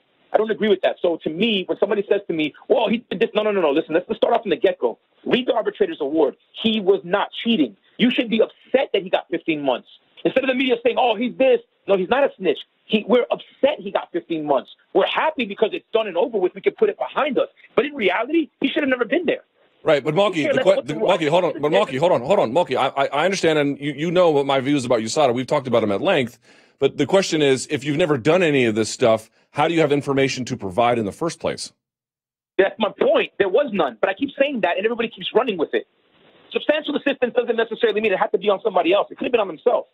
So to me, when somebody says to me, well, he did this, no. Listen, let's start off from the get-go. Read the arbitrator's award. He was not cheating. You should be upset that he got 15 months. Instead of the media saying, oh, he's this. No, he's not a snitch. We're upset he got 15 months. We're happy because it's done and over with. We can put it behind us. But in reality, he should have never been there. Right, but Malki, hold on. Malki, I understand, and you know what my views about USADA. We've talked about them at length. But the question is, if you've never done any of this stuff, how do you have information to provide in the first place? That's my point. There was none. But I keep saying that, and everybody keeps running with it. Substantial assistance doesn't necessarily mean it has to be on somebody else. It could have been on themselves.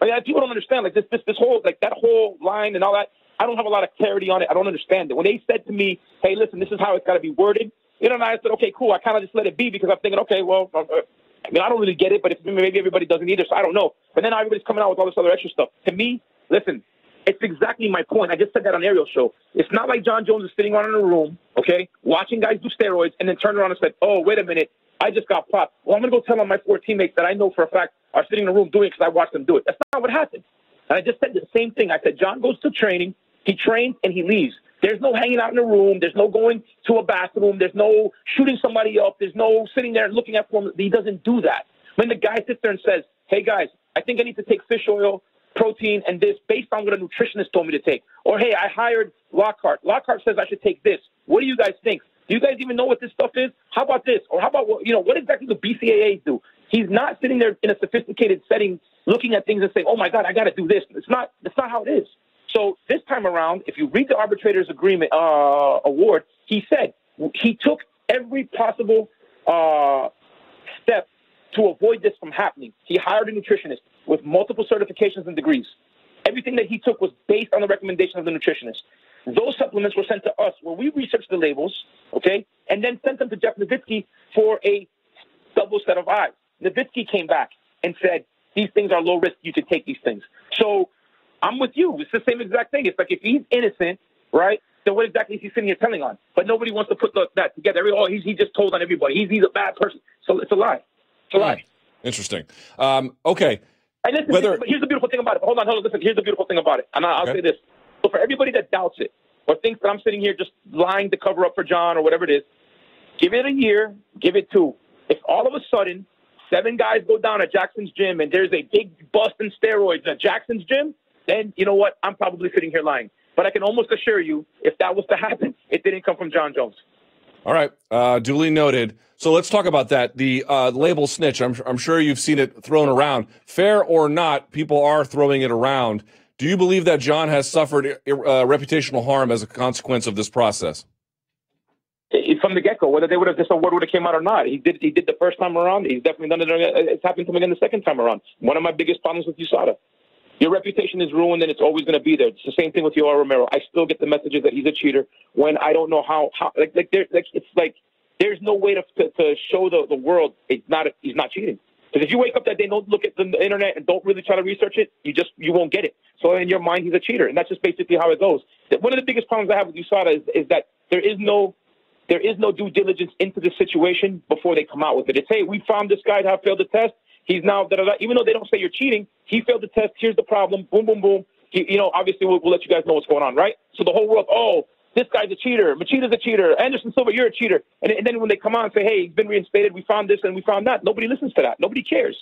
Like, people don't understand, like, this whole, like, that whole line and all that. I don't have a lot of clarity on it. I don't understand it. When they said to me, hey, listen, this is how it's got to be worded, you know, and I said, okay, cool. I kind of just let it be because I'm thinking, okay, well, I mean, I don't really get it, but maybe everybody doesn't either, so I don't know. But then everybody's coming out with all this other extra stuff. To me, listen, it's exactly my point. I just said that on Ariel's show. It's not like Jon Jones is sitting around in a room, okay, watching guys do steroids and then turn around and said, oh, wait a minute, I just got popped. Well, I'm going to go tell on my 4 teammates that I know for a fact are sitting in a room doing it because I watched them do it. That's not what happened. And I just said the same thing. I said, Jon goes to training, he trains, and he leaves. There's no hanging out in a room. There's no going to a bathroom. There's no shooting somebody up. There's no sitting there and looking at form. He doesn't do that. When the guy sits there and says, hey, guys, I think I need to take fish oil protein and this based on what a nutritionist told me to take. Or, hey, I hired Lockhart. Lockhart says I should take this. What do you guys think? Do you guys even know what this stuff is? How about this? Or how about, what exactly do BCAAs do? He's not sitting there in a sophisticated setting looking at things and saying, oh, my God, I got to do this. That's not how it is. So this time around, if you read the arbitrator's agreement award, he said he took every possible step to avoid this from happening. He hired a nutritionist with multiple certifications and degrees. Everything that he took was based on the recommendation of the nutritionist. Those supplements were sent to us where we researched the labels, okay, and then sent them to Jeff Nowitzki for a double set of eyes. Nowitzki came back and said, these things are low risk. You should take these things. So I'm with you. It's the same exact thing. It's like if he's innocent, right, then what exactly is he sitting here telling on? But nobody wants to put that together. He just told on everybody. He's a bad person. So it's a lie. It's a lie. Interesting. Okay. And listen, but here's the beautiful thing about it. Hold on. Listen, here's the beautiful thing about it. And I'll say this. So for everybody that doubts it or thinks that I'm sitting here just lying to cover up for John or whatever it is, give it a year, give it 2. If all of a sudden 7 guys go down at Jackson's gym and there's a big bust in steroids at Jackson's gym, then you know what? I'm probably sitting here lying. But I can almost assure you, if that was to happen, it didn't come from Jon Jones. All right. Duly noted. So let's talk about that. The label snitch, I'm sure you've seen it thrown around. Fair or not, people are throwing it around. Do you believe that John has suffered reputational harm as a consequence of this process? From the get-go, whether this award would have came out or not. He did the first time around. He's definitely done it. It's happened to him again the second time around. One of my biggest problems with USADA. Your reputation is ruined, and it's always going to be there. It's the same thing with Yoel Romero. I still get the messages that he's a cheater when I don't know how it's like there's no way to show the world he's not cheating. Because if you wake up that day and don't look at the internet and don't really try to research it, you won't get it. So in your mind, he's a cheater, and that's just basically how it goes. One of the biggest problems I have with USADA is that there is no due diligence into the situation before they come out with it. It's, hey, we found this guy to have failed the test. He's now, even though they don't say you're cheating, he failed the test. Here's the problem. Boom, boom, boom. Obviously, we'll let you guys know what's going on, right? So the whole world, oh, this guy's a cheater. Machida's a cheater. Anderson Silva, you're a cheater. And then when they come on and say, hey, he's been reinstated, we found this and we found that, nobody listens to that. Nobody cares.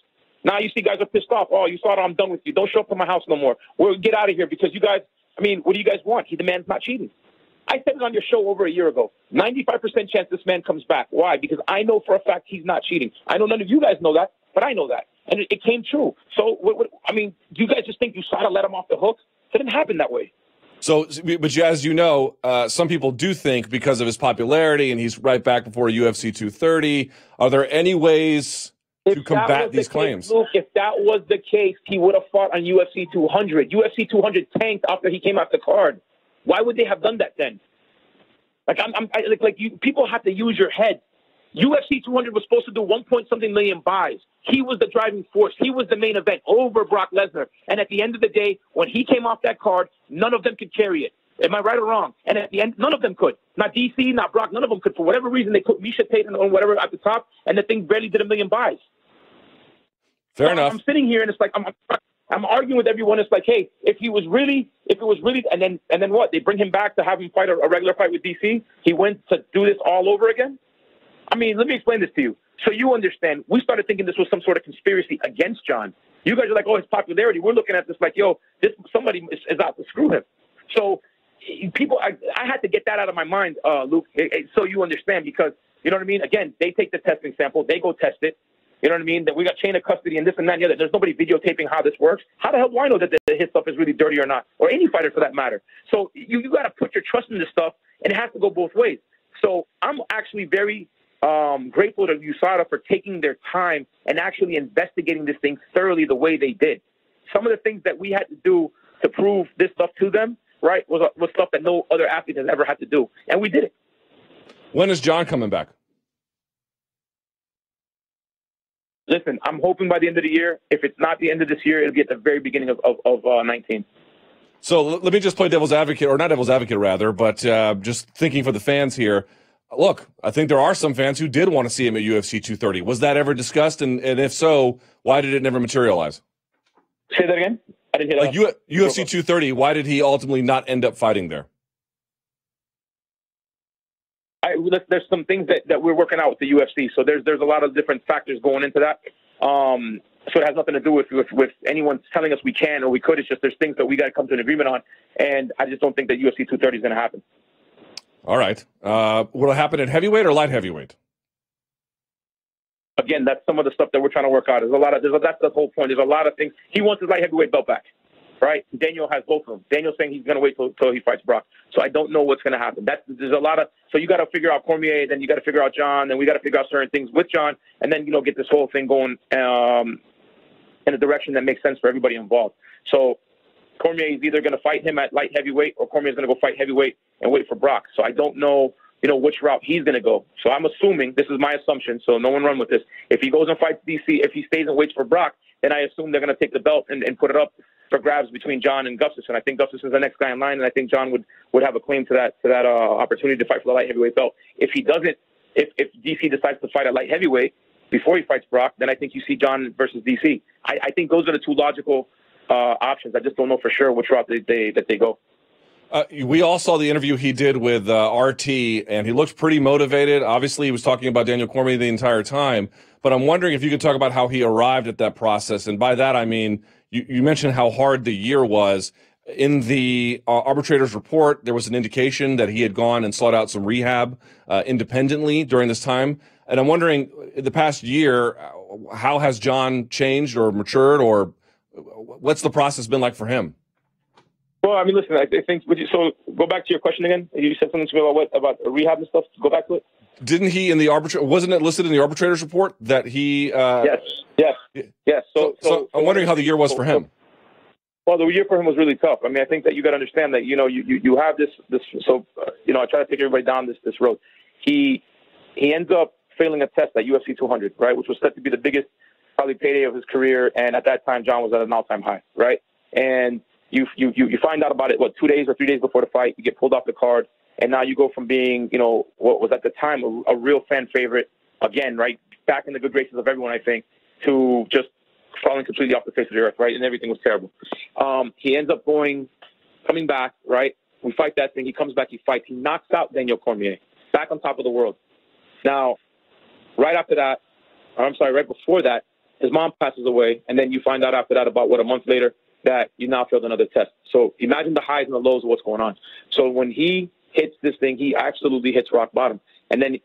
Now you see guys are pissed off. Oh, USADA, I'm done with you. Don't show up to my house no more. We'll get out of here because you guys, what do you guys want? The man's not cheating. I said it on your show over a year ago. 95% chance this man comes back. Why? Because I know for a fact he's not cheating. I know none of you guys know that, but I know that. And it came true. So, do you guys just think USADA let him off the hook? It didn't happen that way. So, but as you know, some people do think because of his popularity and he's right back before UFC 230, are there any ways to combat these claims? Luke, if that was the case, he would have fought on UFC 200. UFC 200 tanked after he came off the card. Why would they have done that then? People have to use your head. UFC 200 was supposed to do 1-point-something million buys. He was the driving force. He was the main event over Brock Lesnar. And at the end of the day, when he came off that card, none of them could carry it. Am I right or wrong? And at the end, none of them could. Not DC, not Brock, none of them could. For whatever reason, they put Misha Tate or whatever at the top, and the thing barely did 1 million buys. Fair enough. I'm sitting here, and it's like I'm arguing with everyone. It's like, hey, if it was really, and then what? They bring him back to have him fight a regular fight with DC. He went to do this all over again. Let me explain this to you. So you understand, we started thinking this was some sort of conspiracy against John. You guys are like, oh, his popularity. We're looking at this like, yo, somebody is out to screw him. So I had to get that out of my mind, Luke, so you understand, because, you know what I mean? Again, they take the testing sample. They go test it. You know what I mean? That we got chain of custody and this and that and the other. There's nobody videotaping how this works. How the hell do I know that his stuff is really dirty or not? Or any fighter for that matter. So you got to put your trust in this stuff, and it has to go both ways. So I'm actually very grateful to USADA for taking their time and actually investigating this thing thoroughly the way they did. Some of the things that we had to do to prove this stuff to them, right, was stuff that no other athlete has ever had to do. And we did it. When is John coming back? Listen, I'm hoping by the end of the year. If it's not the end of this year, it'll be at the very beginning of 19. So let me just play devil's advocate, or not devil's advocate, rather, but just thinking for the fans here. Look, I think there are some fans who did want to see him at UFC 230. Was that ever discussed? And if so, why did it never materialize? Say that again? I didn't hear that. Like UFC 230, why did he ultimately not end up fighting there? There's some things that we're working out with the UFC. So there's a lot of different factors going into that. So it has nothing to do with anyone telling us we can or we could. It's just there's things that we got to come to an agreement on, and I just don't think that UFC 230 is going to happen. All right. Will it happen at heavyweight or light heavyweight? Again, that's some of the stuff that we're trying to work out. That's the whole point. There's a lot of things. He wants his light heavyweight belt back, right? Daniel has both of them. Daniel's saying he's going to wait till he fights Brock. So I don't know what's going to happen. There's a lot of. So you got to figure out Cormier, then you got to figure out Jon, then we got to figure out certain things with Jon, and then get this whole thing going in a direction that makes sense for everybody involved. So Cormier is either going to fight him at light heavyweight, or Cormier is going to go fight heavyweight and wait for Brock. So I don't know. Which route he's going to go. So I'm assuming, this is my assumption, so no one run with this. If he goes and fights DC, if he stays and waits for Brock, then I assume they're going to take the belt and put it up for grabs between Jon and Gustafsson. I think Gustafsson's the next guy in line, and I think Jon would have a claim to that opportunity to fight for the light heavyweight belt. If he doesn't, if DC decides to fight at light heavyweight before he fights Brock, then I think you see Jon versus DC. I think those are the two logical options. I just don't know for sure which route they go. We all saw the interview he did with RT, and he looked pretty motivated. Obviously, he was talking about Daniel Cormier the entire time, but I'm wondering if you could talk about how he arrived at that process. And by that, I mean, you mentioned how hard the year was. In the arbitrator's report, there was an indication that he had gone and sought out some rehab independently during this time. And I'm wondering, in the past year, how has Jon changed or matured, or what's the process been like for him? Well, I mean, listen, I think, so go back to your question again. You said something to me about rehab and stuff. Go back to it. Didn't he in the wasn't it listed in the arbitrator's report that he? Yes. So I'm wondering how the year was for him. Well, the year for him was really tough. I mean, I think that you got to understand that, you have this, so, I try to take everybody down this road. He ends up failing a test at UFC 200, right, which was set to be the biggest probably payday of his career. And at that time, Jon was at an all-time high, right? And you find out about it, 2 days or 3 days before the fight, you get pulled off the card, and now you go from being, what was at the time a real fan favorite, again, right, back in the good graces of everyone, I think, to just falling completely off the face of the earth, right, and everything was terrible. He ends up coming back, right, we fight that thing, he comes back, he fights, he knocks out Daniel Cormier, back on top of the world. Now, right before that, his mom passes away, and then you find out after that, about, a month later, that you now failed another test. So imagine the highs and the lows of what's going on. So when he hits this thing, he absolutely hits rock bottom. And then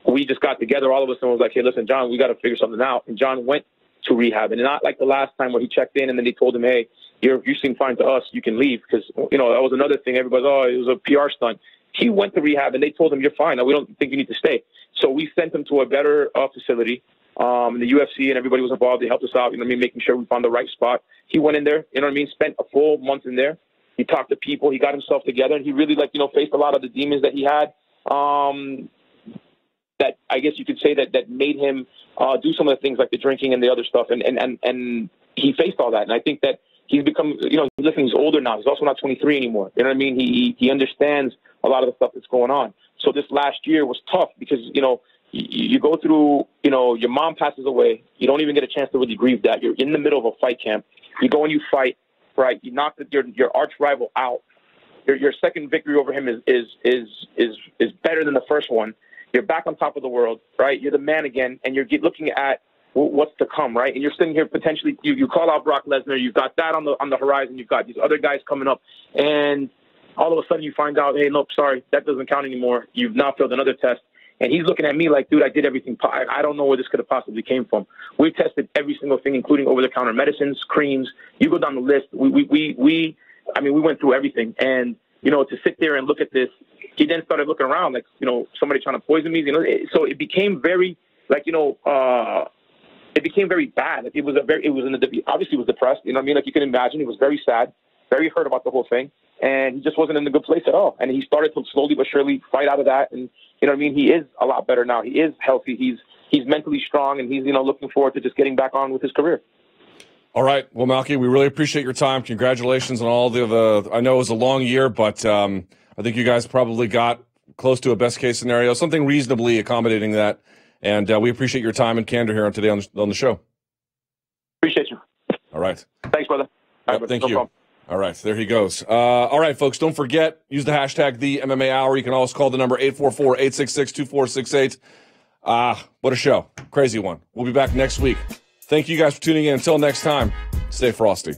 we just got together, all of us, and was like, hey, listen, Jon, we got to figure something out. And Jon went to rehab. And not like the last time where he checked in and then they told him, hey, you seem fine to us, you can leave. Because, that was another thing. Everybody, it was a PR stunt. He went to rehab and they told him, you're fine. We don't think you need to stay. So we sent him to a better facility. The UFC and everybody was involved. They helped us out, making sure we found the right spot. He went in there, spent a full month in there. He talked to people. He got himself together, and he really, faced a lot of the demons that he had. That I guess you could say that made him do some of the things like the drinking and the other stuff. And he faced all that. And I think that he's become, listen, he's older now. He's also not 23 anymore. You know what I mean? He understands a lot of the stuff that's going on. So this last year was tough because, you go through, your mom passes away. You don't even get a chance to really grieve that. You're in the middle of a fight camp. You go and you fight, right? You knock your arch rival out. Your second victory over him is better than the first one. You're back on top of the world, right? You're the man again, and you're looking at what's to come, right? And you're sitting here potentially. You call out Brock Lesnar. You've got that on the horizon. You've got these other guys coming up, and all of a sudden you find out, hey, nope, sorry, that doesn't count anymore. You've now failed another test. And he's looking at me like, dude, I did everything. I don't know where this could have possibly came from. We tested every single thing, including over-the-counter medicines, creams. You go down the list. We went through everything. And, to sit there and look at this, he then started looking around like, somebody trying to poison me. So it became very, it became very bad. Obviously he was depressed. Like you can imagine, he was very sad, very hurt about the whole thing. And he just wasn't in a good place at all. And he started to slowly but surely fight out of that. And, he is a lot better now. He is healthy. He's mentally strong, and he's, looking forward to just getting back on with his career. All right. Well, Malki, we really appreciate your time. Congratulations on all the I know it was a long year, but I think you guys probably got close to a best-case scenario, something reasonably accommodating that. And we appreciate your time and candor here today on the show. Appreciate you. All right. Thanks, brother. Yep, thank you. All right, there he goes. All right, folks, don't forget, use the hashtag #TheMMAHour. You can always call the number 844-866-2468. What a show. Crazy one. We'll be back next week. Thank you guys for tuning in. Until next time, stay frosty.